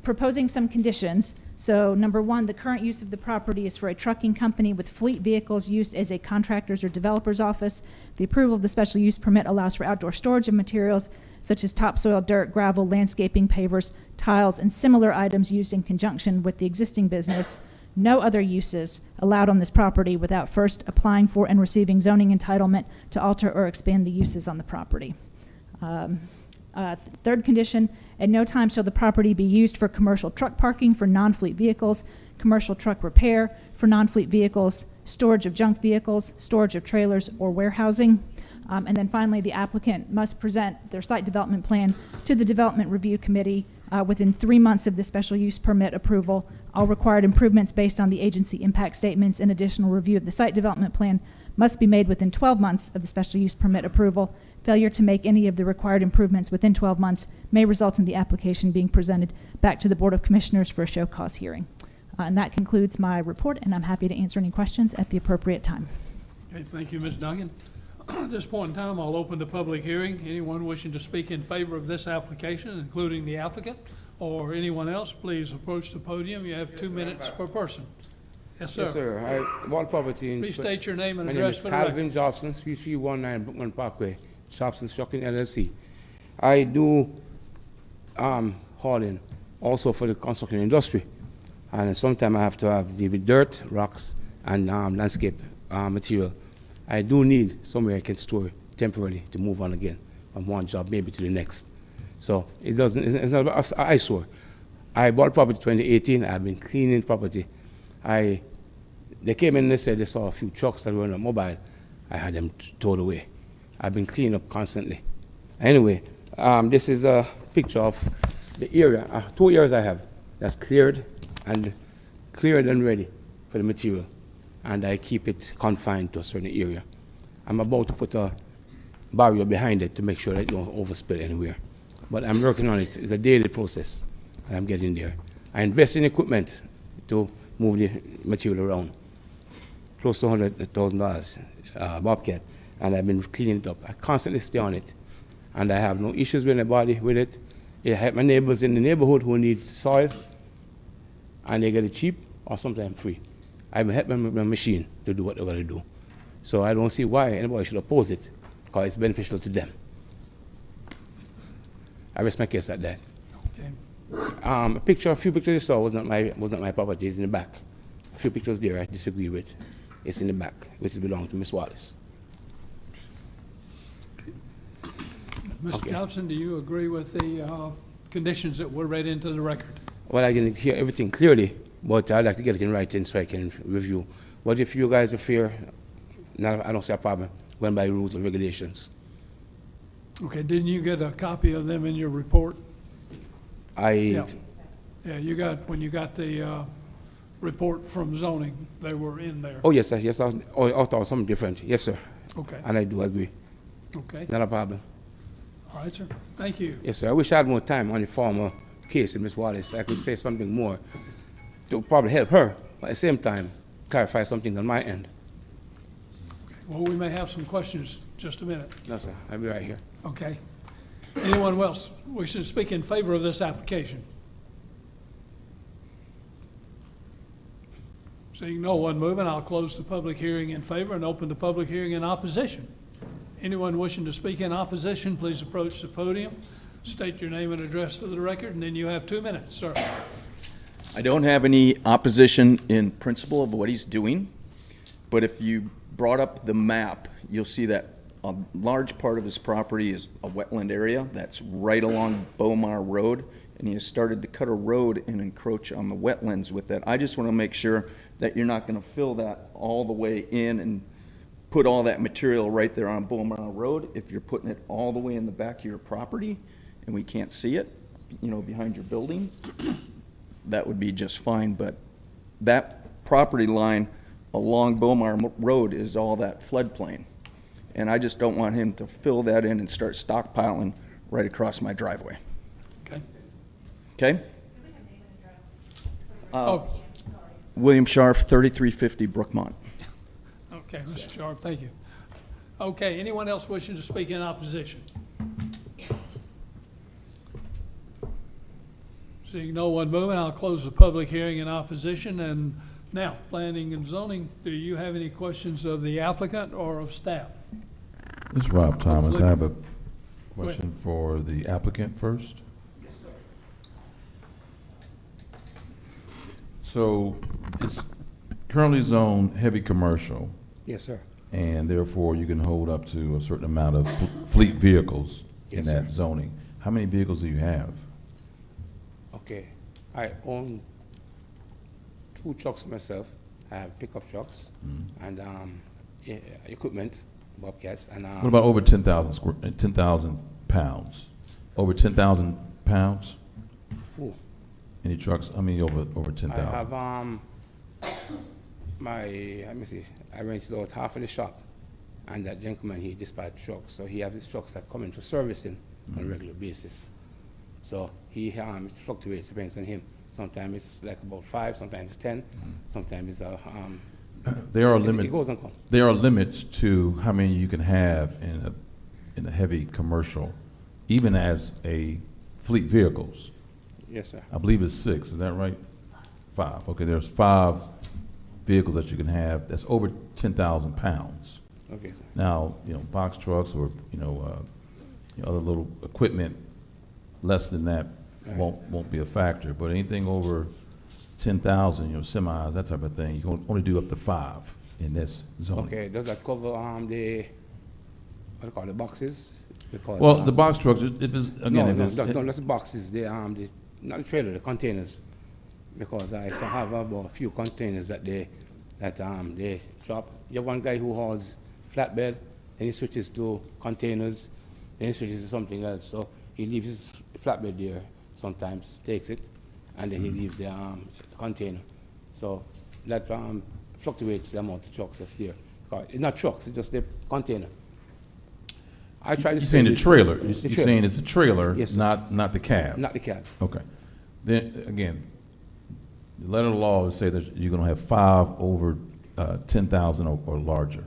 proposing some conditions. So number one, the current use of the property is for a trucking company with fleet vehicles used as a contractor's or developer's office. The approval of the special use permit allows for outdoor storage of materials such as topsoil, dirt, gravel, landscaping, pavers, tiles, and similar items used in conjunction with the existing business. No other uses allowed on this property without first applying for and receiving zoning entitlement to alter or expand the uses on the property. Third condition, at no time shall the property be used for commercial truck parking for non-fleet vehicles. commercial truck repair, for non-fleet vehicles, storage of junk vehicles, storage of trailers, or warehousing. And then finally, the applicant must present their site development plan to the Development Review Committee within 3 months of the special use permit approval. All required improvements based on the agency impact statements and additional review of the site development plan must be made within 12 months of the special use permit approval. Failure to make any of the required improvements within 12 months may result in the application being presented back to the Board of Commissioners for a show cause hearing. And that concludes my report, and I'm happy to answer any questions at the appropriate time. Okay, thank you, Ms. Duncan. At this point in time, I'll open the public hearing. Anyone wishing to speak in favor of this application, including the applicant or anyone else, please approach the podium. You have 2 minutes per person. Yes, sir. Yes, sir. I want property in... Please state your name and My address for the name is record. Calvin Jobson, 3319 Brookman Parkway, Jobson Trucking LLC. I do hauling also for the construction industry. And sometimes I have to deal with dirt, rocks, and landscape material. I do need somewhere I can store temporarily to move on again from one job maybe to the next. So it's not about an eyesore. I bought property 2018. I've been cleaning property. They came in and they said they saw a few trucks that were on a mobile. I had them towed away. I've been cleaning up constantly. Anyway, this is a picture of the area, 2 areas I have that's cleared and ready for the material. And I keep it confined to a certain area. I'm about to put a barrier behind it to make sure that it don't overspill anywhere. But I'm working on it. It's a daily process, and I'm getting there. I invest in equipment to move the material around. Close to $100,000 Bobcat, and I've been cleaning it up. I constantly stay on it, and I have no issues with anybody with it. I have my neighbors in the neighborhood who need soil, and they get it cheap or sometimes free. I'm helping with my machine to do what they got to do. So I don't see why anybody should oppose it, because it's beneficial to them. I rest my case at that. Okay. A few pictures you saw was not my property. It's in the back. A few pictures there I disagree with. It's in the back, which belongs to Ms. Wallace. Mr. Jobson, do you agree with the conditions that were read into the record? Well, I didn't hear everything clearly, but I'd like to get it in writing so I can review. But if you guys are fair, I don't see a problem going by rules and regulations. Okay, didn't you get a copy of them in your report? Yeah, you got, when you got the report from zoning, they were in there. Oh, yes, sir. Yes, I thought it was something different. Yes, sir. Okay. And I do agree. Okay. Not a problem. All right, sir. Thank you. Yes, sir. I wish I had more time on the former case with Ms. Wallace. I could say something more to probably help her, but at the same time, clarify something on my end. Okay. Well, we may have some questions in just a minute. No, sir. I'll be right here. Okay. Anyone else wishing to speak in favor of this application? Seeing no one moving, I'll close the public hearing in favor and open the public hearing in opposition. Anyone wishing to speak in opposition, please approach the podium, state your name and address for the record, and then you have 2 minutes, sir. I don't have any opposition in principle of what he's doing, but if you brought up the map, you'll see that a large part of his property is a wetland area that's right along Beaumar Road, and he has started to cut a road and encroach on the wetlands with that. I just want to make sure that you're not going to fill that all the way in and put all that material right there on Beaumar Road. If you're putting it all the way in the back of your property and we can't see it, behind your building, that would be just fine. But that property line along Beaumar Road is all that floodplain. And I just don't want him to fill that in and start stockpiling right across my driveway. Okay. Okay? William Scharf, 3350 Brookmont. Okay, Mr. Sharp, thank you. Okay, anyone else wishing to speak in opposition? Seeing no one moving, I'll close the public hearing in opposition. And now, planning and zoning, do you have any questions of the applicant or of staff? This is Rob Thomas. I have a question for the applicant first. Yes, sir. So it's currently zoned heavy commercial. Yes, sir. And therefore you can hold up to a certain amount of fleet vehicles in that zoning. How many vehicles do you have? Okay. I own 2 trucks myself. I have pickup trucks and equipment, bobcats, and What about over 10,000 pounds? Over 10,000 pounds? Ooh. Any trucks? I mean, over 10,000. I have let me see. I rented out half of the shop, and that gentleman he dispatched trucks, so he has his trucks that come in for servicing on a regular basis. So he it fluctuates, depends on him. Sometimes it's like about 5, sometimes it's 10, sometimes it's There are it goes and comes. There are limits to how many you can have in a heavy commercial, even as a fleet vehicles. Yes, sir. I believe it's 6. Is that right? 5. Okay, there's 5 vehicles that you can have that's over 10,000 pounds. Okay, sir. Now, box trucks or other little equipment less than that won't be a factor. But anything over 10,000, semis, that type of thing, you can only do up to 5 in this zone. Okay, does that cover what do you call the boxes? Because, well, the box trucks, it was again. No, that's the boxes. Not the trailer, the containers. Because I still have about a few containers that they drop. You have one guy who hauls flatbed, then he switches to containers, then he switches to something else. So he leaves his flatbed there sometimes, takes it, and then he leaves the container. So that fluctuates the amount of trucks that's there. It's not trucks, it's just the container. I try to You're saying the trailer. You're trailer. saying it's a trailer, yes, not the cab. Not the cab. Okay. Then again, the letter of the law would say that you're going to have 5 over 10,000 or larger.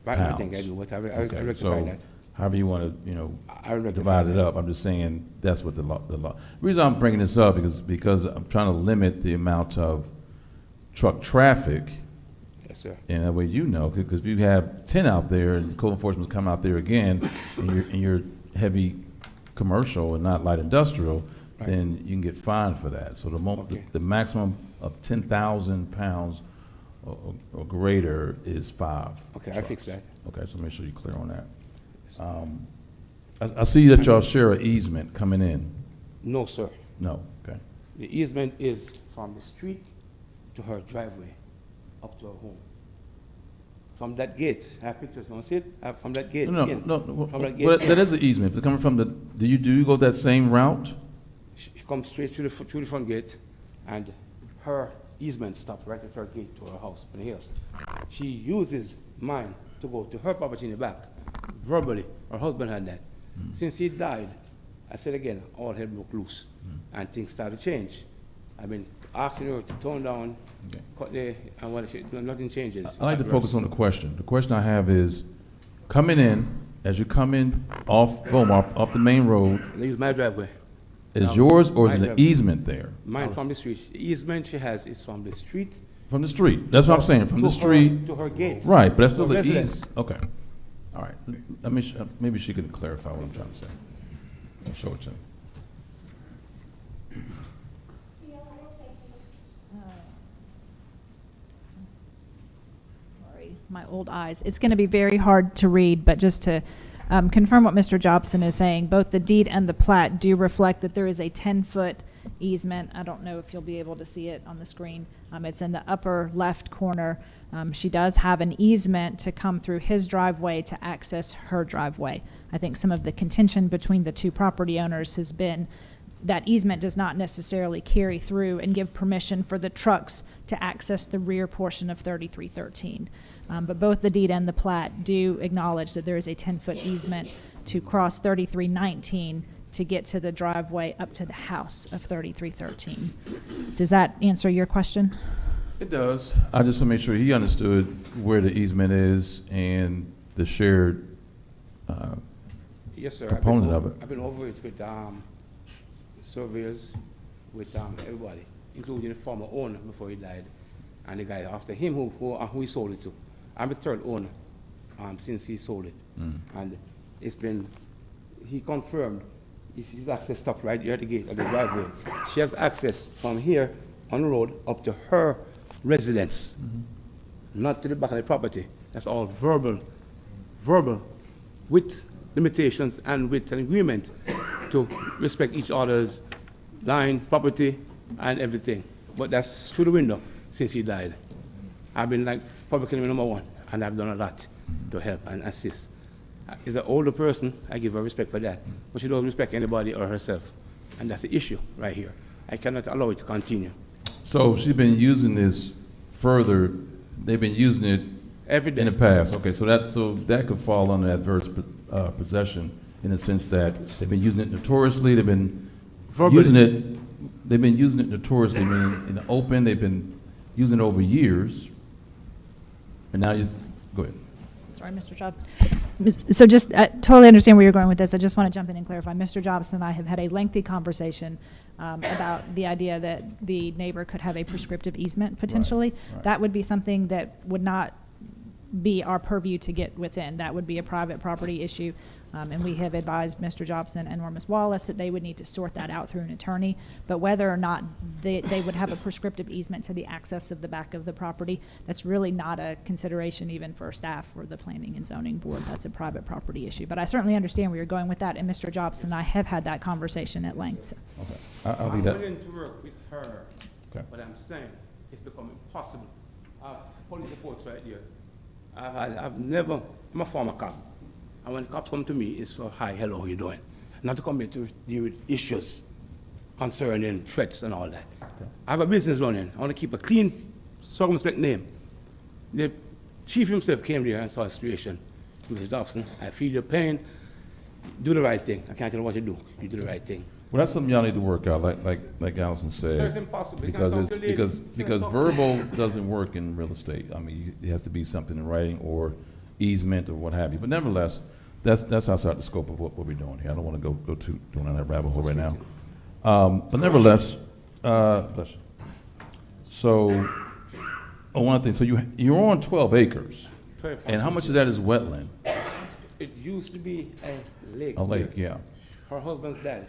Right, pounds. I think I do. But I Okay, rectify so that. however you want to, I rectify divide it that. up. I'm just saying that's what the law. The reason I'm bringing this up is because I'm trying to limit the amount of truck traffic. Yes, sir. And that way because if you have 10 out there and code enforcement's come out there again, and you're heavy commercial and not light industrial, Right. then you can get fined for that. So the maximum of 10,000 pounds or greater is 5. Okay, I trucks. fix that. Okay, so make sure you're clear on that. I see that y'all share an easement coming in. No, sir. No, okay. The easement is from the street to her driveway, up to her home. From that gate, I have pictures, don't see it? From that gate. No, in. From that gate. well, in. that is an easement. It's coming from do you go that same route? She comes straight through the front gate, and her easement stops right at her gate to her house on the hill. She uses mine to go to her property in the back. Verbally, her husband had that. Since he died, I said again, all hell broke loose, and things started to change. I've been asking her to tone down, cut nothing changes. I like to focus on the question. The question I have is, coming in, as you come in off Beaumont, off the main road, Leaves my driveway. is yours or is an easement there? Mine from the street. The easement she has is from the street. From the street. That's what I'm saying, from the street. To her gate. Right, but that's still To the residence. easement. Okay. All right. Maybe she can clarify what I'm trying to say. I'll show it to you. Sorry, my old eyes. It's going to be very hard to read, but just to confirm what Mr. Jobson is saying, both the deed and the plat do reflect that there is a 10-foot easement. I don't know if you'll be able to see it on the screen. It's in the upper left corner. She does have an easement to come through his driveway to access her driveway. I think some of the contention between the two property owners has been that easement does not necessarily carry through and give permission for the trucks to access the rear portion of 3313. But both the deed and the plat do acknowledge that there is a 10-foot easement to cross 3319 to get to the driveway up to the house of 3313. Does that answer your question? It does. I just want to make sure he understood where the easement is and the shared Yes, sir. component of it. I've been over it with surveyors, with everybody, including the former owner before he died, and the guy after him who he sold it to. I'm the third owner since he sold it. And it's been, he confirmed, his access stopped right here at the gate of the driveway. She has access from here on the road up to her residence, not to the back of the property. That's all verbal, with limitations and with an agreement to respect each other's line, property, and everything. But that's through the window. since he died. I've been like public enemy number one, and I've done a lot to help and assist. As an older person, I give her respect for that, but she doesn't respect anybody or herself, and that's the issue right here. I cannot allow it to continue. So she's been using this further, they've been using it Every day. in the past. Okay, so that could fall under adverse possession in the sense that they've been using it notoriously, they've been using it notoriously, meaning in the open, they've been using it over years, and now you, go ahead. Sorry, Mr. Jobs. So just, totally understand where you're going with this. I just want to jump in and clarify. Mr. Jobs and I have had a lengthy conversation about the idea that the neighbor could have a prescriptive easement potentially. Right. That would be something that would not be our purview to get within. That would be a private property issue. And we have advised Mr. Jobson and or Ms. Wallace that they would need to sort that out through an attorney. But whether or not they would have a prescriptive easement to the access of the back of the property, that's really not a consideration even for staff or the planning and zoning board. That's a private property issue. But I certainly understand where you're going with that. And Mr. Jobson and I have had that conversation at length. So. Okay. I'll I'm leave that. willing to work with her, Okay. but I'm saying it's becoming impossible. Police reports right there. I'm a former cop. And when cops come to me, it's for, hi, hello, how you doing? Not to come here to deal with issues concerning threats and all that. Okay. I have a business running. I want to keep a clean, circumspect name. The chief himself came there and saw the situation. Mr. Dobson, I feel your pain. Do the right thing. I can't tell you what to do. You do the right thing. Well, that's something y'all need to work out, like Allison said. Sir, it's impossible. You can't talk to a lady. Because verbal doesn't work in real estate. I mean, it has to be something in writing or easement or what have you. But nevertheless, that's outside the scope of what we're doing here. I don't want to go too down that rabbit hole right now. But nevertheless, bless you. So, one thing. So you're on 12 acres, 12 and how much of that is wetland? It used to be a lake. A lake, here. yeah. Her husband's dad.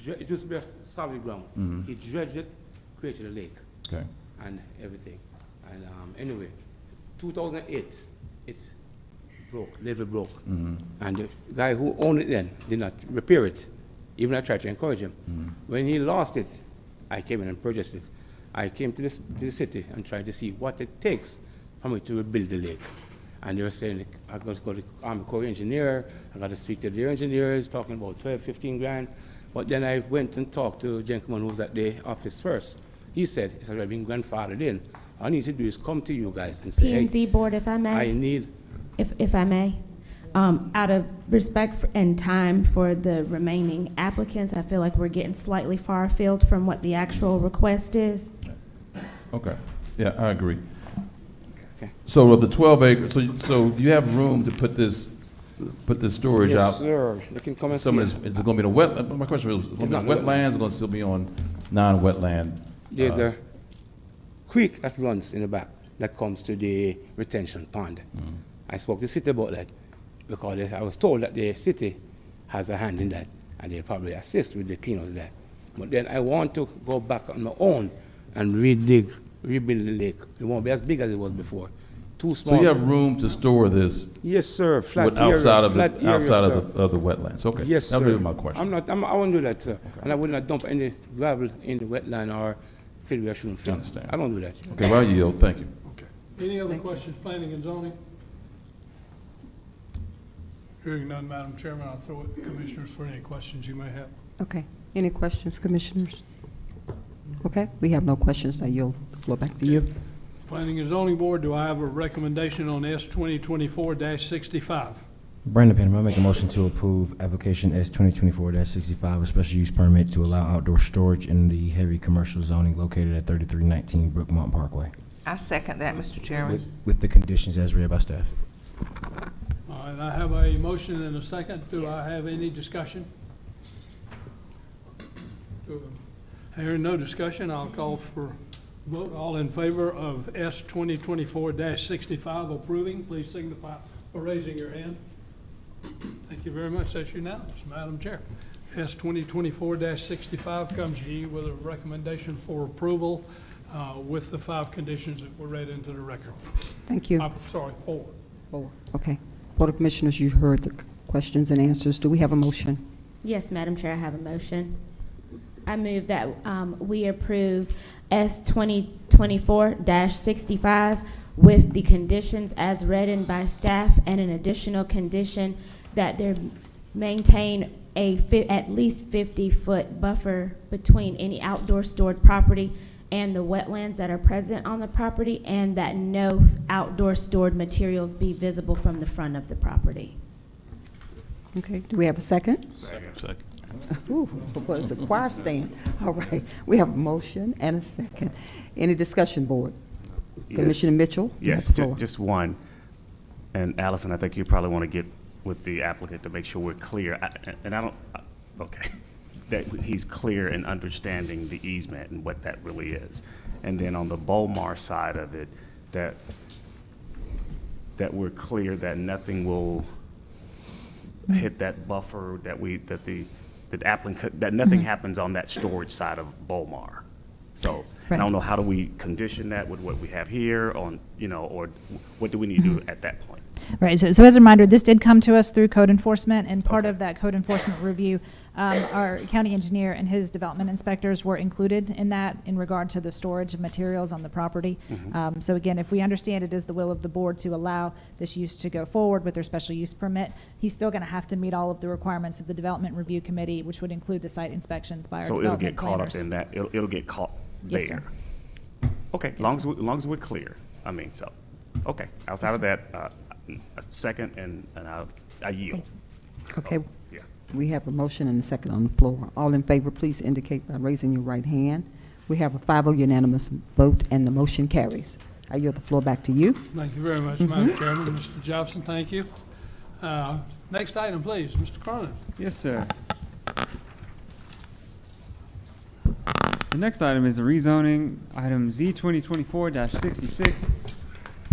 It used to be a solid ground. Mhm. He dredged it, created a lake. Okay. And everything. And anyway, 2008, it broke, level broke. Mhm. And the guy who owned it then did not repair it. Even I tried to encourage him. Mhm. When he lost it, I came in and purchased it. I came to the city and tried to see what it takes for me to rebuild the lake. And they were saying, I got to go to the Army Corps engineer, I got to speak to their engineers, talking about 12, 15 grand. But then I went and talked to a gentleman who was at the office first. He said, it's already been grandfathered in. All I need to do is come to you guys and say, P&Z hey, board, if I may. I need, If I may, out of respect and time for the remaining applicants, I feel like we're getting slightly far afield from what the actual request is. Okay. Yeah, I agree. Okay. So of the 12 acres, so you have room to put this storage out? yes, sir, you can come and see Some it. is it going to be the wet? My question is it going to be on wetlands? Is it going to still be on non-wetland? There's a creek that runs in the back that comes to the retention pond. Mm-hmm. I spoke to the city about that because I was told that the city has a hand in that and they'll probably assist with the cleanup of that. But then I want to go back on my own and rebuild the lake. It won't be as big as it was before. Too small. So you have room to store this? Yes, sir. Flat with outside area, of the wetlands? Okay. Yes, that sir. would be my question. I won't do that, sir. Okay. And I will not dump any gravel in the wetland or fill where I shouldn't fill. I understand. I don't do that. Okay, well, I yield. Thank you. Okay. Any other questions, planning and zoning? Hearing none, Madam Chairman, I'll throw it to commissioners for any questions you may have. Okay. Any questions, commissioners? Okay, we have no questions. I yield the floor back to you. Planning and zoning board, do I have a recommendation on S 2024-65? Brandon Penham, I make a motion to approve application S 2024-65, a special use permit to allow outdoor storage in the heavy commercial zoning located at 3319 Brookmont Parkway. I second that, Mr. Chairman. With the conditions as read by staff. All right, I have a motion and a second. Do I have any discussion? Hearing no discussion, I'll call for vote. All in favor of S 2024-65 approving, please signify by raising your hand. Thank you very much. That's unanimous, Madam Chair. S 2024-65 comes to you with a recommendation for approval with the 5 conditions that were read into the record. Thank you. I'm sorry, 4. Okay. Board of Commissioners, you heard the questions and answers. Do we have a motion? Yes, Madam Chair, I have a motion. I move that we approve S 2024-65 with the conditions as read by staff, and an additional condition that there maintain at least 50-foot buffer between any outdoor stored property and the wetlands that are present on the property, and that no outdoor stored materials be visible from the front of the property. Okay, do we have a second? Second. Ooh, what's the choir stand? All right, we have a motion and a second. Any discussion, board? Yes. Commissioner Mitchell? you have Yes, the floor. just one. And Allison, I think you probably want to get with the applicant to make sure we're clear. Okay, that he's clear in understanding the easement and what that really is. And then on the Bomar side of it, that we're clear that nothing will hit that buffer, that nothing happens on that storage side of Bomar. So I don't know, how do we condition that with what we have here on, or what do we need to do at that point? Right, so as a reminder, this did come to us through code enforcement, and part of that code enforcement review, our county engineer and his development inspectors were included in that in regard to the storage of materials on the property. So again, if we understand it is the will of the board to allow this use to go forward with their special use permit, he's still gonna have to meet all of the requirements of the development review committee, which would include the site inspections by our So it'll development get caught up planners. in that, it'll get caught there. Yes, sir. Okay, as long as we're clear, okay, outside of that, a second, and I yield. Okay, Yeah. we have a motion and a second on the floor. All in favor, please indicate by raising your right hand. We have a 5-0 unanimous vote, and the motion carries. I yield the floor back to you. Thank you very much, Madam Chairman. Mr. Jobson, thank you. Next item, please, Mr. Cronin. Yes, sir. The next item is a rezoning, item Z 2024-66.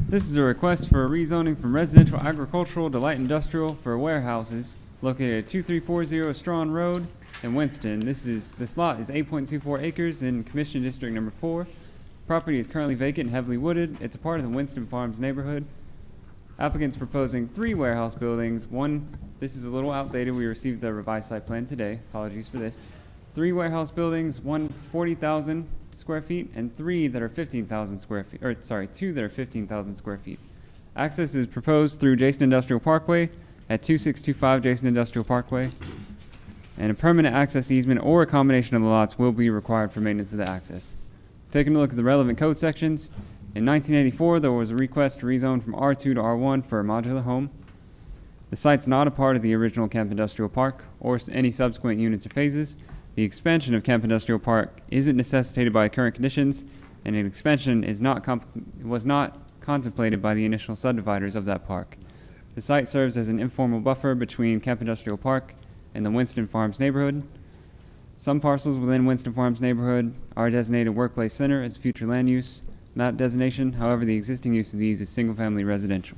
This is a request for a rezoning from residential agricultural to light industrial for warehouses located at 2340 Strawn Road in Winston. This lot is 8.24 acres in Commission District Number 4. Property is currently vacant and heavily wooded. It's a part of the Winston Farms neighborhood. Applicant's proposing 3 warehouse buildings. This is a little outdated. We received the revised site plan today. Apologies for this. 3 warehouse buildings, 1 40,000 square feet, and 3 that are 15,000 square feet, 2 that are 15,000 square feet. Access is proposed through Jason Industrial Parkway at 2625 Jason Industrial Parkway, and a permanent access easement or a combination of the lots will be required for maintenance of the access. Taking a look at the relevant code sections, in 1984 there was a request to rezone from R2 to R1 for a modular home. The site's not a part of the original Camp Industrial Park or any subsequent units or phases. The expansion of Camp Industrial Park isn't necessitated by current conditions, and an expansion was not contemplated by the initial subdividers of that park. The site serves as an informal buffer between Camp Industrial Park and the Winston Farms neighborhood. Some parcels within Winston Farms neighborhood are designated workplace center as future land use map designation. However, the existing use of these is single-family residential.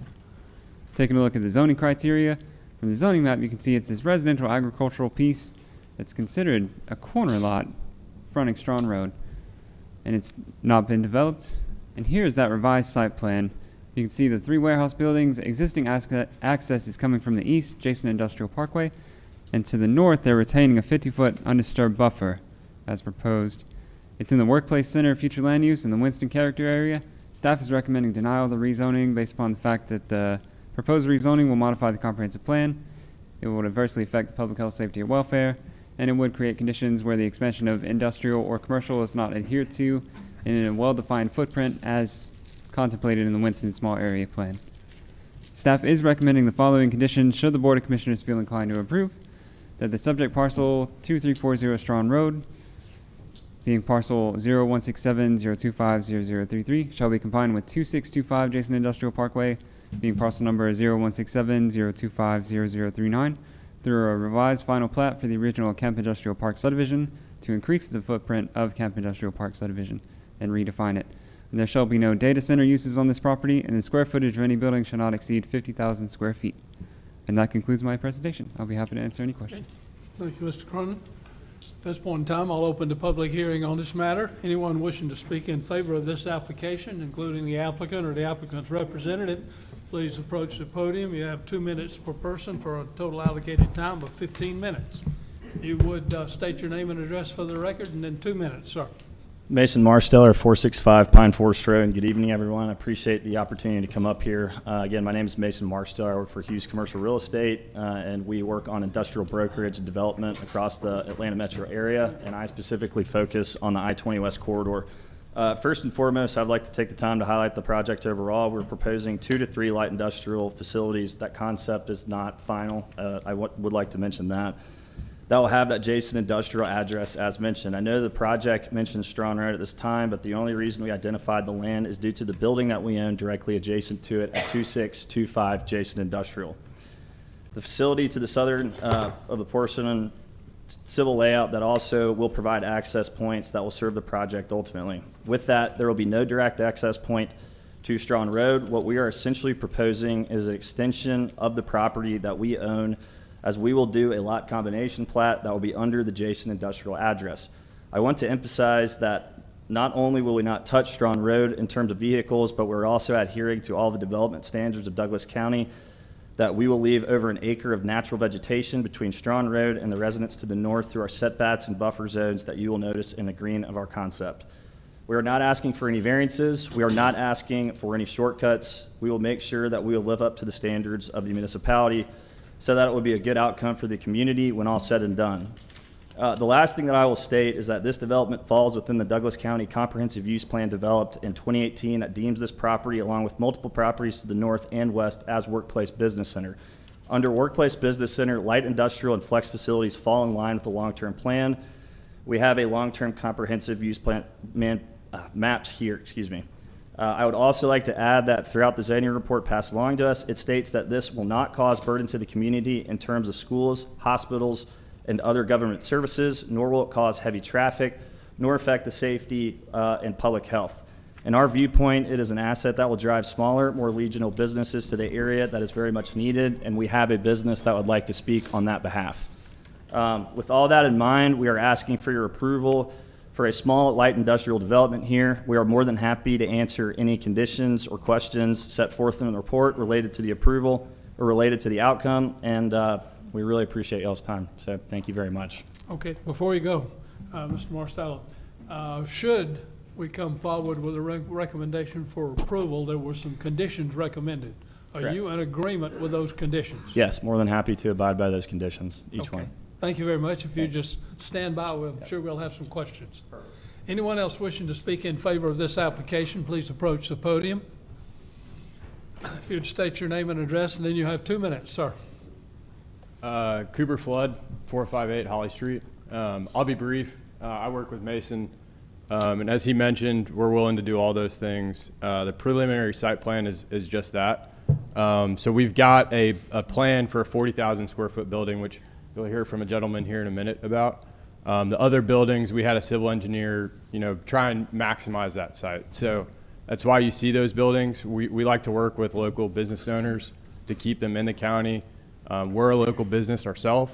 Taking a look at the zoning criteria, from the zoning map you can see it's this residential agricultural piece that's considered a corner lot fronting Strawn Road, and it's not been developed. And here's that revised site plan. You can see the 3 warehouse buildings. Existing access is coming from the east, Jason Industrial Parkway, and to the north they're retaining a 50-foot undisturbed buffer as proposed. It's in the workplace center, future land use, in the Winston character area. Staff is recommending denial of the rezoning based upon the fact that the proposed rezoning will modify the comprehensive plan. It would adversely affect the public health, safety, or welfare, and it would create conditions where the expansion of industrial or commercial is not adhered to in a well-defined footprint as contemplated in the Winston Small Area Plan. Staff is recommending the following conditions should the Board of Commissioners feel inclined to approve: that the subject parcel 2340 Strawn Road, being parcel 0167-025-0033, shall be combined with 2625 Jason Industrial Parkway, being parcel number 0167-025-0039, through a revised final plat for the original Camp Industrial Park subdivision to increase the footprint of Camp Industrial Park subdivision and redefine it. And there shall be no data center uses on this property, and the square footage of any building shall not exceed 50,000 square feet. And that concludes my presentation. I'll be happy to answer any questions. Thank you, Mr. Cronin. At this point in time, I'll open the public hearing on this matter. Anyone wishing to speak in favor of this application, including the applicant or the applicant's representative, please approach the podium. You have 2 minutes per person for a total allocated time of 15 minutes. You would state your name and address for the record, and then 2 minutes, sir. Mason Marsteller, 465 Pine Forest Road. Good evening, everyone. I appreciate the opportunity to come up here. Again, my name is Mason Marsteller. I work for Hughes Commercial Real Estate, and we work on industrial brokerage and development across the Atlanta metro area, and I specifically focus on the I-20 West corridor. First and foremost, I'd like to take the time to highlight the project overall. We're proposing 2 to 3 light industrial facilities. That concept is not final. I would like to mention that. That will have that adjacent industrial address as mentioned. I know the project mentions Strawn Road at this time, but the only reason we identified the land is due to the building that we own directly adjacent to it at 2625 adjacent industrial. The facility to the southern of the portion and civil layout that also will provide access points that will serve the project ultimately. With that, there will be no direct access point to Strawn Road. What we are essentially proposing is an extension of the property that we own, as we will do a lot combination plat that will be under the adjacent industrial address. I want to emphasize that not only will we not touch Strawn Road in terms of vehicles, but we're also adhering to all the development standards of Douglas County, that we will leave over an acre of natural vegetation between Strawn Road and the residents to the north through our setbacks and buffer zones that you will notice in the green of our concept. We are not asking for any variances. We are not asking for any shortcuts. We will make sure that we will live up to the standards of the municipality, so that it will be a good outcome for the community when all said and done. The last thing that I will state is that this development falls within the Douglas County Comprehensive Use Plan developed in 2018 that deems this property, along with multiple properties to the north and west, as Workplace Business Center. Under Workplace Business Center, light industrial and flex facilities fall in line with the long-term plan. We have a long-term comprehensive use plan maps here, I would also like to add that throughout the zoning report passed along to us, it states that this will not cause burden to the community in terms of schools, hospitals, and other government services, nor will it cause heavy traffic, nor affect the safety and public health. In our viewpoint, it is an asset that will drive smaller, more regional businesses to the area that is very much needed, and we have a business that would like to speak on that behalf. With all that in mind, we are asking for your approval for a small light industrial development here. We are more than happy to answer any conditions or questions set forth in the report related to the approval or related to the outcome, and we really appreciate y'all's time. So thank you very much. Okay, before you go, Mr. Marsteller, should we come forward with a recommendation for approval, there were some conditions recommended. Are Correct. you in agreement with those conditions? Yes, more than happy to abide by those conditions, each one. Thank you very much. If you just stand by, I'm sure we'll have some questions. Anyone else wishing to speak in favor of this application, please approach the podium. If you'd state your name and address, and then you have 2 minutes, sir. Cooper Flood, 458 Holly Street. I'll be brief. I work with Mason, and as he mentioned, we're willing to do all those things. The preliminary site plan is just that. So we've got a plan for a 40,000 square foot building, which you'll hear from a gentleman here in a minute about. The other buildings, we had a civil engineer, try and maximize that site. So that's why you see those buildings. We like to work with local business owners to keep them in the county. We're a local business ourselves,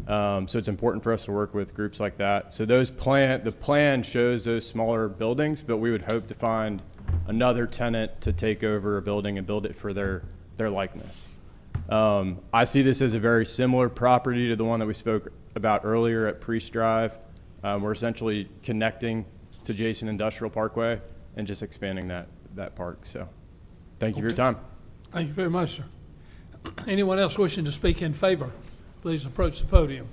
so it's important for us to work with groups like that. So the plan shows those smaller buildings, but we would hope to find another tenant to take over a building and build it for their likeness. I see this as a very similar property to the one that we spoke about earlier at Priest Drive. We're essentially connecting to Jason Industrial Parkway and just expanding that park. So thank you for your time. Thank you very much, sir. Anyone else wishing to speak in favor, please approach the podium.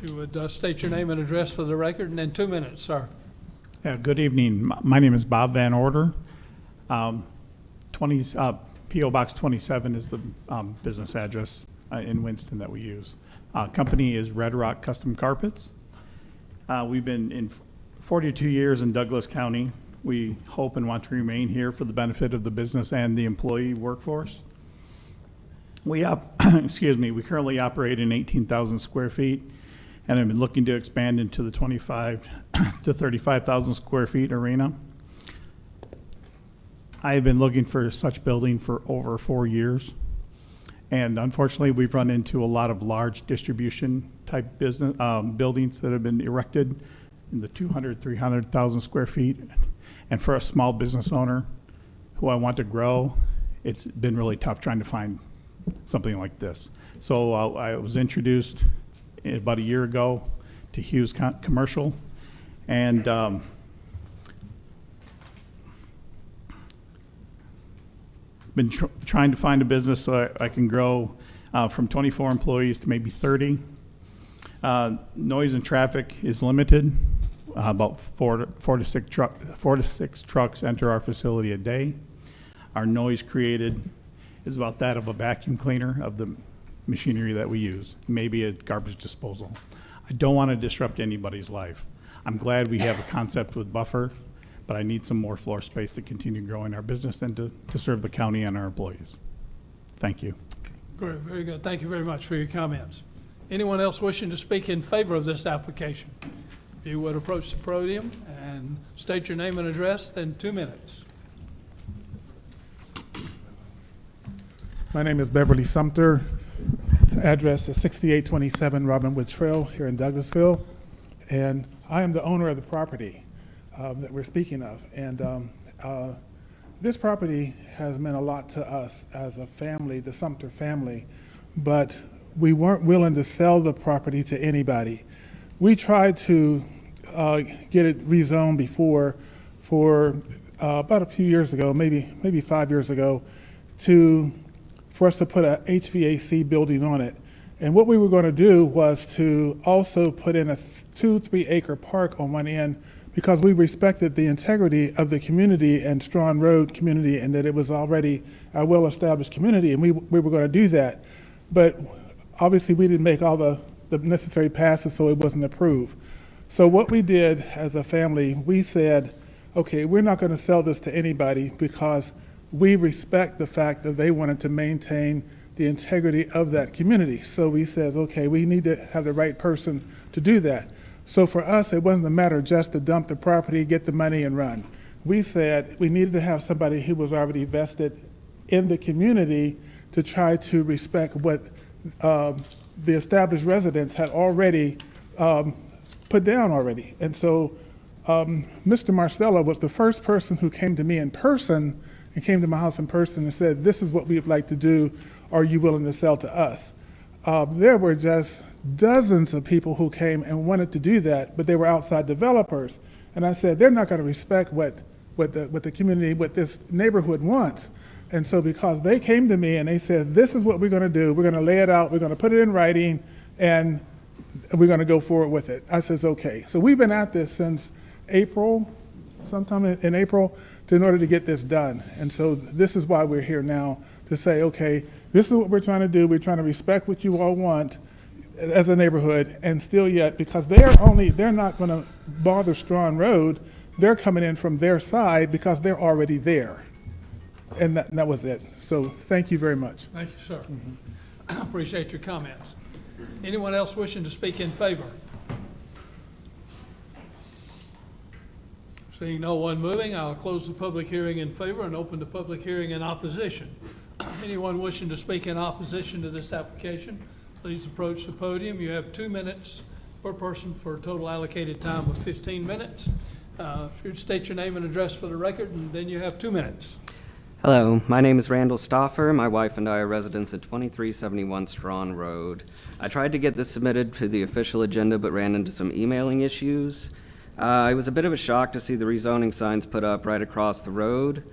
You would state your name and address for the record, and then 2 minutes, sir. Yeah, good evening. My name is Bob Van Order. P.O. Box 27 is the business address in Winston that we use. Company is Red Rock Custom Carpets. We've been in 42 years in Douglas County. We hope and want to remain here for the benefit of the business and the employee workforce. We currently operate in 18,000 square feet, and have been looking to expand into the 25 to 35,000 square feet arena. I have been looking for such building for over 4 years, and unfortunately we've run into a lot of large distribution type business buildings that have been erected in the 200, 300,000 square feet. And for a small business owner who I want to grow, it's been really tough trying to find something like this. So I was introduced about a year ago to Hughes Commercial, and been trying to find a business so I can grow from 24 employees to maybe 30. Noise and traffic is limited. About four to six trucks enter our facility a day. Our noise created is about that of a vacuum cleaner of the machinery that we use, maybe a garbage disposal. I don't want to disrupt anybody's life. I'm glad we have a concept with buffer, but I need some more floor space to continue growing our business and to serve the county and our employees. Thank you. Great, very good. Thank you very much for your comments. Anyone else wishing to speak in favor of this application? If you would approach the podium and state your name and address, then 2 minutes. My name is Beverly Sumter. Address is 6827 Robinwood Trail here in Douglasville. And I am the owner of the property that we're speaking of. And this property has meant a lot to us as a family, the Sumter family, but we weren't willing to sell the property to anybody. We tried to get it rezoned before for about a few years ago, maybe 5 years ago, for us to put a HVAC building on it. And what we were going to do was to also put in a 2-3 acre park on one end, because we respected the integrity of the community and Strawn Road community, and that it was already a well-established community, and we were going to do that. But obviously we didn't make all the necessary passes, so it wasn't approved. So what we did as a family, we said, okay, we're not going to sell this to anybody because we respect the fact that they wanted to maintain the integrity of that community. So we said, okay, we need to have the right person to do that. So for us, it wasn't a matter just to dump the property, get the money, and run. We said we needed to have somebody who was already vested in the community to try to respect what the established residents had already put down already. And so Mr. Marcella was the first person who came to me in person and came to my house in person and said, this is what we'd like to do. Are you willing to sell to us? There were just dozens of people who came and wanted to do that, but they were outside developers. And I said, they're not going to respect what the community, what this neighborhood wants. And so because they came to me and they said, this is what we're going to do, we're going to lay it out, we're going to put it in writing, and we're going to go forward with it. I says, okay. So we've been at this since April, sometime in April, in order to get this done. And so this is why we're here now, to say, okay, this is what we're trying to do. We're trying to respect what you all want as a neighborhood, and still yet, because they're not going to bother Strawn Road, they're coming in from their side because they're already there. And that was it. So thank you very much. Thank you, sir. I appreciate your comments. Anyone else wishing to speak in favor? Seeing no one moving, I'll close the public hearing in favor and open the public hearing in opposition. Anyone wishing to speak in opposition to this application, please approach the podium. You have 2 minutes per person for a total allocated time of 15 minutes. Should state your name and address for the record, and then you have 2 minutes. Hello, my name is Randall Stoffer. My wife and I are residents at 2371 Strawn Road. I tried to get this submitted to the official agenda, but ran into some emailing issues. It was a bit of a shock to see the rezoning signs put up right across the road.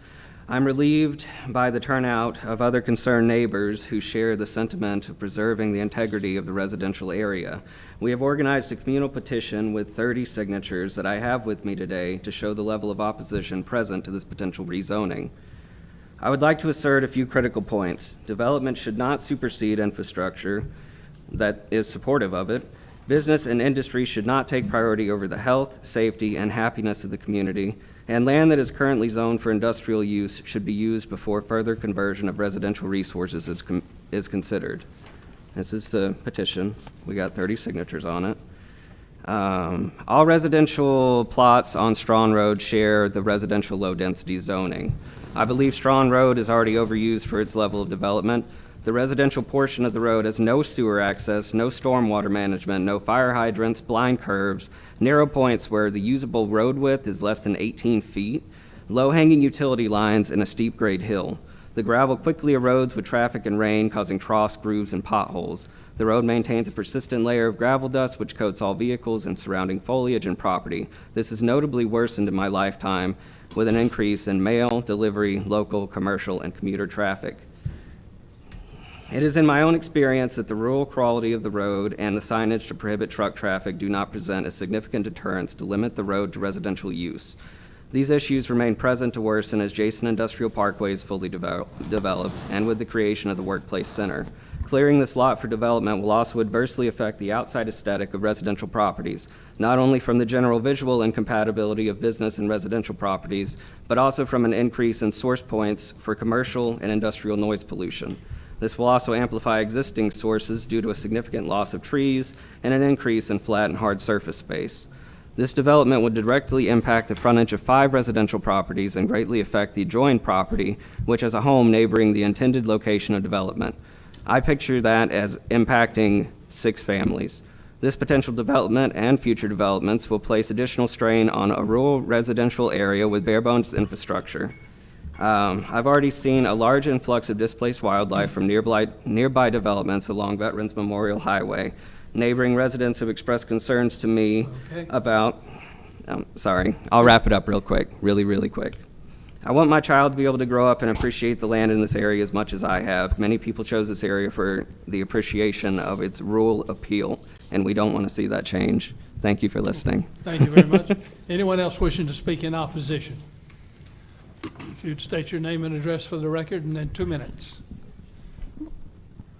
I'm relieved by the turnout of other concerned neighbors who share the sentiment of preserving the integrity of the residential area. We have organized a communal petition with 30 signatures that I have with me today to show the level of opposition present to this potential rezoning. I would like to assert a few critical points. Development should not supersede infrastructure that is supportive of it. Business and industry should not take priority over the health, safety, and happiness of the community. And land that is currently zoned for industrial use should be used before further conversion of residential resources is considered. This is the petition. We got 30 signatures on it. All residential plots on Strawn Road share the residential low-density zoning. I believe Strawn Road is already overused for its level of development. The residential portion of the road has no sewer access, no stormwater management, no fire hydrants, blind curves, narrow points where the usable road width is less than 18 feet, low-hanging utility lines, and a steep grade hill. The gravel quickly erodes with traffic and rain, causing troughs, grooves, and potholes. The road maintains a persistent layer of gravel dust which coats all vehicles and surrounding foliage and property. This is notably worsened in my lifetime with an increase in mail, delivery, local, commercial, and commuter traffic. It is in my own experience that the rural quality of the road and the signage to prohibit truck traffic do not present a significant deterrence to limit the road to residential use. These issues remain present to worsen as Jason Industrial Parkway is fully developed and with the creation of the Workplace Center. Clearing this lot for development will also adversely affect the outside aesthetic of residential properties, not only from the general visual incompatibility of business and residential properties, but also from an increase in source points for commercial and industrial noise pollution. This will also amplify existing sources due to a significant loss of trees and an increase in flat and hard surface space. This development would directly impact the frontage of 5 residential properties and greatly affect the adjoined property, which has a home neighboring the intended location of development. I picture that as impacting 6 families. This potential development and future developments will place additional strain on a rural residential area with bare bones infrastructure. I've already seen a large influx of displaced wildlife from nearby developments along Veterans Memorial Highway. Neighboring residents have expressed concerns to me about, I'll wrap it up real quick, really quick. I want my child to be able to grow up and appreciate the land in this area as much as I have. Many people chose this area for the appreciation of its rural appeal, and we don't want to see that change. Thank you for listening. Thank you very much. Anyone else wishing to speak in opposition? If you'd state your name and address for the record, and then 2 minutes.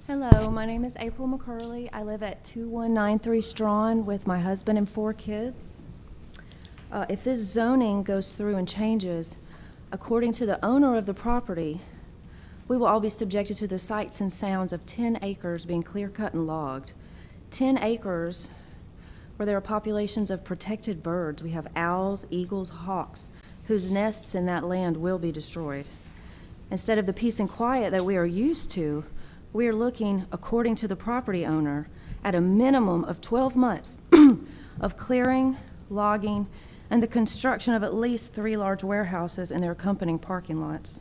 Hello, my name is April McCurley. I live at 2193 Strawn with my husband and 4 kids. If this zoning goes through and changes, according to the owner of the property, we will all be subjected to the sights and sounds of 10 acres being clear-cut and logged. 10 acres where there are populations of protected birds. We have owls, eagles, hawks, whose nests in that land will be destroyed. Instead of the peace and quiet that we are used to, we are looking, according to the property owner, at a minimum of 12 months of clearing, logging, and the construction of at least 3 large warehouses and their accompanying parking lots.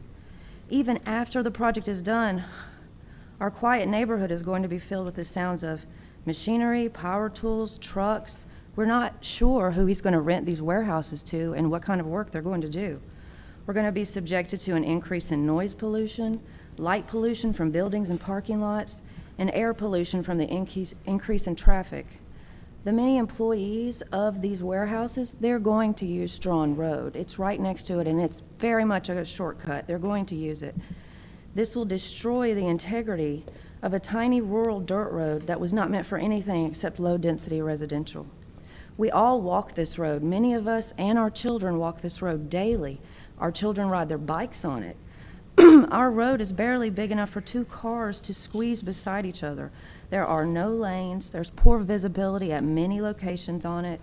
Even after the project is done, our quiet neighborhood is going to be filled with the sounds of machinery, power tools, trucks. We're not sure who he's going to rent these warehouses to and what kind of work they're going to do. We're going to be subjected to an increase in noise pollution, light pollution from buildings and parking lots, and air pollution from the increase in traffic. The many employees of these warehouses, they're going to use Strawn Road. It's right next to it, and it's very much a shortcut. They're going to use it. This will destroy the integrity of a tiny rural dirt road that was not meant for anything except low-density residential. We all walk this road. Many of us and our children walk this road daily. Our children ride their bikes on it. Our road is barely big enough for 2 cars to squeeze beside each other. There are no lanes. There's poor visibility at many locations on it.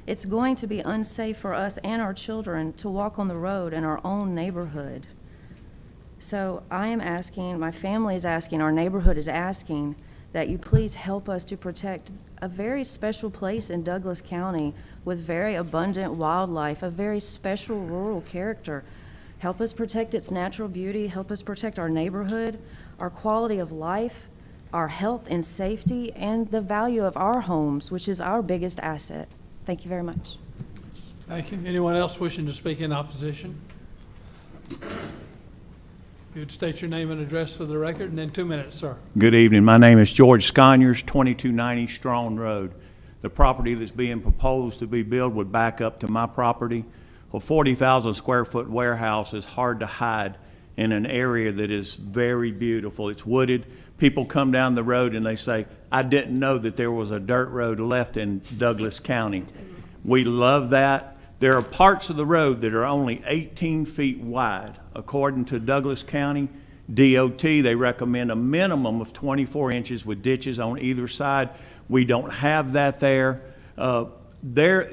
It's going to be unsafe for us and our children to walk on the road in our own neighborhood. So I am asking, my family is asking, our neighborhood is asking that you please help us to protect a very special place in Douglas County with very abundant wildlife, a very special rural character. Help us protect its natural beauty, help us protect our neighborhood, our quality of life, our health and safety, and the value of our homes, which is our biggest asset. Thank you very much. Thank you. Anyone else wishing to speak in opposition? If you'd state your name and address for the record, and then 2 minutes, sir. Good evening. My name is George Sconyers, 2290 Strawn Road. The property that's being proposed to be built would back up to my property. A 40,000 square foot warehouse is hard to hide in an area that is very beautiful. It's wooded. People come down the road and they say, I didn't know that there was a dirt road left in Douglas County. We love that. There are parts of the road that are only 18 feet wide. According to Douglas County DOT, they recommend a minimum of 24 inches with ditches on either side. We don't have that there.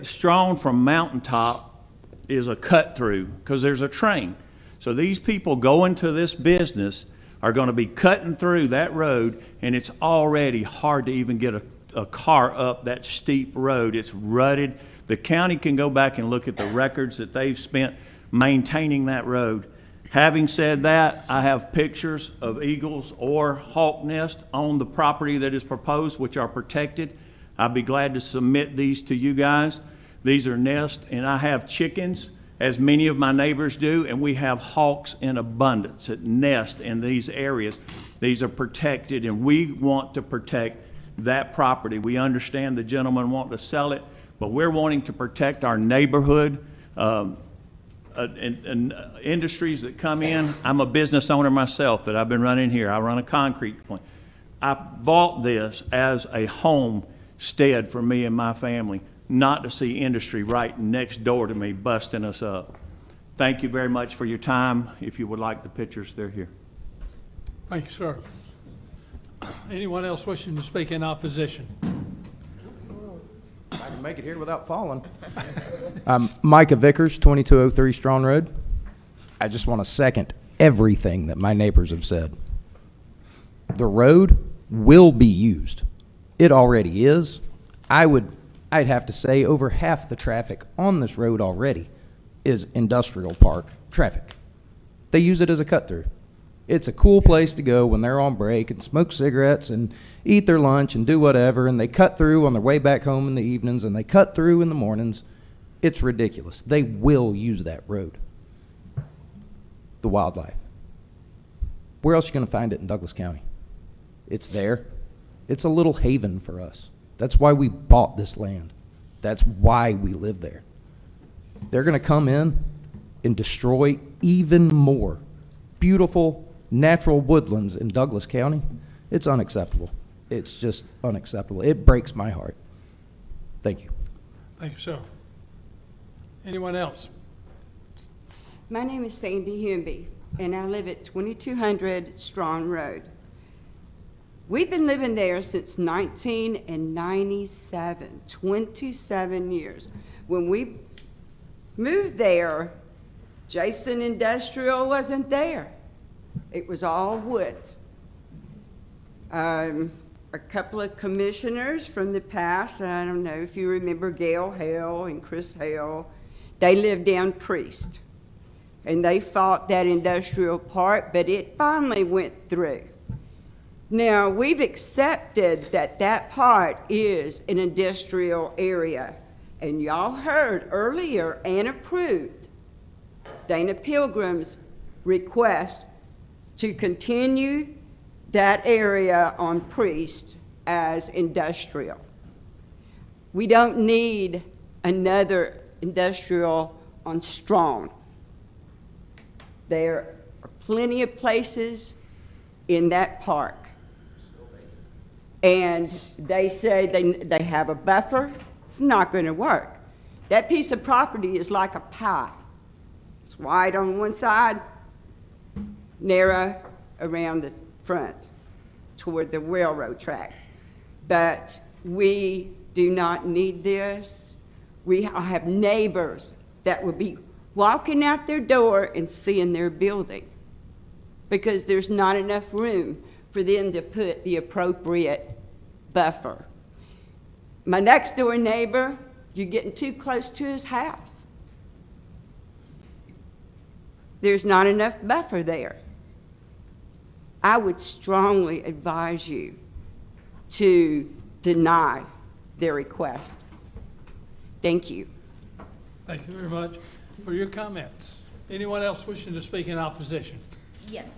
Strawn from Mountaintop is a cut through because there's a train. So these people going to this business are going to be cutting through that road, and it's already hard to even get a car up that steep road. It's rutted. The county can go back and look at the records that they've spent maintaining that road. Having said that, I have pictures of eagles or hawk nest on the property that is proposed, which are protected. I'd be glad to submit these to you guys. These are nests, and I have chickens, as many of my neighbors do, and we have hawks in abundance that nest in these areas. These are protected, and we want to protect that property. We understand the gentleman wanting to sell it, but we're wanting to protect our neighborhood. And industries that come in. I'm a business owner myself that I've been running here. I run a concrete plant. I bought this as a homestead for me and my family, not to see industry right next door to me busting us up. Thank you very much for your time. If you would like the pictures, they're here. Thank you, sir. Anyone else wishing to speak in opposition? I can make it here without falling. Micah Vickers, 2203 Strong Road. I just want to second everything that my neighbors have said. The road will be used. It already is. I'd have to say over half the traffic on this road already is industrial park traffic. They use it as a cut through. It's a cool place to go when they're on break and smoke cigarettes and eat their lunch and do whatever, and they cut through on their way back home in the evenings, and they cut through in the mornings. It's ridiculous. They will use that road. The wildlife. Where else are you going to find it in Douglas County? It's there. It's a little haven for us. That's why we bought this land. That's why we live there. They're going to come in and destroy even more beautiful natural woodlands in Douglas County. It's unacceptable. It's just unacceptable. It breaks my heart. Thank you. Thank you, sir. Anyone else? My name is Sandy Hemby, and I live at 2200 Strong Road. We've been living there since 1997, 27 years. When we moved there, Jason Industrial wasn't there. It was all woods. A couple of commissioners from the past, I don't know if you remember Gail Hale and Chris Hale, they lived down Priest. And they fought that industrial park, but it finally went through. Now, we've accepted that that part is an industrial area. And y'all heard earlier and approved Dana Pilgrim's request to continue that area on Priest as industrial. We don't need another industrial on Strong. There are plenty of places in that park. And they say they have a buffer. It's not going to work. That piece of property is like a pie. It's wide on one side, narrow around the front toward the railroad tracks. But we do not need this. I have neighbors that would be walking out their door and seeing their building because there's not enough room for them to put the appropriate buffer. My next door neighbor, you're getting too close to his house. There's not enough buffer there. I would strongly advise you to deny their request. Thank you. Thank you very much for your comments. Anyone else wishing to speak in opposition? Yes,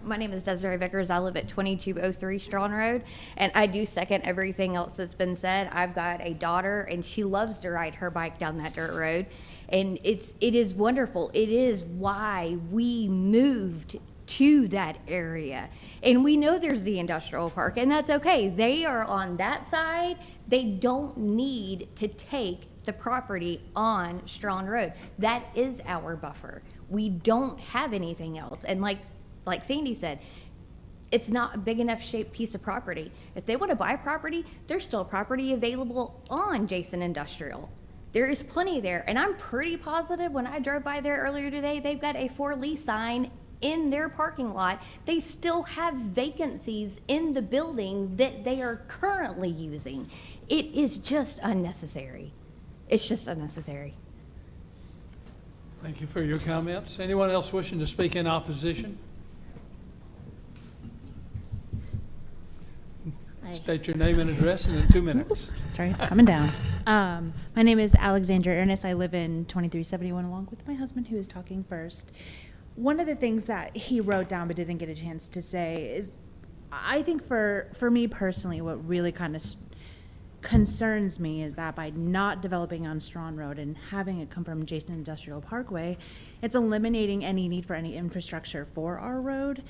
my name is Desiree Vickers. I live at 2203 Strong Road, and I do second everything else that's been said. I've got a daughter, and she loves to ride her bike down that dirt road, and it is wonderful. It is why we moved to that area, and we know there's the industrial park, and that's okay. They are on that side. They don't need to take the property on Strong Road. That is our buffer. We don't have anything else, and like Sandy said, it's not a big enough shaped piece of property. If they want to buy property, there's still property available on Jason Industrial. There is plenty there, and I'm pretty positive when I drove by there earlier today, they've got a for lease sign in their parking lot. They still have vacancies in the building that they are currently using. It is just unnecessary. It's just unnecessary. Thank you for your comments. Anyone else wishing to speak in opposition? State your name and address and in 2 minutes. Sorry, it's coming down. My name is Alexandra Ernest. I live in 2371 along with my husband, who is talking first. One of the things that he wrote down but didn't get a chance to say is, I think for me personally, what really kind of concerns me is that by not developing on Strawn Road and having it come from Jason Industrial Parkway, it's eliminating any need for any infrastructure for our road.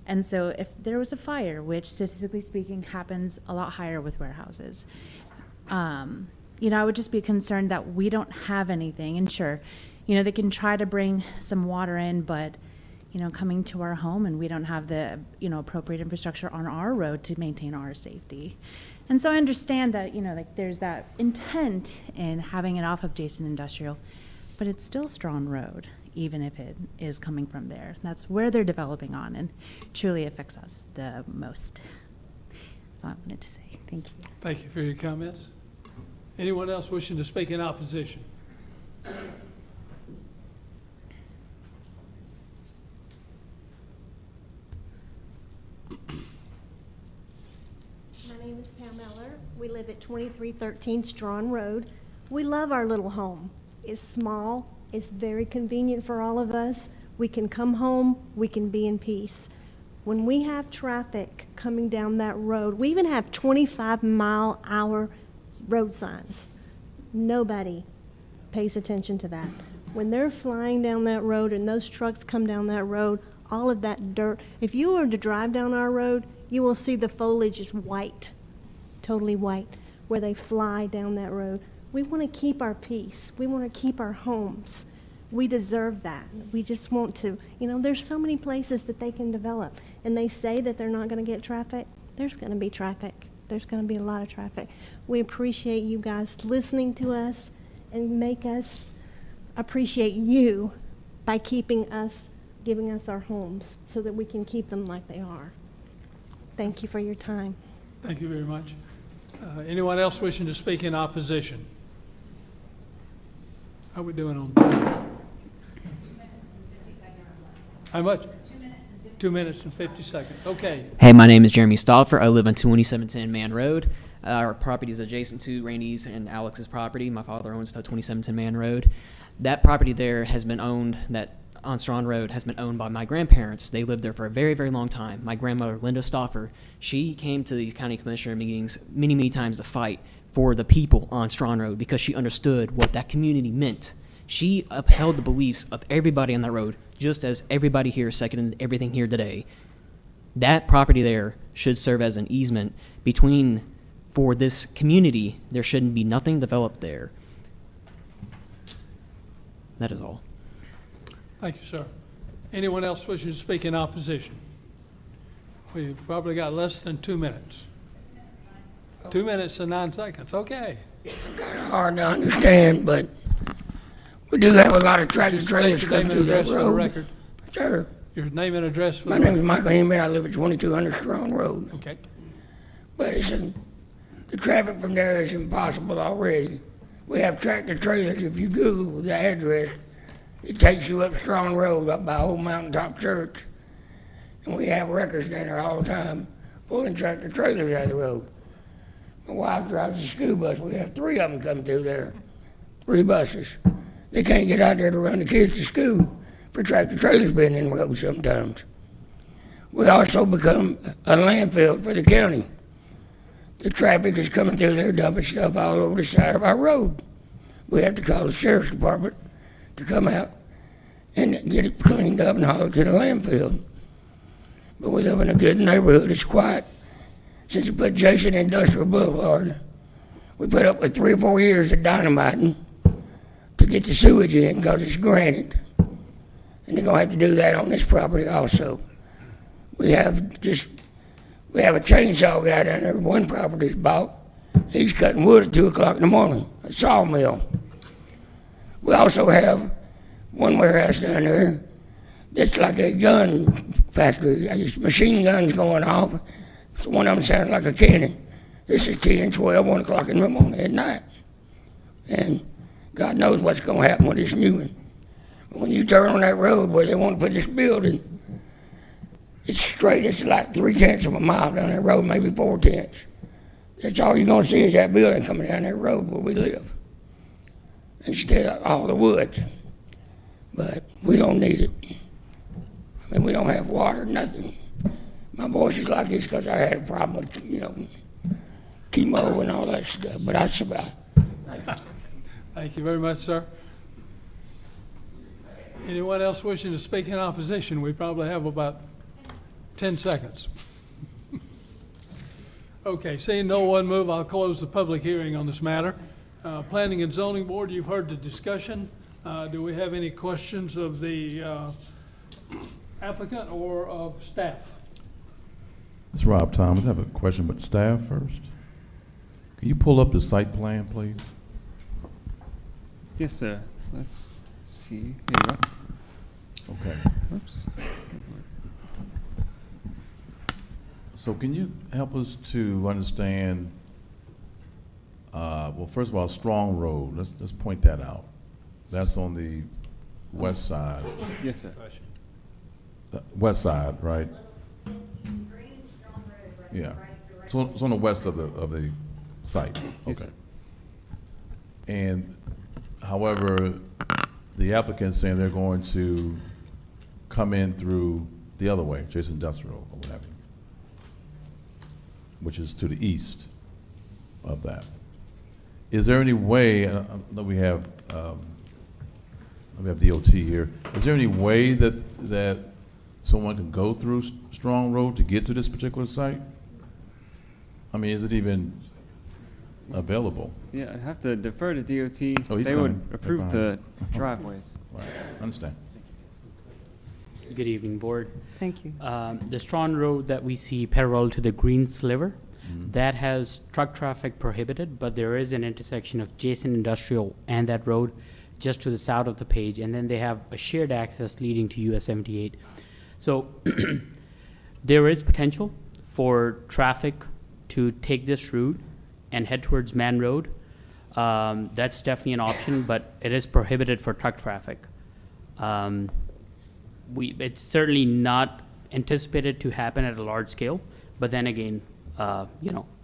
And so if there was a fire, which statistically speaking happens a lot higher with warehouses, I would just be concerned that we don't have anything. And sure, they can try to bring some water in, but, coming to our home and we don't have the, appropriate infrastructure on our road to maintain our safety. And so I understand that, there's that intent in having it off of Jason Industrial, but it's still Strawn Road, even if it is coming from there. That's where they're developing on, and truly affects us the most. That's all I wanted to say. Thank you. Thank you for your comments. Anyone else wishing to speak in opposition? My name is Pam Eller. We live at 2313 Strawn Road. We love our little home. It's small. It's very convenient for all of us. We can come home. We can be in peace. When we have traffic coming down that road, we even have 25-mile-hour road signs. Nobody pays attention to that. When they're flying down that road and those trucks come down that road, all of that dirt, if you were to drive down our road, you will see the foliage is white, totally white, where they fly down that road. We want to keep our peace. We want to keep our homes. We deserve that. We just want to, there's so many places that they can develop. And they say that they're not going to get traffic. There's going to be traffic. There's going to be a lot of traffic. We appreciate you guys listening to us and make us appreciate you by giving us our homes so that we can keep them like they are. Thank you for your time. Thank you very much. Anyone else wishing to speak in opposition? How are we doing on time? How much? 2 minutes and 50 seconds. Okay. Hey, my name is Jeremy Stauffer. I live on 2710 Man Road. Our property is adjacent to Randy's and Alex's property. My father owns the 2710 Man Road. That property there has been owned, on Strawn Road, has been owned by my grandparents. They lived there for a very, very long time. My grandmother, Linda Stauffer, she came to these county commissioner meetings many, many times to fight for the people on Strawn Road because she understood what that community meant. She upheld the beliefs of everybody on that road, just as everybody here seconded everything here today. That property there should serve as an easement for this community. There shouldn't be nothing developed there. That is all. Thank you, sir. Anyone else wishing to speak in opposition? We've probably got less than 2 minutes. 2 minutes and 9 seconds. Okay. Kind of hard to understand, but we do have a lot of tractor trailers come through that road. Record. Sure. Your name and address for My the name is record. Michael Heyman. I live at 2200 Strong Road. Okay. But the traffic from there is impossible already. We have tractor trailers. If you Google the address, it takes you up Strong Road, up by Old Mountaintop Church. And we have wreckers down there all the time pulling tractor trailers out of the road. My wife drives a school bus. We have 3 of them come through there, 3 buses. They can't get out there to run the kids to school for tractor trailers being in the road sometimes. We also become a landfill for the county. The traffic is coming through there, dumping stuff all over the side of our road. We have to call the sheriff's department to come out and get it cleaned up and hauled to the landfill. But we live in a good neighborhood. It's quiet. Since we put Jason Industrial Boulevard, we put up with 3 or 4 years of dynamiting to get the sewage in because it's granite. And they're going to have to do that on this property also. We have a chainsaw guy down there. One property's bought. He's cutting wood at 2 o'clock in the morning, a sawmill. We also have one warehouse down there that's like a gun factory. There's machine guns going off. So one of them sounds like a cannon. This is 10, 12, 1 o'clock in the morning at night. And God knows what's going to happen with this new one. When you turn on that road where they want to put this building, it's straight. It's like 3/10 of a mile down that road, maybe 4/10. That's all you're going to see is that building coming down that road where we live, instead of all the woods. But we don't need it. I mean, we don't have water, nothing. My voice is like this because I had a problem with, chemo and all that stuff, but I survived. Thank you very much, sir. Anyone else wishing to speak in opposition? We probably have about 10 seconds. Okay, seeing no one move, I'll close the public hearing on this matter. Planning and Zoning Board, you've heard the discussion. Do we have any questions of the applicant or of staff? This is Rob Thomas. I have a question with staff first. Can you pull up the site plan, please? Yes, sir. Let's see. Here you go. Okay. Oops. So can you help us to understand, well, first of all, Strong Road, let's point that out. That's on the west side. Yes, sir. West side, right? Yeah. So it's on the west of the site. Yes, Okay. sir. And however, the applicant's saying they're going to come in through the other way, Jason Industrial or whatever, which is to the east of that. Is there any way, I know we have DOT here, is there any way that someone can go through Strong Road to get to this particular site? I mean, is it even available? Yeah, I'd have to defer to DOT. Oh, he's they would coming. approve the driveways. Right, understand. Good evening, Board. Thank you. The Strawn Road that we see parallel to the green sliver, that has truck traffic prohibited, but there is an intersection of Jason Industrial and that road just to the south of the page, and then they have a shared access leading to US 78. So there is potential for traffic to take this route and head towards Man Road. That's definitely an option, but it is prohibited for truck traffic. It's certainly not anticipated to happen at a large scale, but then again,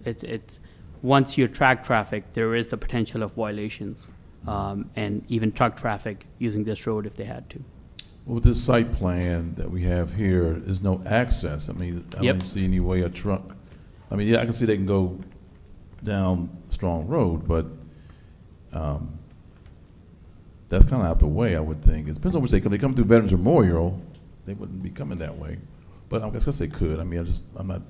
it's once you attract traffic, there is the potential of violations, and even truck traffic using this road if they had to. Well, with this site plan that we have here, there's no access. I mean, I Yep. don't see any way a truck, I mean, yeah, I can see they can go down Strong Road, but that's kind of out the way, I would think. It depends on which they come. They come through Veterans Memorial, they wouldn't be coming that way. But I guess they could. I mean, I'm not.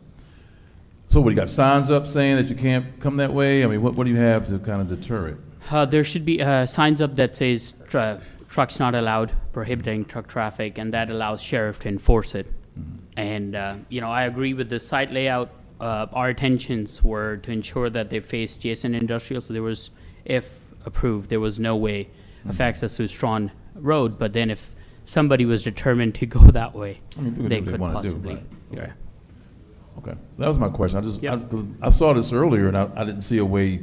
So what, you got signs up saying that you can't come that way? I mean, what do you have to kind of deter it? There should be signs up that says trucks not allowed, prohibiting truck traffic, and that allows sheriff to enforce it. And, I agree with the site layout. Our intentions were to ensure that they face Jason Industrial, so there was, if approved, there was no way of access to Strawn Road, but then if somebody was determined to go that way, I mean, they what could wanna do, possibly. right. Yeah. Okay, that was my question. Yep. Because I saw this earlier and I didn't see a way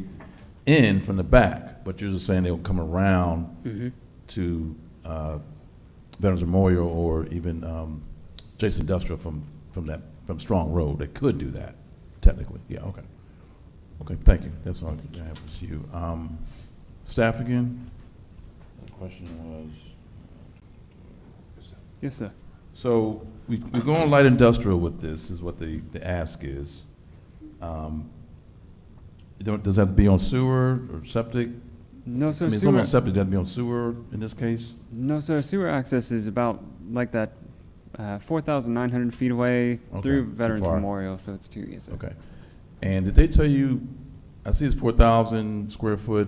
in from the back, but you're just saying they'll come around to Veterans Memorial or even Jason Industrial from Strong Road. They could do that, technically. Yeah, okay. Okay, thank you. That's all I have for you. Staff again? The question was? Yes, sir. So we're going light industrial with this, is what the ask is. Does that have to be on sewer or septic? No, sir. I mean, it's not on septic, does it have to be on sewer in this case? No, sir. Sewer access is about like that 4,900 feet away through too Veterans far. Memorial, so it's too, yes, sir. Okay. And did they tell you, I see it's 4,000 square foot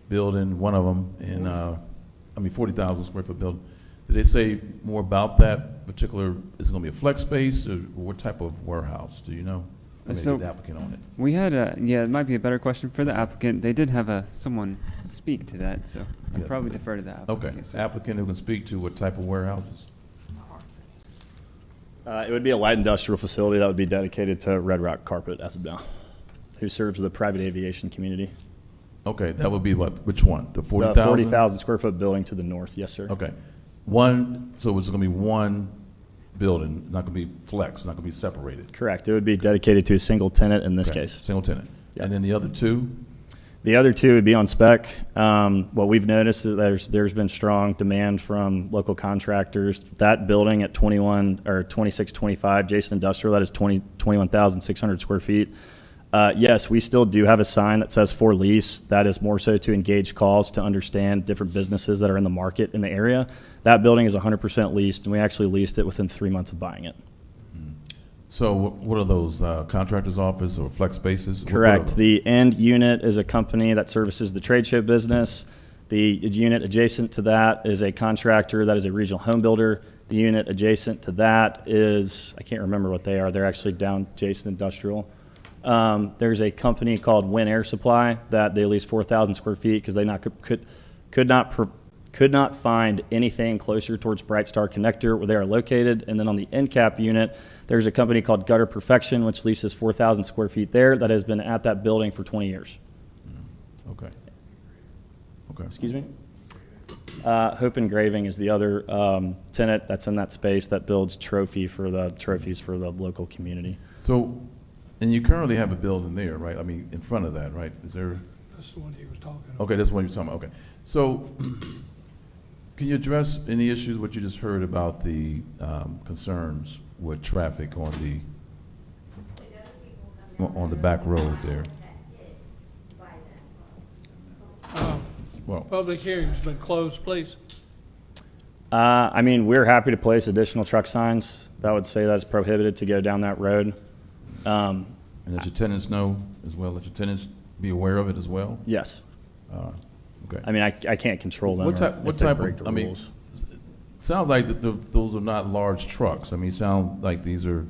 building, one of them, and 40,000 square foot building. Did they say more about that particular, is it going to be a flex space or what type of warehouse? Do you know? Or maybe the applicant on it. We had it might be a better question for the applicant. They did have someone speak to that, so I'd Yes. probably defer to the applicant. Okay, Yes, sir. applicant who can speak to what type of warehouses? It would be a light industrial facility that would be dedicated to Red Rock Carpet as of now, who serves the private aviation community. Okay, that would be what, which one? The 40,000? The 40,000 square foot building to the north, yes, sir. Okay. so it's going to be one building, not going to be flex, not going to be separated. Correct. It would be dedicated to a single tenant in this Okay, case. Single tenant. Yeah. And then the other two? The other two would be on spec. What we've noticed is there's been strong demand from local contractors. That building at 2625 Jason Industrial, that is 21,600 square feet. Yes, we still do have a sign that says for lease. That is more so to engage calls to understand different businesses that are in the market in the area. That building is 100% leased, and we actually leased it within 3 months of buying it. So what are those, contractor's office or flex spaces? Correct. The end unit is a company that services the trade show business. The unit adjacent to that is a contractor that is a regional home builder. The unit adjacent to that is, I can't remember what they are. They're actually down Jason Industrial. There's a company called Win Air Supply that they lease 4,000 square feet because they could not find anything closer towards Bright Star Connector where they are located. And then on the end cap unit, there's a company called Gutter Perfection, which leases 4,000 square feet there that has been at that building for 20 years. Okay. Okay. Excuse me? Hope Engraving is the other tenant that's in that space that builds trophies for the local community. So, and you currently have a building there, right? I mean, in front of that, right? Is there? That's the one he was talking about. Okay, that's the one you're talking about. Okay. So, can you address any issues, what you just heard about the concerns with traffic on the back road there? Well, Public hearing's been closed, please. I mean, we're happy to place additional truck signs that would say that it's prohibited to go down that road. and let your tenants know as well, let your tenants be aware of it as well? Yes. Okay. I mean, I can't control them. What if they type break of, the I mean, rules. it sounds like those are not large trucks. I mean, it sounds like these are,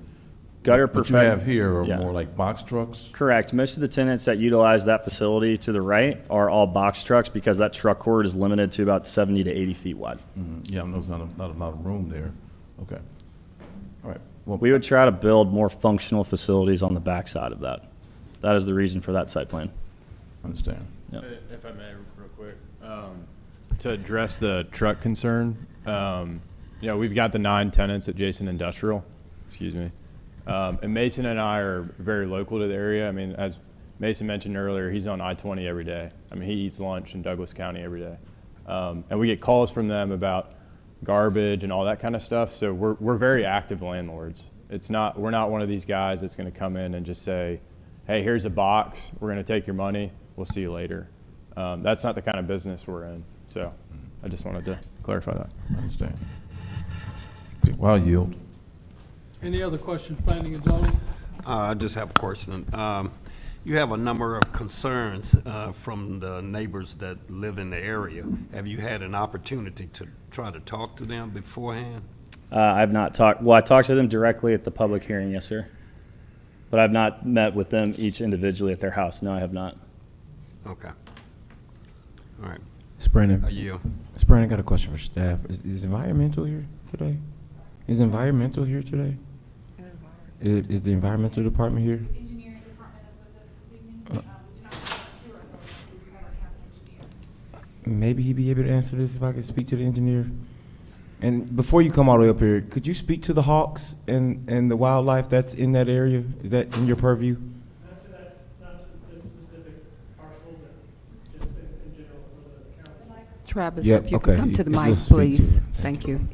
Gutter what you Perfect- have here are yeah. more like box trucks? Correct. Most of the tenants that utilize that facility to the right are all box trucks because that truck court is limited to about 70 to 80 feet wide. Yeah, there's not a lot of room there. Okay. All right. Well, We would try to build more functional facilities on the backside of that. That is the reason for that site plan. Understand. Yep. If I may, real quick, to address the truck concern, we've got the 9 tenants at Jason Industrial, excuse me. And Mason and I are very local to the area. I mean, as Mason mentioned earlier, he's on I-20 every day. I mean, he eats lunch in Douglas County every day. And we get calls from them about garbage and all that kind of stuff. So we're very active landlords. We're not one of these guys that's going to come in and just say, hey, here's a box. We're going to take your money. We'll see you later. That's not the kind of business we're in. So I just wanted to clarify that. I understand. Okay, well, I'll yield. Any other questions, planning and zoning? I just have a question. You have a number of concerns from the neighbors that live in the area. Have you had an opportunity to try to talk to them beforehand? I've not talked, well, I talked to them directly at the public hearing, yes, sir. But I've not met with them each individually at their house. No, I have not. Okay. All right. Brandon. I yield. Brandon, I got a question for staff. Is environmental here today? Is environmental here today? Is the environmental department here? Engineering department is with us this evening. We do not have a sewer authority, we have our county engineer. Maybe he'd be able to answer this if I could speak to the engineer. And before you come all the way up here, could you speak to the hawks and the wildlife that's in that area? Is that in your purview? Not to this specific parcel, but just in general, a little bit of the county. Travis, Yep, if you could okay. come to the You'll mic, speak to please. it. Thank you.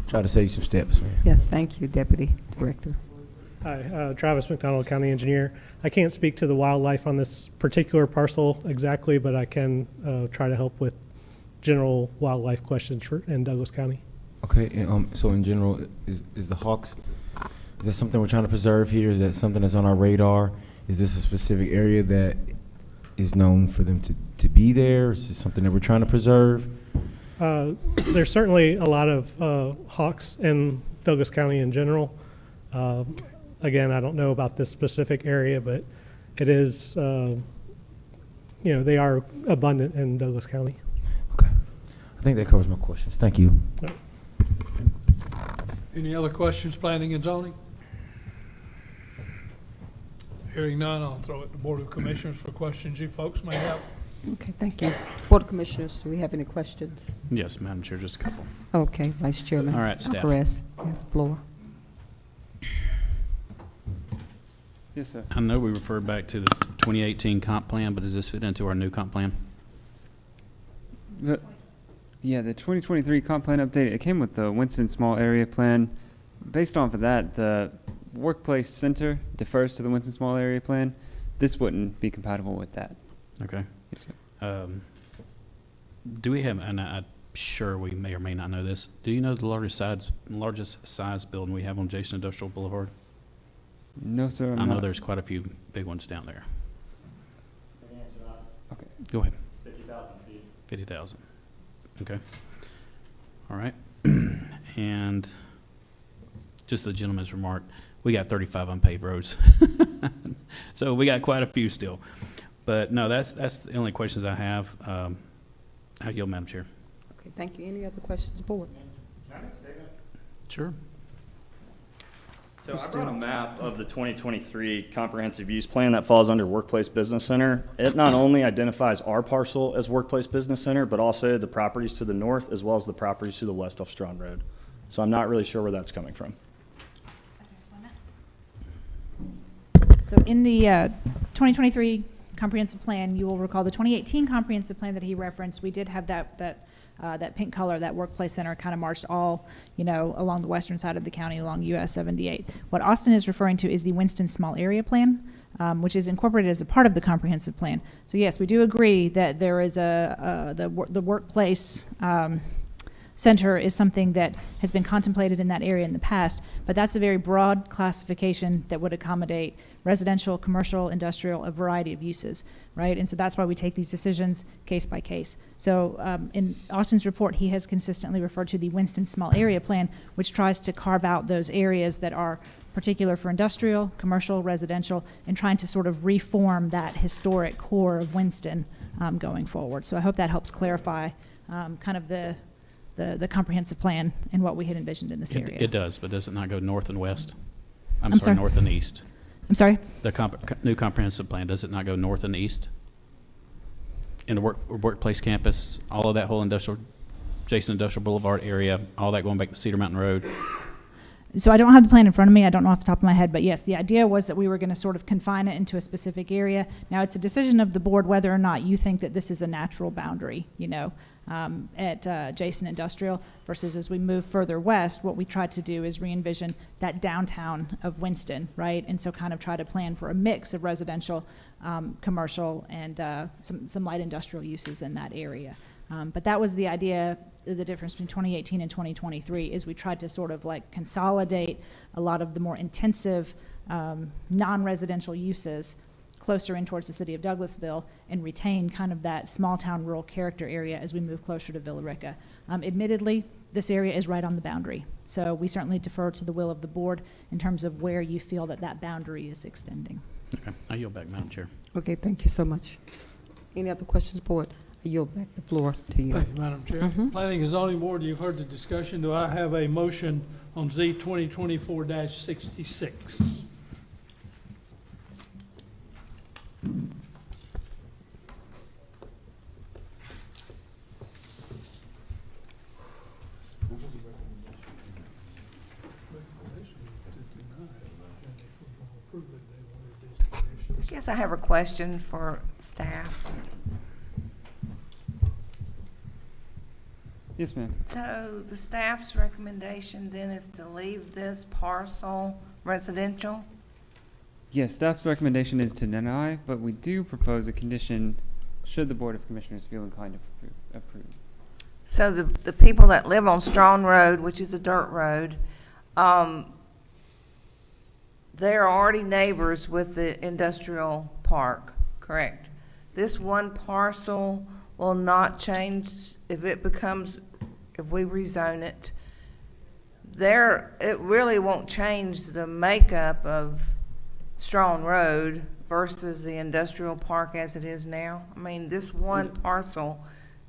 Try to save some steps, man. Yeah, thank you, Deputy Director. Hi, Travis McDonald, County Engineer. I can't speak to the wildlife on this particular parcel exactly, but I can try to help with general wildlife questions in Douglas County. Okay, and, so in general, is the hawks, is that something we're trying to preserve here? Is that something that's on our radar? Is this a specific area that is known for them to be there? Is this something that we're trying to preserve? There's certainly a lot of hawks in Douglas County in general. Again, I don't know about this specific area, but it is, they are abundant in Douglas County. Okay. I think that covers my questions. Thank you. Any other questions, planning and zoning? Hearing none, I'll throw it to the Board of Commissioners for questions you folks may have. Okay, thank you. Board of Commissioners, do we have any questions? Yes, Madam Chair, just a couple. Okay, Vice Chairman. All right, staff. Perez, you have the floor. Yes, sir. I know we referred back to the 2018 comp plan, but does this fit into our new comp plan? Yeah, the 2023 comp plan update, it came with the Winston Small Area Plan. Based off of that, the workplace center defers to the Winston Small Area Plan. This wouldn't be compatible with that. Okay. Yes, sir. Do we have, and I'm sure we may or may not know this, do you know the largest size building we have on Jason Industrial Boulevard? No, sir. I know there's quite a few big ones down there. Okay. Go ahead. 50,000 feet. 50,000. Okay. All right. And just the gentleman's remark, we got 35 unpaved roads. So we got quite a few still. But no, that's the only questions I have. I yield, Madam Chair. Okay, thank you. Any other questions, board? Sure. So I brought a map of the 2023 comprehensive use plan that falls under Workplace Business Center. It not only identifies our parcel as Workplace Business Center, but also the properties to the north as well as the properties to the west off Strawn Road. So I'm not really sure where that's coming from. So in the 2023 comprehensive plan, you will recall the 2018 comprehensive plan that he referenced, we did have that pink color, that workplace center kind of marched all, along the western side of the county, along US 78. What Austin is referring to is the Winston Small Area Plan, which is incorporated as a part of the comprehensive plan. So yes, we do agree that there is the workplace center is something that has been contemplated in that area in the past, but that's a very broad classification that would accommodate residential, commercial, industrial, a variety of uses, right? And so that's why we take these decisions case by case. So in Austin's report, he has consistently referred to the Winston Small Area Plan, which tries to carve out those areas that are particular for industrial, commercial, residential, and trying to sort of reform that historic core of Winston going forward. So I hope that helps clarify kind of the comprehensive plan and what we had envisioned in this area. It does, but does it not go north and west? I'm I'm sorry, sorry? north and east. I'm sorry? The new comprehensive plan, does it not go north and east? In the workplace campus, all of that whole Jason Industrial Boulevard area, all that going back to Cedar Mountain Road? So I don't have the plan in front of me. I don't know off the top of my head, but yes, the idea was that we were going to sort of confine it into a specific area. Now, it's a decision of the board whether or not you think that this is a natural boundary, at Jason Industrial versus as we move further west, what we tried to do is re-envision that downtown of Winston, right? And so kind of try to plan for a mix of residential, commercial, and some light industrial uses in that area. But that was the idea. The difference between 2018 and 2023 is we tried to sort of like consolidate a lot of the more intensive non-residential uses closer in towards the city of Douglasville and retain kind of that small town rural character area as we move closer to Villa Rica. Admittedly, this area is right on the boundary. So we certainly defer to the will of the board in terms of where you feel that boundary is extending. Okay, I yield back, Madam Chair. Okay, thank you so much. Any other questions, board? I yield back the floor to you. Thank you, Madam Chair. Planning and Zoning Board, you've heard the discussion. Do I have a motion on Z 2024-66? I guess I have a question for staff. Yes, ma'am. So the staff's recommendation then is to leave this parcel residential? Yes, staff's recommendation is to deny, but we do propose a condition should the Board of Commissioners feel inclined to approve. So the people that live on Strawn Road, which is a dirt road, they're already neighbors with the industrial park, correct? This one parcel will not change if we rezone it. It really won't change the makeup of Strawn Road versus the industrial park as it is now. I mean, this one parcel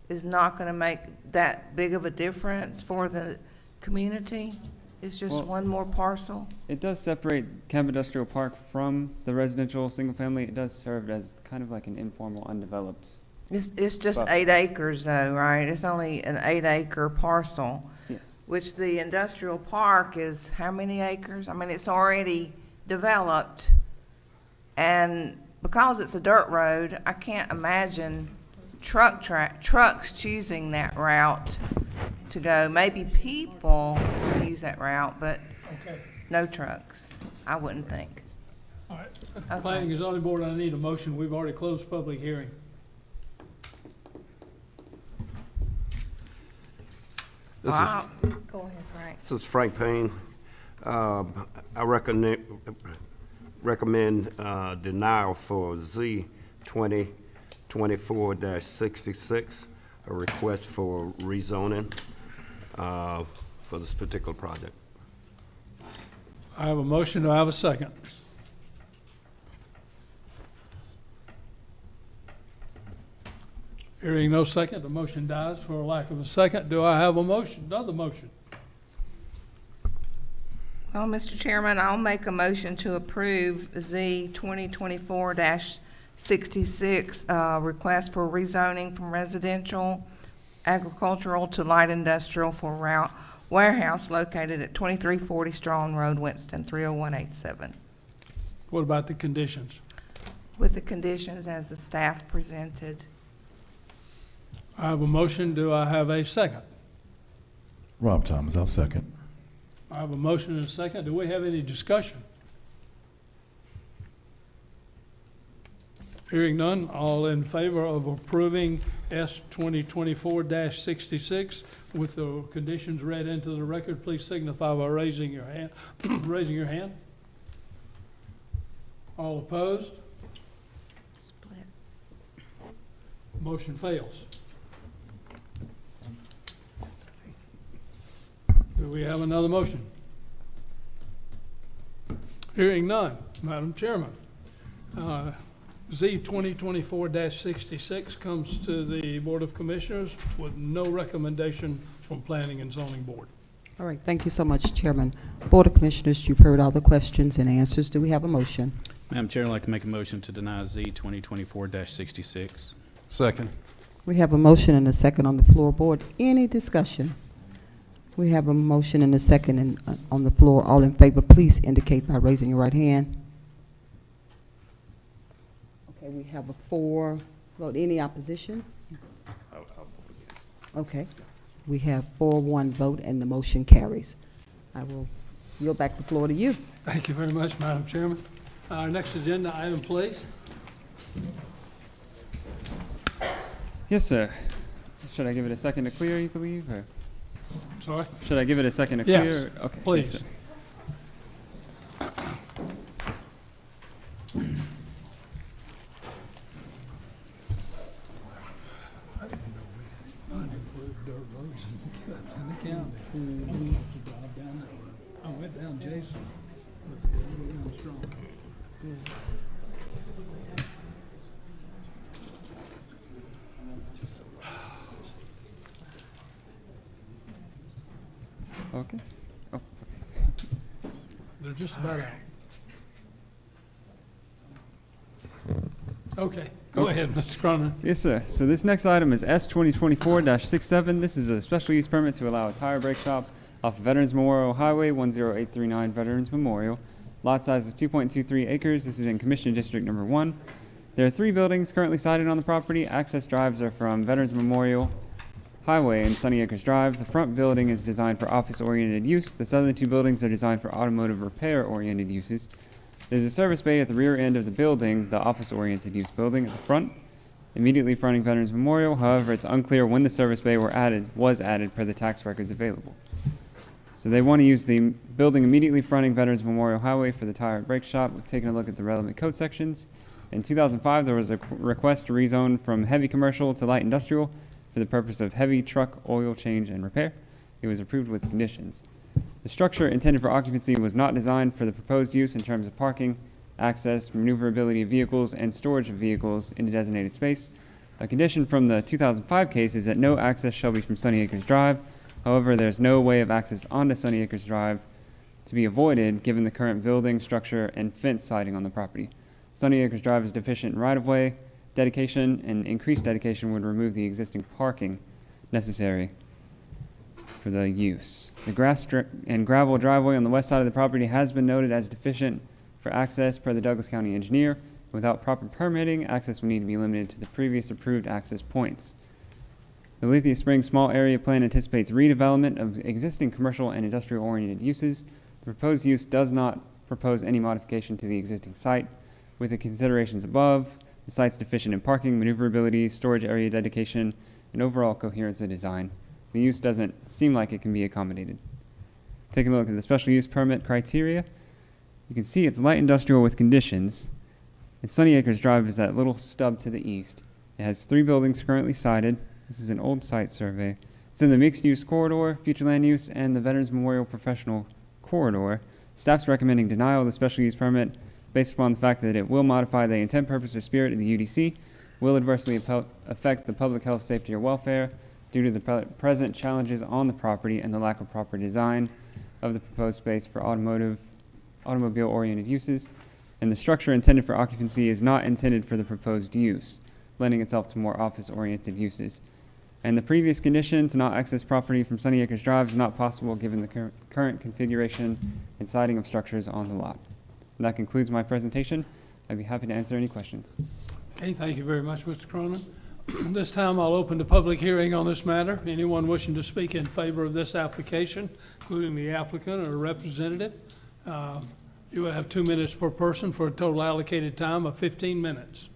is not going to make that big of a difference for the community. It's just one more parcel. It does separate Camp Industrial Park from the residential single family. It does serve as kind of like an informal, undeveloped It's just But- 8 acres though, right? It's only an 8-acre parcel. Yes. Which the industrial park is how many acres? I mean, it's already developed. And because it's a dirt road, I can't imagine trucks choosing that route to go. Maybe people use that route, but Okay. no trucks, I wouldn't think. All right. Okay. Planning and zoning board, I need a motion. We've already closed public hearing. This is, Wow. Go ahead, Frank. this is Frank Payne. I recommend denial for Z 2024-66, a request for rezoning for this particular project. I have a motion. Do I have a second? Hearing no second, the motion dies for lack of a second. Do I have a motion, another motion? Well, Mr. Chairman, I'll make a motion to approve Z 2024-66, request for rezoning from residential agricultural to light industrial for route warehouse located at 2340 Strong Road, Winston, 30187, What about the conditions? with the conditions as the staff presented. I have a motion. Do I have a second? Rob Thomas, I'll second. I have a motion and a second. Do we have any discussion? Hearing none, all in favor of approving S 2024-66 with the conditions read into the record, please signify by raising your hand. Raising your hand. All opposed? Split. Motion fails. Do we have another motion? Hearing none, Madam Chairman. Z 2024-66 comes to the Board of Commissioners with no recommendation from Planning and Zoning Board. All right, thank you so much, Chairman. Board of Commissioners, you've heard all the questions and answers. Do we have a motion? Madam Chair, I'd like to make a motion to deny Z 2024-66. Second. We have a motion and a second on the floor. Board, any discussion? We have a motion and a second on the floor. All in favor, please indicate by raising your right hand. Okay, we have a 4 vote. Any opposition? I'll vote against. Okay. We have 4-1 vote, and the motion carries. I will yield back the floor to you. Thank you very much, Madam Chairman. Our next agenda item, please. Yes, sir. Should I give it a second to clear, you believe, or Sorry? should I give it a second to Yes, clear? Okay. please. Yes, sir. I went down Jason. Okay. Oh, They're just about out. Okay, go ahead, Mr. Cronin. yes, sir. So this next item is S 2024-67. This is a special use permit to allow a tire brake shop off Veterans Memorial Highway 10839 Veterans Memorial. Lot size is 2.23 acres. This is in Commissioner District Number 1. There are 3 buildings currently sited on the property. Access drives are from Veterans Memorial Highway and Sunny Acres Drive. The front building is designed for office-oriented use. The southern 2 buildings are designed for automotive repair-oriented uses. There's a service bay at the rear end of the building, the office-oriented use building at the front, immediately fronting Veterans Memorial. However, it's unclear when the service bay was added per the tax records available. So they want to use the building immediately fronting Veterans Memorial Highway for the tire and brake shop. We've taken a look at the relevant code sections. In 2005, there was a request to rezone from heavy commercial to light industrial for the purpose of heavy truck oil change and repair. It was approved with conditions. The structure intended for occupancy was not designed for the proposed use in terms of parking, access, maneuverability of vehicles, and storage of vehicles in a designated space. A condition from the 2005 case is that no access shall be from Sunny Acres Drive. However, there's no way of access onto Sunny Acres Drive to be avoided given the current building, structure, and fence siting on the property. Sunny Acres Drive is deficient in right-of-way. dedication and increased dedication would remove the existing parking necessary for the use. The grass and gravel driveway on the west side of the property has been noted as deficient for access per the Douglas County engineer. Without proper permitting, access would need to be limited to the previous approved access points. The Lithia Springs Small Area Plan anticipates redevelopment of existing commercial and industrial-oriented uses. The proposed use does not propose any modification to the existing site. With the considerations above, the site's deficient in parking, maneuverability, storage area dedication, and overall coherence of design, the use doesn't seem like it can be accommodated. Taking a look at the special use permit criteria, you can see it's light industrial with conditions. And Sunny Acres Drive is that little stub to the east. It has 3 buildings currently sited. This is an old site survey. It's in the mixed-use corridor, future land use, and the Veterans Memorial Professional Corridor. Staff's recommending denial of the special use permit based upon the fact that it will modify the intent, purpose, or spirit of the UDC, will adversely affect the public health, safety, or welfare due to the present challenges on the property and the lack of proper design of the proposed space for automobile-oriented uses, and the structure intended for occupancy is not intended for the proposed use, lending itself to more office-oriented uses. And the previous condition to not access property from Sunny Acres Drive is not possible given the current configuration and siding of structures on the lot. And that concludes my presentation. I'd be happy to answer any questions. Okay, thank you very much, Mr. Cronin. This time I'll open the public hearing on this matter. Anyone wishing to speak in favor of this application, including the applicant or representative, you will have 2 minutes per person for a total allocated time of 15 minutes.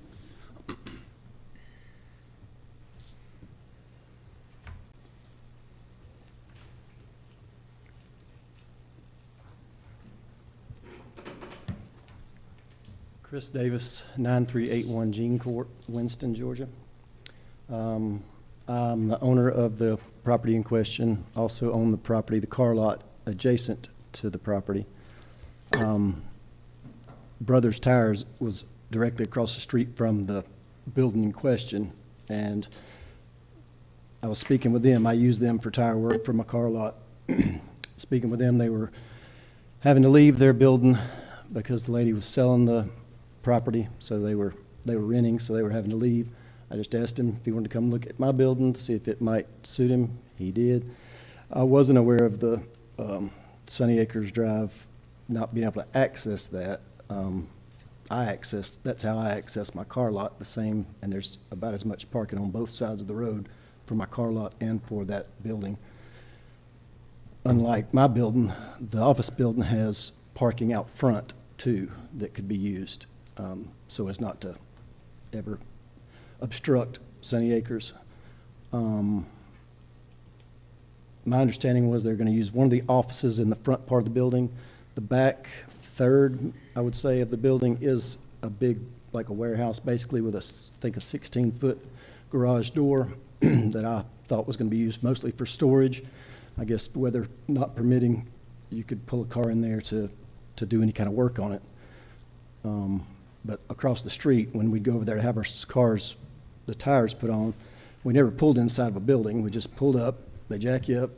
Chris Davis, 9381 Jean Court, Winston, Georgia. I'm the owner of the property in question, also own the property, the car lot adjacent to the property. Brothers Tires was directly across the street from the building in question, and I was speaking with them. I used them for tire work for my car lot. Speaking with them, they were having to leave their building because the lady was selling the property, so they were renting, so they were having to leave. I just asked him if he wanted to come look at my building to see if it might suit him. He did. I wasn't aware of the Sunny Acres Drive not being able to access that. That's how I access my car lot, the same, and there's about as much parking on both sides of the road for my car lot and for that building. Unlike my building, the office building has parking out front too that could be used, so as not to ever obstruct Sunny Acres. My understanding was they're going to use one of the offices in the front part of the building. The back third, I would say, of the building is a big, like a warehouse, basically with I think a 16-foot garage door that I thought was going to be used mostly for storage. I guess weather not permitting, you could pull a car in there to do any kind of work on it. But across the street, when we'd go over there to have our cars, the tires put on, we never pulled inside of a building. We just pulled up, they jack you up,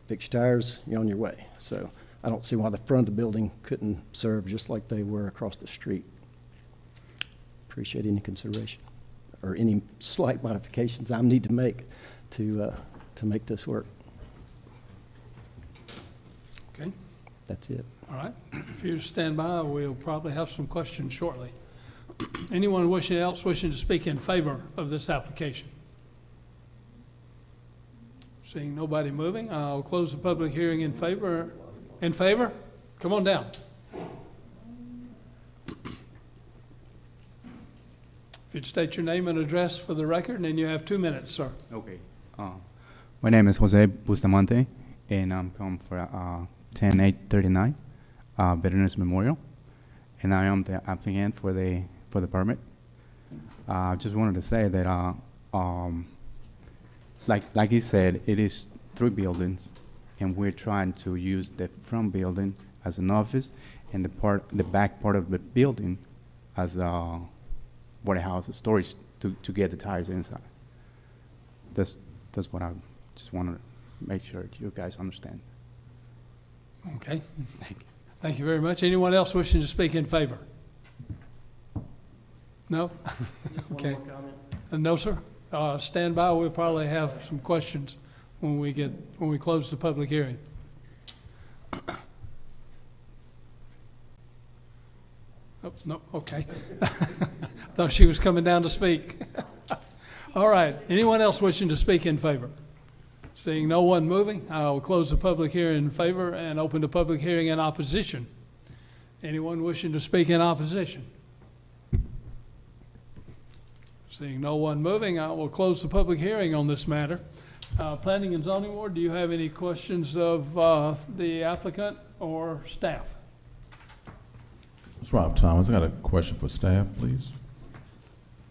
fix your tires, you're on your way. So I don't see why the front of the building couldn't serve just like they were across the street. Appreciate any consideration or any slight modifications I need to make to make this work. Okay. That's it. All right. If you stand by, we'll probably have some questions shortly. Anyone else wishing to speak in favor of this application? Seeing nobody moving, I'll close the public hearing in favor. In favor? Come on down. If you'd state your name and address for the record, and then you have 2 minutes, sir. Okay. My name is Jose Bustamante, and I'm come for 10839 Veterans Memorial, and I am the applicant for the permit. I just wanted to say that, like he said, it is 3 buildings, and we're trying to use the front building as an office, and the back part of the building as a warehouse storage to get the tires inside. That's what I just want to make sure you guys understand. Okay. Thank you. Thank you very much. Anyone else wishing to speak in favor? No? Okay. No, sir. Stand by. We'll probably have some questions when we close the public hearing. Oh, no, okay. I thought she was coming down to speak. All right. Anyone else wishing to speak in favor? Seeing no one moving, I will close the public hearing in favor and open the public hearing in opposition. Anyone wishing to speak in opposition? Seeing no one moving, I will close the public hearing on this matter. Planning and Zoning Board, do you have any questions of the applicant or staff? It's Rob Thomas. I got a question for staff, please.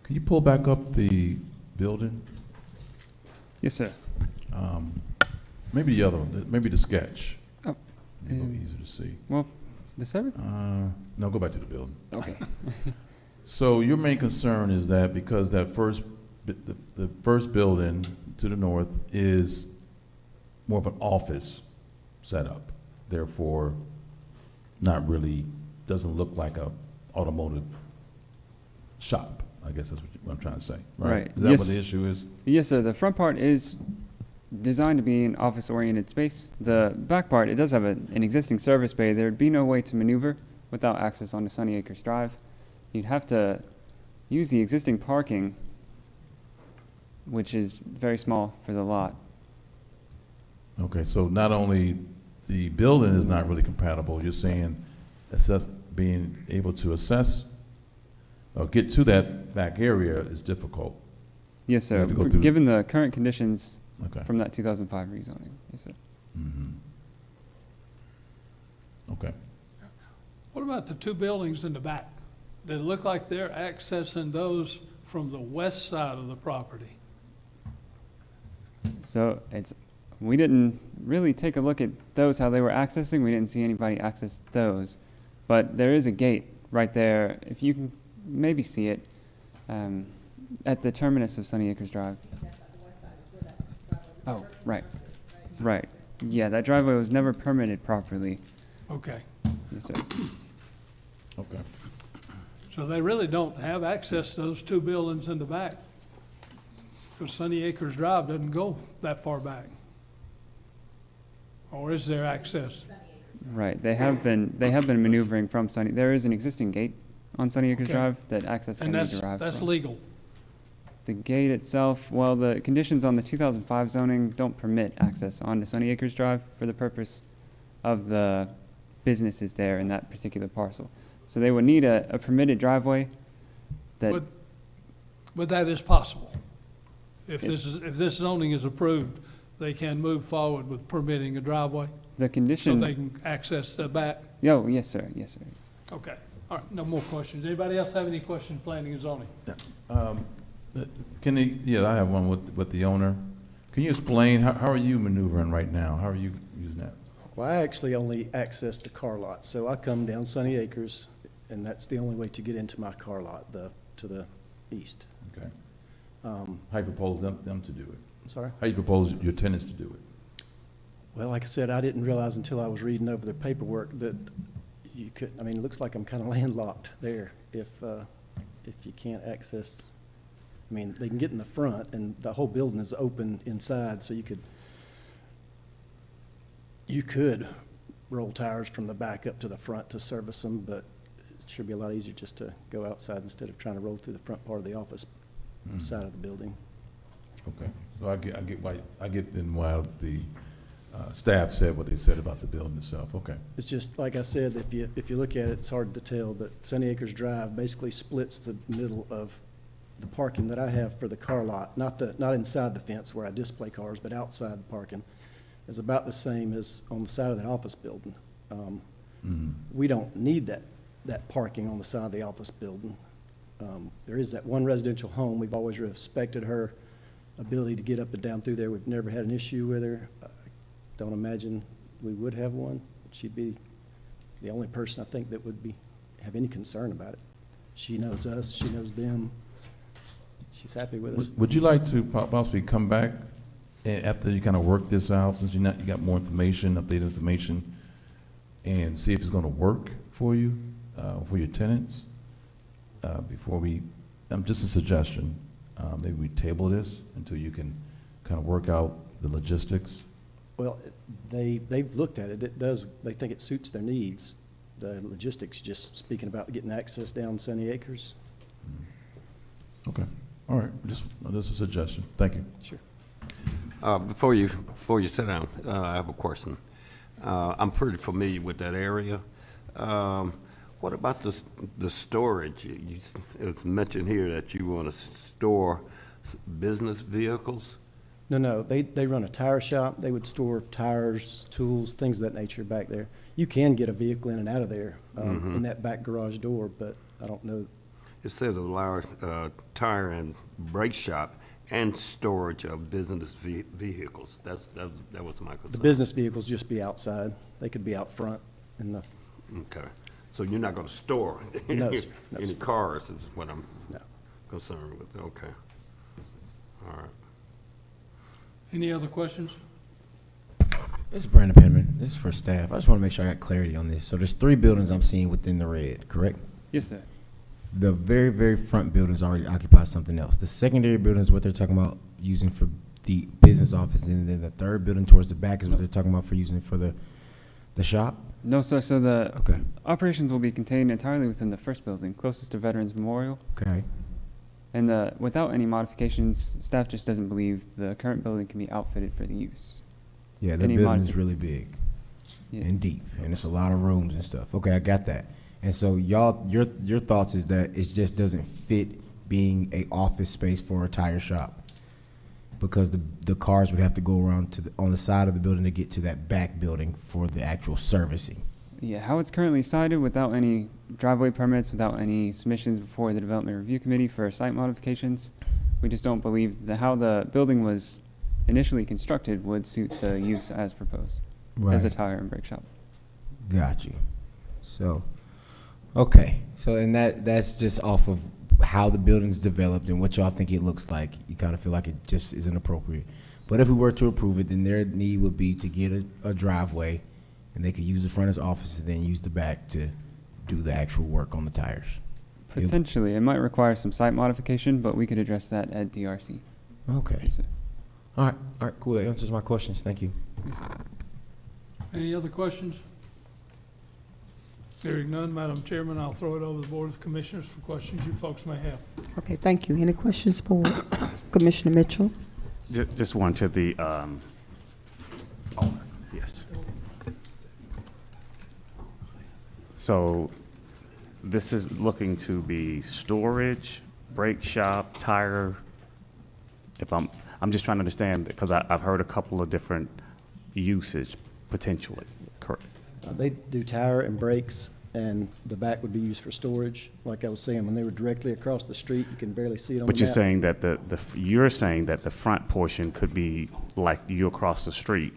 Can you pull back up the building? Yes, sir. Maybe the other one, maybe the sketch. Oh. Maybe a little easier to see. Well, the server? No, go back to the building. Okay. So your main concern is that because that the first building to the north is more of an office setup, therefore not really, doesn't look like a automotive shop. I guess that's what I'm trying to say, right? Right. Is that Yes. what the issue is? Yes, sir. The front part is designed to be an office-oriented space. The back part, it does have an existing service bay. There'd be no way to maneuver without access onto Sunny Acres Drive. You'd have to use the existing parking, which is very small for the lot. Okay, so not only the building is not really compatible, you're saying being able to assess or get to that back area is difficult. Yes, You sir. have to go through- Given the current conditions Okay. from that 2005 rezoning. Yes, sir. Mhm. Okay. What about the two buildings in the back? They look like they're accessing those from the west side of the property. So we didn't really take a look at those, how they were accessing. We didn't see anybody access those. But there is a gate right there, if you can maybe see it, at the terminus of Sunny Acres Drive. Oh, right. Right. Yeah, that driveway was never permitted properly. Okay. Yes, sir. Okay. So they really don't have access to those two buildings in the back. Because Sunny Acres Drive doesn't go that far back. Or is there access? Right. They have been maneuvering from Sunny. There is an existing gate on Sunny Acres Okay. Drive that access can And be derived that's from. legal. The gate itself, well, the conditions on the 2005 zoning don't permit access onto Sunny Acres Drive for the purpose of the businesses there in that particular parcel. So they would need a permitted driveway that, But that is possible. If this zoning is approved, they can move forward with permitting a driveway the so condition. they can access the back. Oh, yes, sir. Yes, sir. Okay. All right, no more questions. Anybody else have any questions, planning and zoning? I have one with the owner. Can you explain, how are you maneuvering right now? How are you using that? Well, I actually only access the car lot, so I come down Sunny Acres, and that's the only way to get into my car lot, to the east. Okay. How you propose them to do it? I'm sorry? How you propose your tenants to do it? Well, like I said, I didn't realize until I was reading over the paperwork that you could, I mean, it looks like I'm kind of landlocked there if you can't access, I mean, they can get in the front and the whole building is open inside, so you could roll tires from the back up to the front to service them, but it should be a lot easier just to go outside instead of trying to roll through the front part of the office side of the building. Okay, so I get then why the staff said what they said about the building itself. Okay. It's just, like I said, if you look at it, it's hard to tell, but Sunny Acres Drive basically splits the middle of the parking that I have for the car lot, not inside the fence where I display cars, but outside the parking, is about the same as on the side of that office building. We don't need that parking on the side of the office building. There is that one residential home. We've always respected her ability to get up and down through there. We've never had an issue with her. Don't imagine we would have one. She'd be the only person I think that would have any concern about it. She knows us, she knows them. She's happy with us. Would you like to possibly come back after you kind of work this out, since you got more information, updated information, and see if it's going to work for you, for your tenants, before we just a suggestion, maybe we table this until you can kind of work out the logistics. Well, they've looked at it. It does, they think it suits their needs. The logistics, just speaking about getting access down Sunny Acres. Okay, all right, just a suggestion. Thank you. Sure. Before you sit down, I have a question. I'm pretty familiar with that area. What about the storage? It's mentioned here that you want to store business vehicles. No, they run a tire shop. They would store tires, tools, things of that nature back there. You can get a vehicle in and out of there in that back garage door, but I don't know. It says allow tire and brake shop and storage of business vehicles. That was my concern. The business vehicles just be outside. They could be out front in the. Okay. So you're not going to store No, sir. No, any sir. cars is what I'm No. concerned with. Okay. All right. Any other questions? This is Brandon Penman. This is for staff. I just want to make sure I got clarity on this. So there's 3 buildings I'm seeing within the red, correct? Yes, sir. The very, very front buildings already occupy something else. The secondary building is what they're talking about using for the business office, and then the third building towards the back is what they're talking about for using for the shop? No, sir. So the Okay. operations will be contained entirely within the first building, closest to Veterans Memorial. Okay. And without any modifications, staff just doesn't believe the current building can be outfitted for the use. Yeah, the Any building is modifi- really big Yeah. and deep, and it's a lot of rooms and stuff. Okay, I got that. And so your thoughts is that it just doesn't fit being a office space for a tire shop because the cars would have to go around on the side of the building to get to that back building for the actual servicing. Yeah, how it's currently cited without any driveway permits, without any submissions before the Development Review Committee for site modifications, we just don't believe that how the building was initially constructed would suit the use as proposed as a Right. tire and brake shop. Got you. So, okay. So, and that's just off of how the building's developed and what y'all think it looks like. You kind of feel like it just isn't appropriate. But if we were to approve it, then their need would be to get a driveway, and they could use the front as office and then use the back to do the actual work on the tires. Potentially, it might require some site modification, but we could address that at DRC. Okay. Yes, sir. All right, cool. That answers my questions. Thank you. Yes, sir. Any other questions? Hearing none, Madam Chairman, I'll throw it over to the Board of Commissioners for questions you folks may have. Okay, thank you. Any questions for Commissioner Mitchell? Just one to the owner, yes. So this is looking to be storage, brake shop, tire. If I'm just trying to understand, because I've heard a couple of different usage potentially, correct? They do tire and brakes, and the back would be used for storage. Like I was saying, when they were directly across the street, you can barely see it on the But you're map. saying that you're saying that the front portion could be like you across the street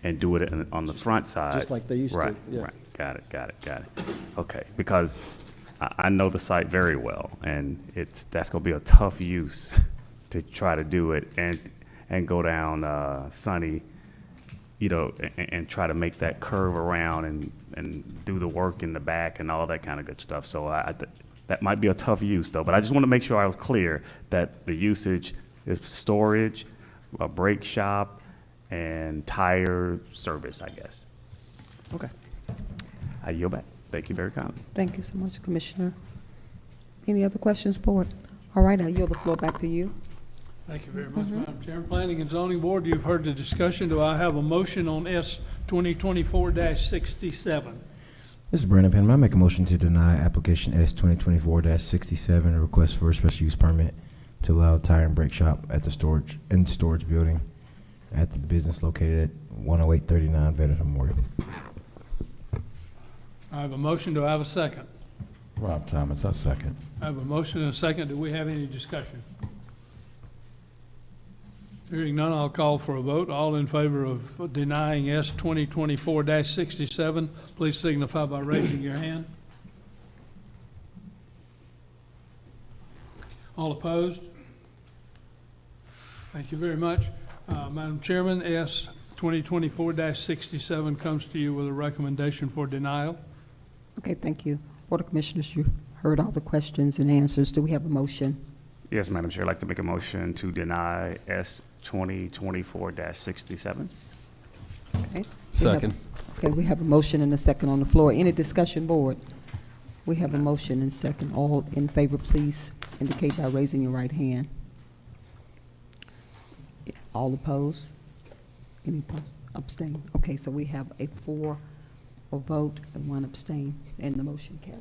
and do it on the front side? Just like they used to, Right, yeah. right. Got it. Okay, because I know the site very well, and that's gonna be a tough use to try to do it and go down Sunny, and try to make that curve around and do the work in the back and all that kind of good stuff. So that might be a tough use though, but I just want to make sure I was clear that the usage is storage, a brake shop, and tire service, I guess. Okay. I yield back. Thank you very kindly. Thank you so much, Commissioner. Any other questions, Board? All right, I yield the floor back to you. Thank you very much, Madam Chairman. Planning and Zoning Board, you've heard the discussion. Do I have a motion on S 2024-67? This is Brandon Penman. I make a motion to deny application S 2024-67, a request for a special use permit to allow a tire and brake shop at the storage building at the business located at 10839 Veterans Memorial. I have a motion. Do I have a second? Rob Thomas, I second. I have a motion and a second. Do we have any discussion? Hearing none, I'll call for a vote. All in favor of denying S 2024-67, please signify by raising your hand. All opposed? Thank you very much. Madam Chairman, S 2024-67 comes to you with a recommendation for denial. Okay, thank you. Board of Commissioners, you heard all the questions and answers. Do we have a motion? Yes, Madam Chair, I'd like to make a motion to deny S 2024-67. Okay. Second. Okay, we have a motion and a second on the floor. Any discussion, board? We have a motion and second. All in favor, please indicate by raising your right hand. All opposed? Any abstain? Okay, so we have a 4 vote and 1 abstain, and the motion carries.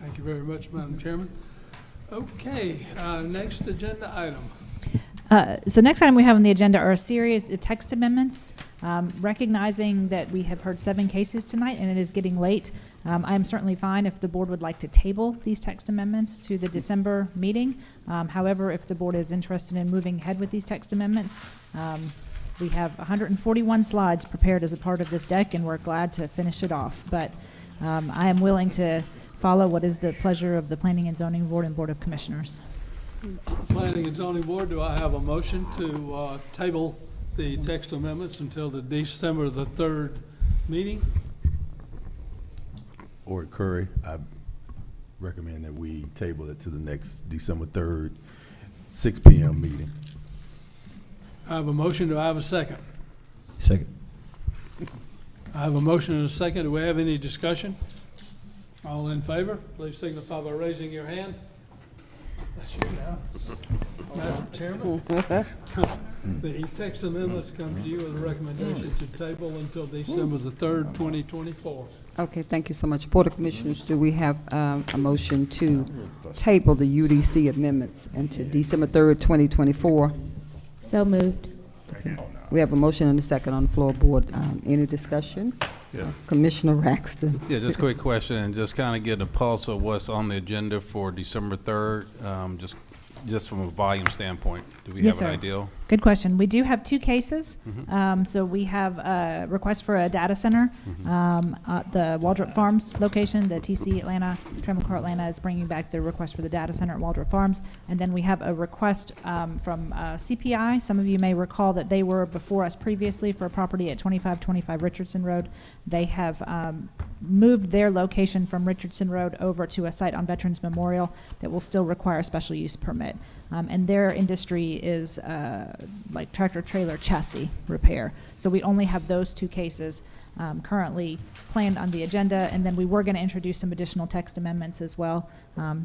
Thank you very much, Madam Chairman. Okay, next agenda item. So next item we have on the agenda are a series of text amendments. Recognizing that we have heard 7 cases tonight and it is getting late, I am certainly fine if the board would like to table these text amendments to the December meeting. However, if the board is interested in moving ahead with these text amendments, we have 141 slides prepared as a part of this deck, and we're glad to finish it off. But I am willing to follow what is the pleasure of the Planning and Zoning Board and Board of Commissioners. Planning and Zoning Board, do I have a motion to table the text amendments until the December the 3rd meeting? Or Curry, I recommend that we table it to the next December 3rd, 6 p.m. meeting. I have a motion. Do I have a second? Second. I have a motion and a second. Do we have any discussion? All in favor, please signify by raising your hand. That's you now. Madam Chairman, the text amendments come to you with a recommendation to table until December the 3rd, 2024. Okay, thank you so much. Board of Commissioners, do we have a motion to table the UDC amendments until December 3rd, 2024? So moved. We have a motion and a second on the floor, board. Any discussion? Yeah. Commissioner Raxton. Yeah, just a quick question, and just kind of get a pulse of what's on the agenda for December 3rd, just from a volume standpoint. Do we Yes, have an sir. idea? Good question. We do have 2 cases. So we have a request for a data center at the Waldrop Farms location. The TC Atlanta, Trammell Crow Atlanta is bringing back the request for the data center at Waldrop Farms. And then we have a request from CPI. Some of you may recall that they were before us previously for a property at 2525 Richardson Road. They have moved their location from Richardson Road over to a site on Veterans Memorial that will still require a special use permit. And their industry is like tractor-trailer chassis repair. So we only have those 2 cases currently planned on the agenda, and then we were going to introduce some additional text amendments as well.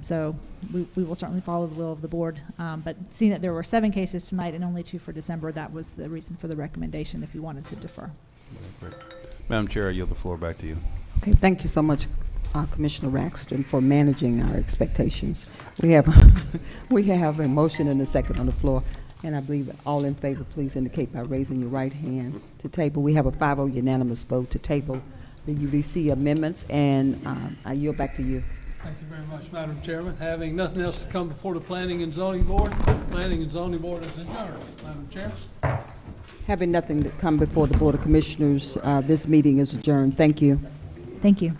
So we will certainly follow the will of the board. But seeing that there were 7 cases tonight and only 2 for December, that was the reason for the recommendation if you wanted to defer. Madam Chair, I yield the floor back to you. Okay, thank you so much, Commissioner Raxton, for managing our expectations. We have a motion and a second on the floor, and I believe all in favor, please indicate by raising your right hand to table. We have a 5-0 unanimous vote to table the UDC amendments, and I yield back to you. Thank you very much, Madam Chairman. Having nothing else to come before the Planning and Zoning Board, Planning and Zoning Board is adjourned. Madam Chair. Having nothing to come before the Board of Commissioners, this meeting is adjourned. Thank you. Thank you.